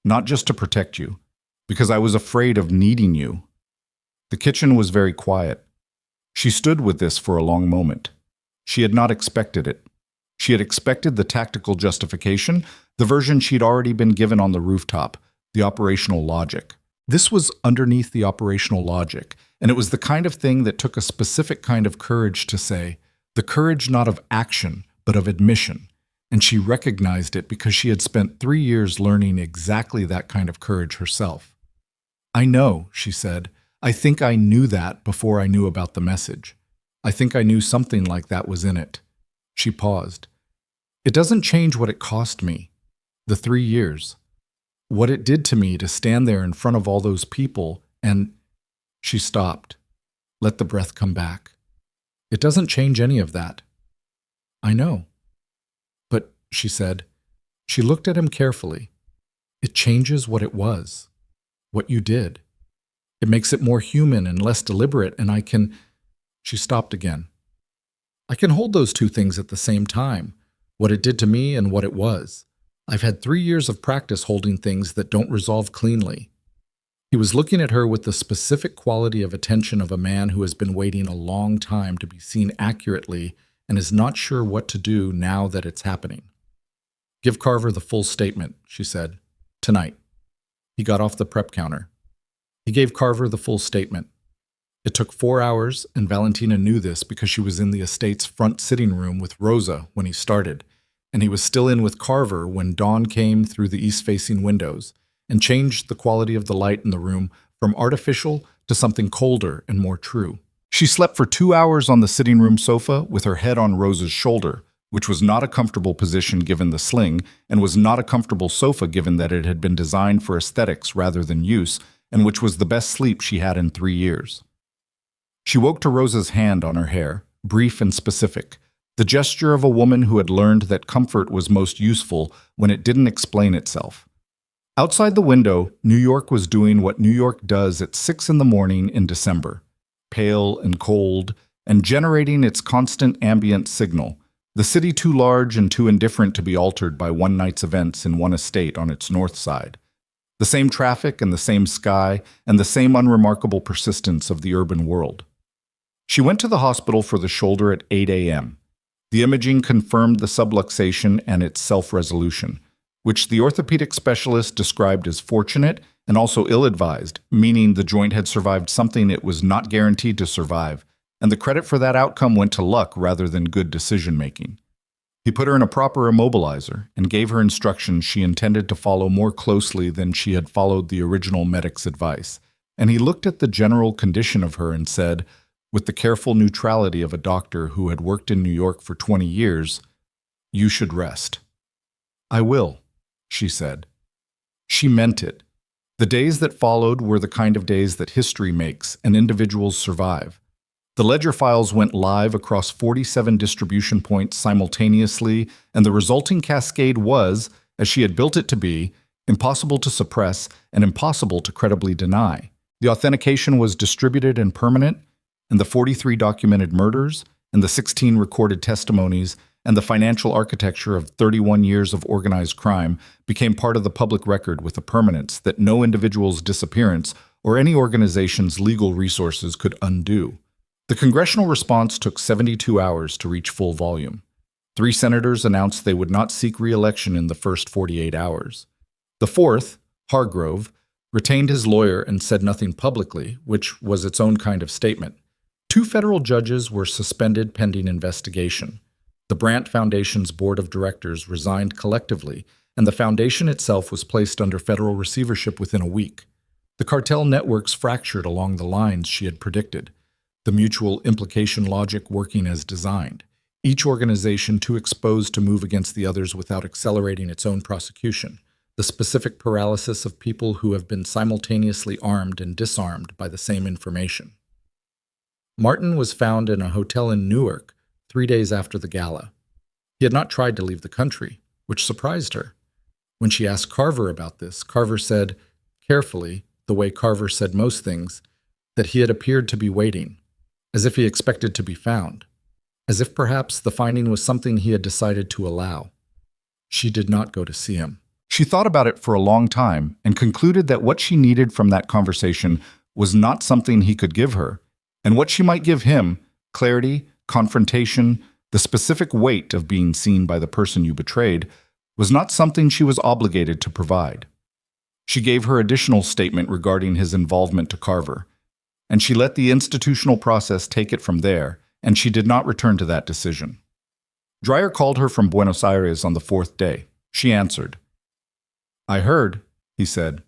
not just to protect you, because I was afraid of needing you. The kitchen was very quiet. She stood with this for a long moment. She had not expected it. She had expected the tactical justification, the version she'd already been given on the rooftop, the operational logic. This was underneath the operational logic, and it was the kind of thing that took a specific kind of courage to say, the courage not of action, but of admission. And she recognized it because she had spent 3 years learning exactly that kind of courage herself. I know, she said. I think I knew that before I knew about the message. I think I knew something like that was in it. She paused. It doesn't change what it cost me, the 3 years. What it did to me to stand there in front of all those people and… She stopped. Let the breath come back. It doesn't change any of that. I know. But, she said, she looked at him carefully. It changes what it was, what you did. It makes it more human and less deliberate, and I can… She stopped again. I can hold those two things at the same time, what it did to me and what it was. I've had 3 years of practice holding things that don't resolve cleanly. He was looking at her with the specific quality of attention of a man who has been waiting a long time to be seen accurately and is not sure what to do now that it's happening. Give Carver the full statement, she said. Tonight. He got off the prep counter. He gave Carver the full statement. It took 4 hours, and Valentina knew this because she was in the estate's front sitting room with Rosa when he started, and he was still in with Carver when dawn came through the east-facing windows and changed the quality of the light in the room from artificial to something colder and more true. She slept for 2 hours on the sitting room sofa with her head on Rosa's shoulder, which was not a comfortable position given the sling, and was not a comfortable sofa given that it had been designed for aesthetics rather than use, and which was the best sleep she had in 3 years. She woke to Rosa's hand on her hair, brief and specific, the gesture of a woman who had learned that comfort was most useful when it didn't explain itself. Outside the window, New York was doing what New York does at 6 in the morning in December, pale and cold, and generating its constant ambient signal, the city too large and too indifferent to be altered by one night's events in one estate on its north side. The same traffic and the same sky and the same unremarkable persistence of the urban world. She went to the hospital for the shoulder at 8 a.m. The imaging confirmed the subluxation and its self-resolution, which the orthopedic specialist described as fortunate and also ill-advised, meaning the joint had survived something it was not guaranteed to survive, and the credit for that outcome went to luck rather than good decision-making. He put her in a proper immobilizer and gave her instructions she intended to follow more closely than she had followed the original medic's advice, and he looked at the general condition of her and said, with the careful neutrality of a doctor who had worked in New York for 20 years, "You should rest." "I will," she said. She meant it. The days that followed were the kind of days that history makes and individuals survive. The ledger files went live across 47 distribution points simultaneously, and the resulting cascade was, as she had built it to be, impossible to suppress and impossible to credibly deny. The authentication was distributed and permanent, and the 43 documented murders, and the 16 recorded testimonies, and the financial architecture of 31 years of organized crime became part of the public record with a permanence that no individual's disappearance or any organization's legal resources could undo. The congressional response took 72 hours to reach full volume. 3 senators announced they would not seek re-election in the first 48 hours. The fourth, Hargrove, retained his lawyer and said nothing publicly, which was its own kind of statement. 2 federal judges were suspended pending investigation. The Brandt Foundation's board of directors resigned collectively, and the foundation itself was placed under federal receivership within a week. The cartel networks fractured along the lines she had predicted, the mutual implication logic working as designed. each organization too exposed to move against the others without accelerating its own prosecution, the specific paralysis of people who have been simultaneously armed and disarmed by the same information. Martin was found in a hotel in Newark 3 days after the gala. He had not tried to leave the country, which surprised her. When she asked Carver about this, Carver said, carefully, the way Carver said most things, that he had appeared to be waiting, as if he expected to be found, as if perhaps the finding was something he had decided to allow. She did not go to see him. She thought about it for a long time and concluded that what she needed from that conversation was not something he could give her, and what she might give him, clarity, confrontation, the specific weight of being seen by the person you betrayed, was not something she was obligated to provide. She gave her additional statement regarding his involvement to Carver, and she let the institutional process take it from there, and she did not return to that decision. Dreyer called her from Buenos Aires on the 4th day. She answered. "I heard," he said.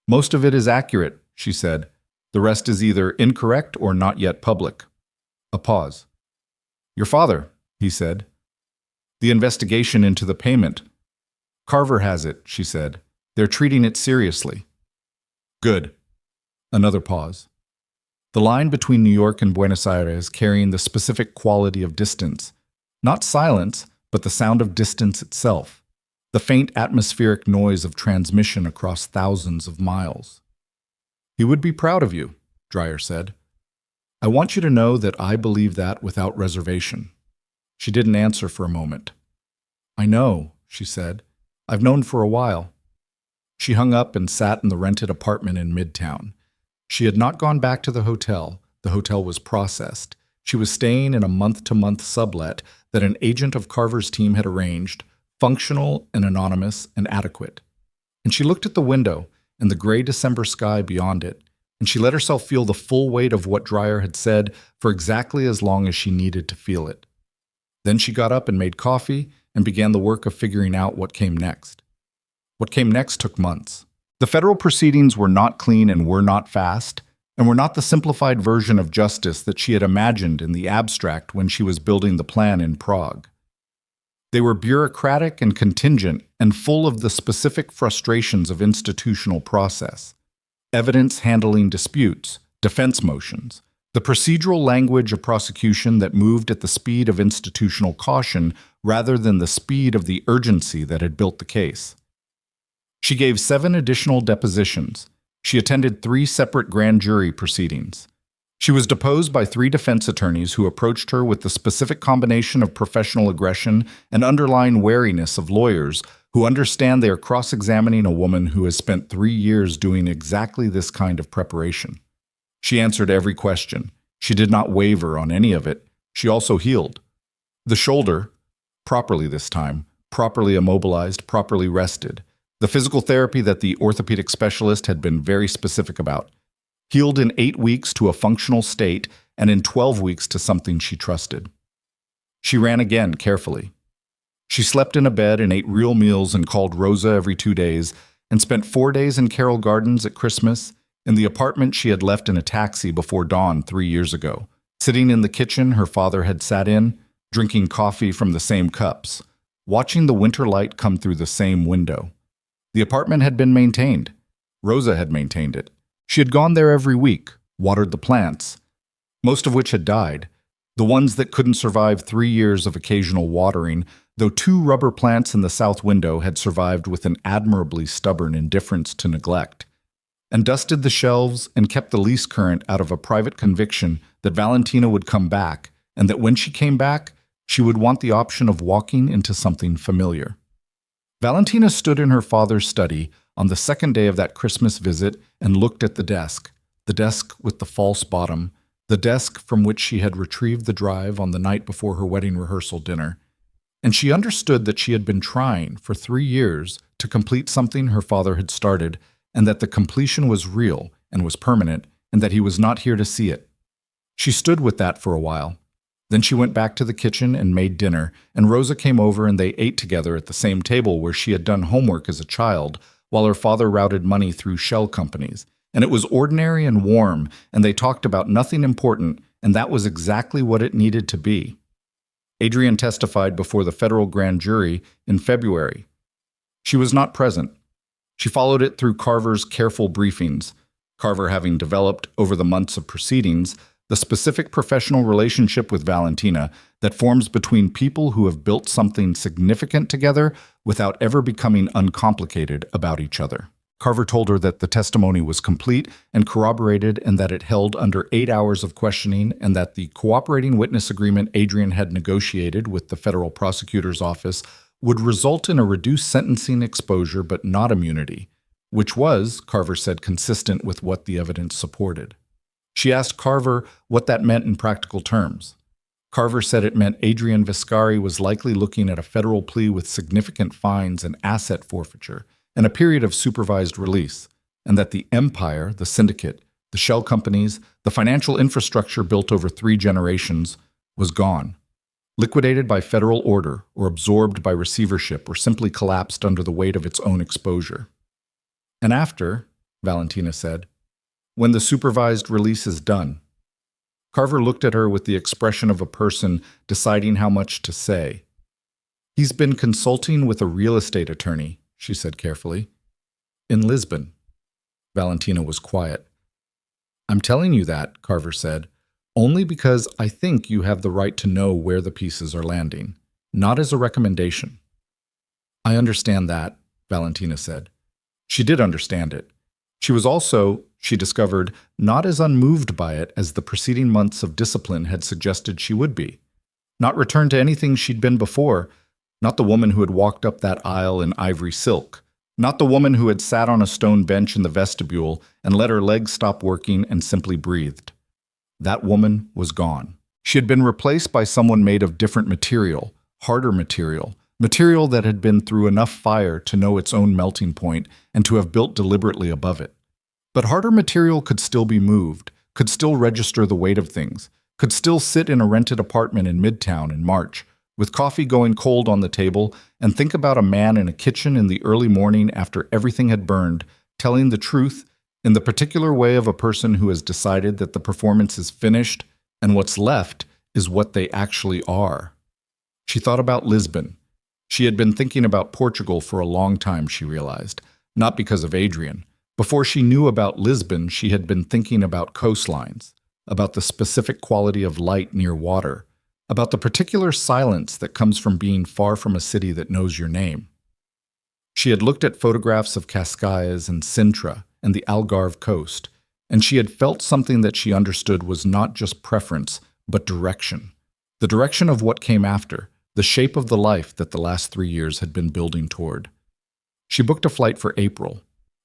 "Most of it is accurate," she said. "The rest is either incorrect or not yet public." A pause. "Your father," he said. "The investigation into the payment." "Carver has it," she said. "They're treating it seriously." "Good." Another pause. The line between New York and Buenos Aires carrying the specific quality of distance, not silence, but the sound of distance itself, the faint atmospheric noise of transmission across thousands of miles. "He would be proud of you," Dreyer said. "I want you to know that I believe that without reservation." She didn't answer for a moment. "I know," she said. "I've known for a while." She hung up and sat in the rented apartment in Midtown. She had not gone back to the hotel. The hotel was processed. She was staying in a month-to-month sublet that an agent of Carver's team had arranged, functional and anonymous and adequate. And she looked at the window and the gray December sky beyond it, and she let herself feel the full weight of what Dreyer had said for exactly as long as she needed to feel it. Then she got up and made coffee and began the work of figuring out what came next. What came next took months. The federal proceedings were not clean and were not fast, and were not the simplified version of justice that she had imagined in the abstract when she was building the plan in Prague. They were bureaucratic and contingent and full of the specific frustrations of institutional process. Evidence handling disputes, defense motions, the procedural language of prosecution that moved at the speed of institutional caution rather than the speed of the urgency that had built the case. She gave 7 additional depositions. She attended 3 separate grand jury proceedings. She was deposed by 3 defense attorneys who approached her with the specific combination of professional aggression and underlying wariness of lawyers who understand they are cross-examining a woman who has spent 3 years doing exactly this kind of preparation. She answered every question. She did not waver on any of it. She also healed. The shoulder, properly this time, properly immobilized, properly rested. The physical therapy that the orthopedic specialist had been very specific about. Healed in 8 weeks to a functional state and in 12 weeks to something she trusted. She ran again carefully. She slept in a bed and ate real meals and called Rosa every 2 days and spent 4 days in Carroll Gardens at Christmas in the apartment she had left in a taxi before dawn 3 years ago, sitting in the kitchen her father had sat in, drinking coffee from the same cups, watching the winter light come through the same window. The apartment had been maintained. Rosa had maintained it. She had gone there every week, watered the plants, most of which had died, the ones that couldn't survive 3 years of occasional watering, though 2 rubber plants in the south window had survived with an admirably stubborn indifference to neglect, and dusted the shelves and kept the lease current out of a private conviction that Valentina would come back, and that when she came back, she would want the option of walking into something familiar. Valentina stood in her father's study on the 2nd day of that Christmas visit and looked at the desk with the false bottom, the desk from which she had retrieved the drive on the night before her wedding rehearsal dinner. And she understood that she had been trying for 3 years to complete something her father had started, and that the completion was real and was permanent, and that he was not here to see it. She stood with that for a while. Then she went back to the kitchen and made dinner, and Rosa came over and they ate together at the same table where she had done homework as a child, while her father routed money through shell companies. And it was ordinary and warm, and they talked about nothing important, and that was exactly what it needed to be. Adrian testified before the federal grand jury in February. She was not present. She followed it through Carver's careful briefings, Carver having developed, over the months of proceedings, the specific professional relationship with Valentina that forms between people who have built something significant together without ever becoming uncomplicated about each other. Carver told her that the testimony was complete and corroborated and that it held under 8 hours of questioning and that the cooperating witness agreement Adrian had negotiated with the federal prosecutor's office would result in a reduced sentencing exposure but not immunity, which was, Carver said, consistent with what the evidence supported. She asked Carver what that meant in practical terms. Carver said it meant Adrian Viscari was likely looking at a federal plea with significant fines and asset forfeiture and a period of supervised release, and that the empire, the syndicate, the shell companies, the financial infrastructure built over 3 generations was gone, liquidated by federal order or absorbed by receivership or simply collapsed under the weight of its own exposure. And after, Valentina said, when the supervised release is done. Carver looked at her with the expression of a person deciding how much to say. He's been consulting with a real estate attorney, she said carefully. In Lisbon. Valentina was quiet. I'm telling you that, Carver said, only because I think you have the right to know where the pieces are landing, not as a recommendation. I understand that, Valentina said. She did understand it. She was also, she discovered, not as unmoved by it as the preceding months of discipline had suggested she would be. Not returned to anything she'd been before, not the woman who had walked up that aisle in ivory silk, not the woman who had sat on a stone bench in the vestibule and let her legs stop working and simply breathed. That woman was gone. She had been replaced by someone made of different material, harder material, material that had been through enough fire to know its own melting point and to have built deliberately above it. But harder material could still be moved, could still register the weight of things, could still sit in a rented apartment in Midtown in March, with coffee going cold on the table, and think about a man in a kitchen in the early morning after everything had burned, telling the truth in the particular way of a person who has decided that the performance is finished and what's left is what they actually are. She thought about Lisbon. She had been thinking about Portugal for a long time, she realized, not because of Adrian. Before she knew about Lisbon, she had been thinking about coastlines, about the specific quality of light near water, about the particular silence that comes from being far from a city that knows your name. She had looked at photographs of Cascais and Sintra and the Algarve coast, and she had felt something that she understood was not just preference, but direction. The direction of what came after, the shape of the life that the last 3 years had been building toward. She booked a flight for April,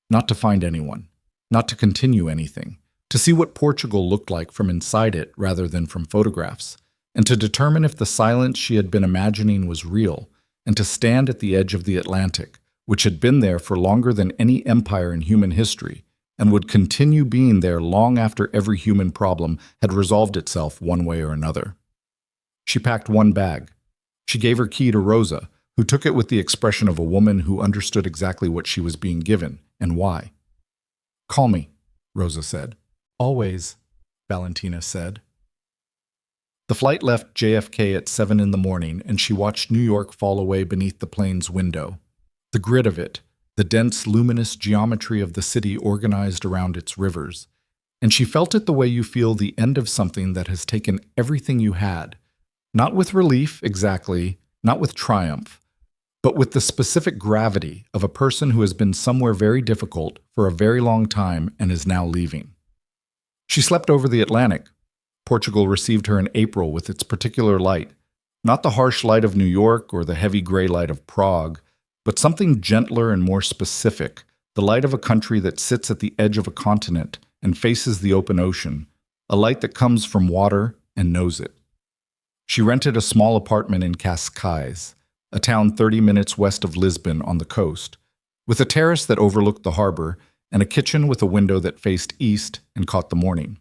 not to find anyone, not to continue anything, to see what Portugal looked like from inside it rather than from photographs, and to determine if the silence she had been imagining was real, and to stand at the edge of the Atlantic, which had been there for longer than any empire in human history, and would continue being there long after every human problem had resolved itself one way or another. She packed one bag. She gave her key to Rosa, who took it with the expression of a woman who understood exactly what she was being given and why. Call me, Rosa said. Always, Valentina said. The flight left JFK at 7 in the morning, and she watched New York fall away beneath the plane's window. The grid of it, the dense, luminous geometry of the city organized around its rivers. And she felt it the way you feel the end of something that has taken everything you had. Not with relief, exactly, not with triumph, but with the specific gravity of a person who has been somewhere very difficult for a very long time and is now leaving. She slept over the Atlantic. Portugal received her in April with its particular light, not the harsh light of New York or the heavy gray light of Prague, but something gentler and more specific, the light of a country that sits at the edge of a continent and faces the open ocean, a light that comes from water and knows it. She rented a small apartment in Cascais, a town 30 minutes west of Lisbon on the coast, with a terrace that overlooked the harbor and a kitchen with a window that faced east and caught the morning.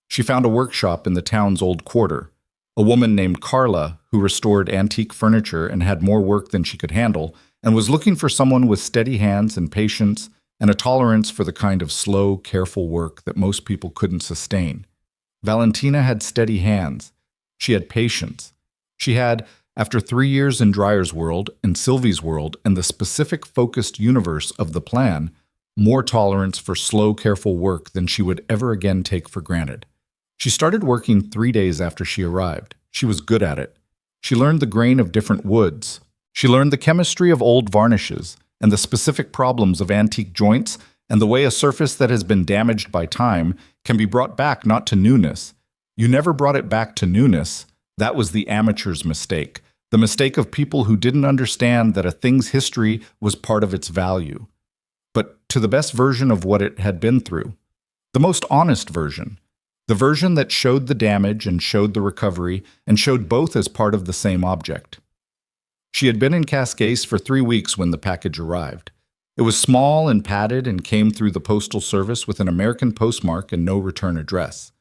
She found a workshop in the town's old quarter, a woman named Carla who restored antique furniture and had more work than she could handle, and was looking for someone with steady hands and patience and a tolerance for the kind of slow, careful work that most people couldn't sustain. Valentina had steady hands. She had patience. She had, after 3 years in Dreyer's world and Sylvie's world and the specific focused universe of the plan, more tolerance for slow, careful work than she would ever again take for granted. She started working 3 days after she arrived. She was good at it. She learned the grain of different woods. She learned the chemistry of old varnishes and the specific problems of antique joints and the way a surface that has been damaged by time can be brought back not to newness. You never brought it back to newness. That was the amateur's mistake. The mistake of people who didn't understand that a thing's history was part of its value. But to the best version of what it had been through. The most honest version. The version that showed the damage and showed the recovery and showed both as part of the same object. She had been in Cascais for 3 weeks when the package arrived. It was small and padded and came through the postal service with an American postmark and no return address.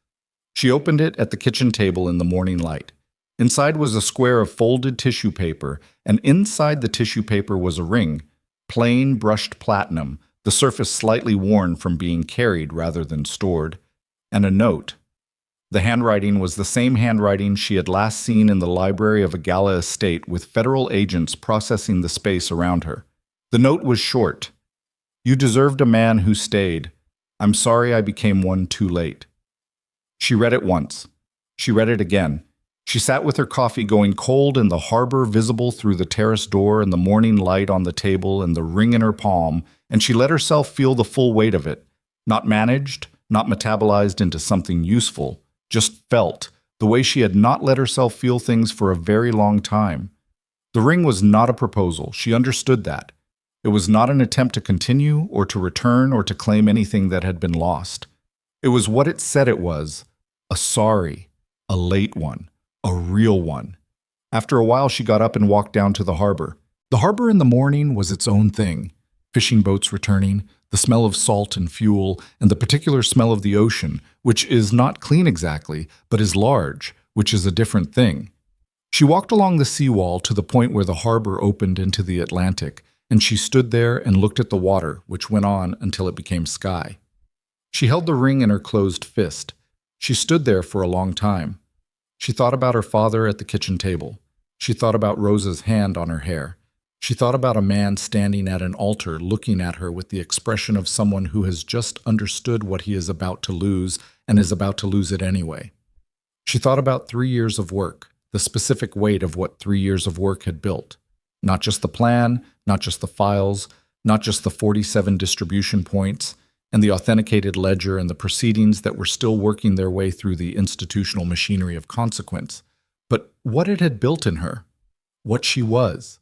She opened it at the kitchen table in the morning light. Inside was a square of folded tissue paper, and inside the tissue paper was a ring, plain brushed platinum, the surface slightly worn from being carried rather than stored, and a note. The handwriting was the same handwriting she had last seen in the library of a Gala estate with federal agents processing the space around her. The note was short. "You deserved a man who stayed. I'm sorry I became one too late." She read it once. She read it again. She sat with her coffee going cold in the harbor visible through the terrace door and the morning light on the table and the ring in her palm, and she let herself feel the full weight of it. Not managed, not metabolized into something useful, just felt, the way she had not let herself feel things for a very long time. The ring was not a proposal. She understood that. It was not an attempt to continue or to return or to claim anything that had been lost. It was what it said it was, a sorry, a late one, a real one. After a while, she got up and walked down to the harbor. The harbor in the morning was its own thing. Fishing boats returning, the smell of salt and fuel, and the particular smell of the ocean, which is not clean exactly, but is large, which is a different thing. She walked along the seawall to the point where the harbor opened into the Atlantic, and she stood there and looked at the water, which went on until it became sky. She held the ring in her closed fist. She stood there for a long time. She thought about her father at the kitchen table. She thought about Rosa's hand on her hair. She thought about a man standing at an altar looking at her with the expression of someone who has just understood what he is about to lose and is about to lose it anyway. She thought about 3 years of work, the specific weight of what 3 years of work had built. Not just the plan, not just the files, not just the 47 distribution points, and the authenticated ledger and the proceedings that were still working their way through the institutional machinery of consequence, but what it had built in her, what she was,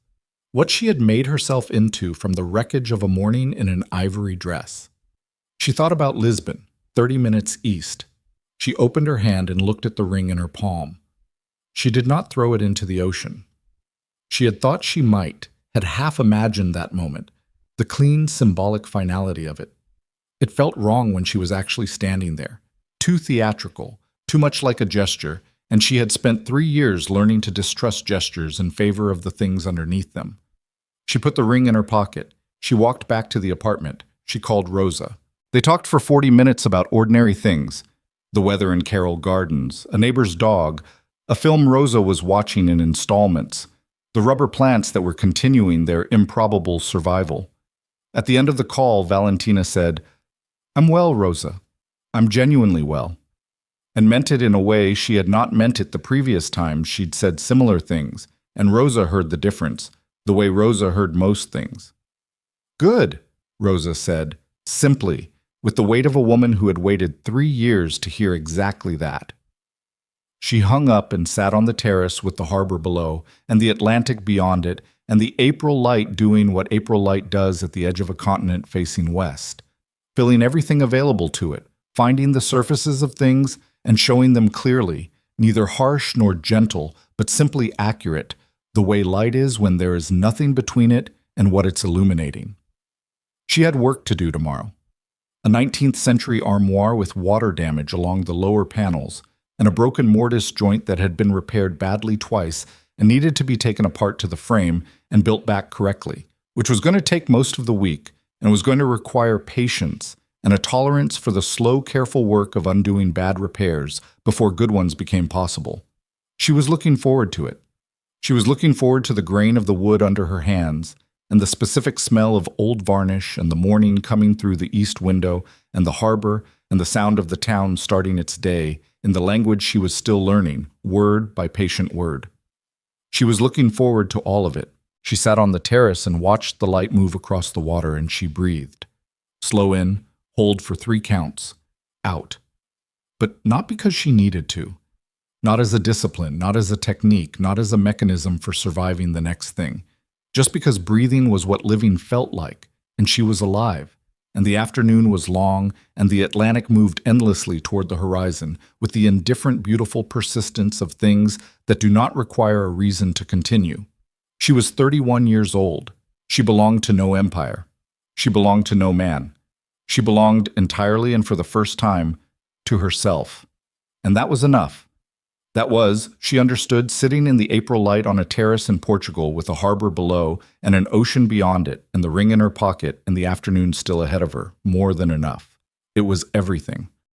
what she had made herself into from the wreckage of a morning in an ivory dress. She thought about Lisbon, 30 minutes east. She opened her hand and looked at the ring in her palm. She did not throw it into the ocean. She had thought she might, had half imagined that moment, the clean, symbolic finality of it. It felt wrong when she was actually standing there, too theatrical, too much like a gesture, and she had spent 3 years learning to distrust gestures in favor of the things underneath them. She put the ring in her pocket. She walked back to the apartment. She called Rosa. They talked for 40 minutes about ordinary things, the weather in Carroll Gardens, a neighbor's dog, a film Rosa was watching in installments, the rubber plants that were continuing their improbable survival. At the end of the call, Valentina said, "I'm well, Rosa. I'm genuinely well," and meant it in a way she had not meant it the previous time she'd said similar things, and Rosa heard the difference, the way Rosa heard most things. "Good," Rosa said, simply, with the weight of a woman who had waited 3 years to hear exactly that. She hung up and sat on the terrace with the harbor below, and the Atlantic beyond it, and the April light doing what April light does at the edge of a continent facing west, filling everything available to it, finding the surfaces of things and showing them clearly, neither harsh nor gentle, but simply accurate, the way light is when there is nothing between it and what it's illuminating. She had work to do tomorrow. A 19th century armoire with water damage along the lower panels, and a broken mortise joint that had been repaired badly twice and needed to be taken apart to the frame and built back correctly, which was going to take most of the week and was going to require patience and a tolerance for the slow, careful work of undoing bad repairs before good ones became possible. She was looking forward to it. She was looking forward to the grain of the wood under her hands, and the specific smell of old varnish, and the morning coming through the east window, and the harbor, and the sound of the town starting its day, in the language she was still learning, word by patient word. She was looking forward to all of it. She sat on the terrace and watched the light move across the water, and she breathed. Slow in, hold for 3 counts, out. But not because she needed to. Not as a discipline, not as a technique, not as a mechanism for surviving the next thing. Just because breathing was what living felt like, and she was alive, and the afternoon was long, and the Atlantic moved endlessly toward the horizon, with the indifferent, beautiful persistence of things that do not require a reason to continue. She was 31 years old. She belonged to no empire. She belonged to no man. She belonged entirely and for the first time to herself. And that was enough. That was, she understood, sitting in the April light on a terrace in Portugal with a harbor below and an ocean beyond it, and the ring in her pocket and the afternoon still ahead of her, more than enough. It was everything.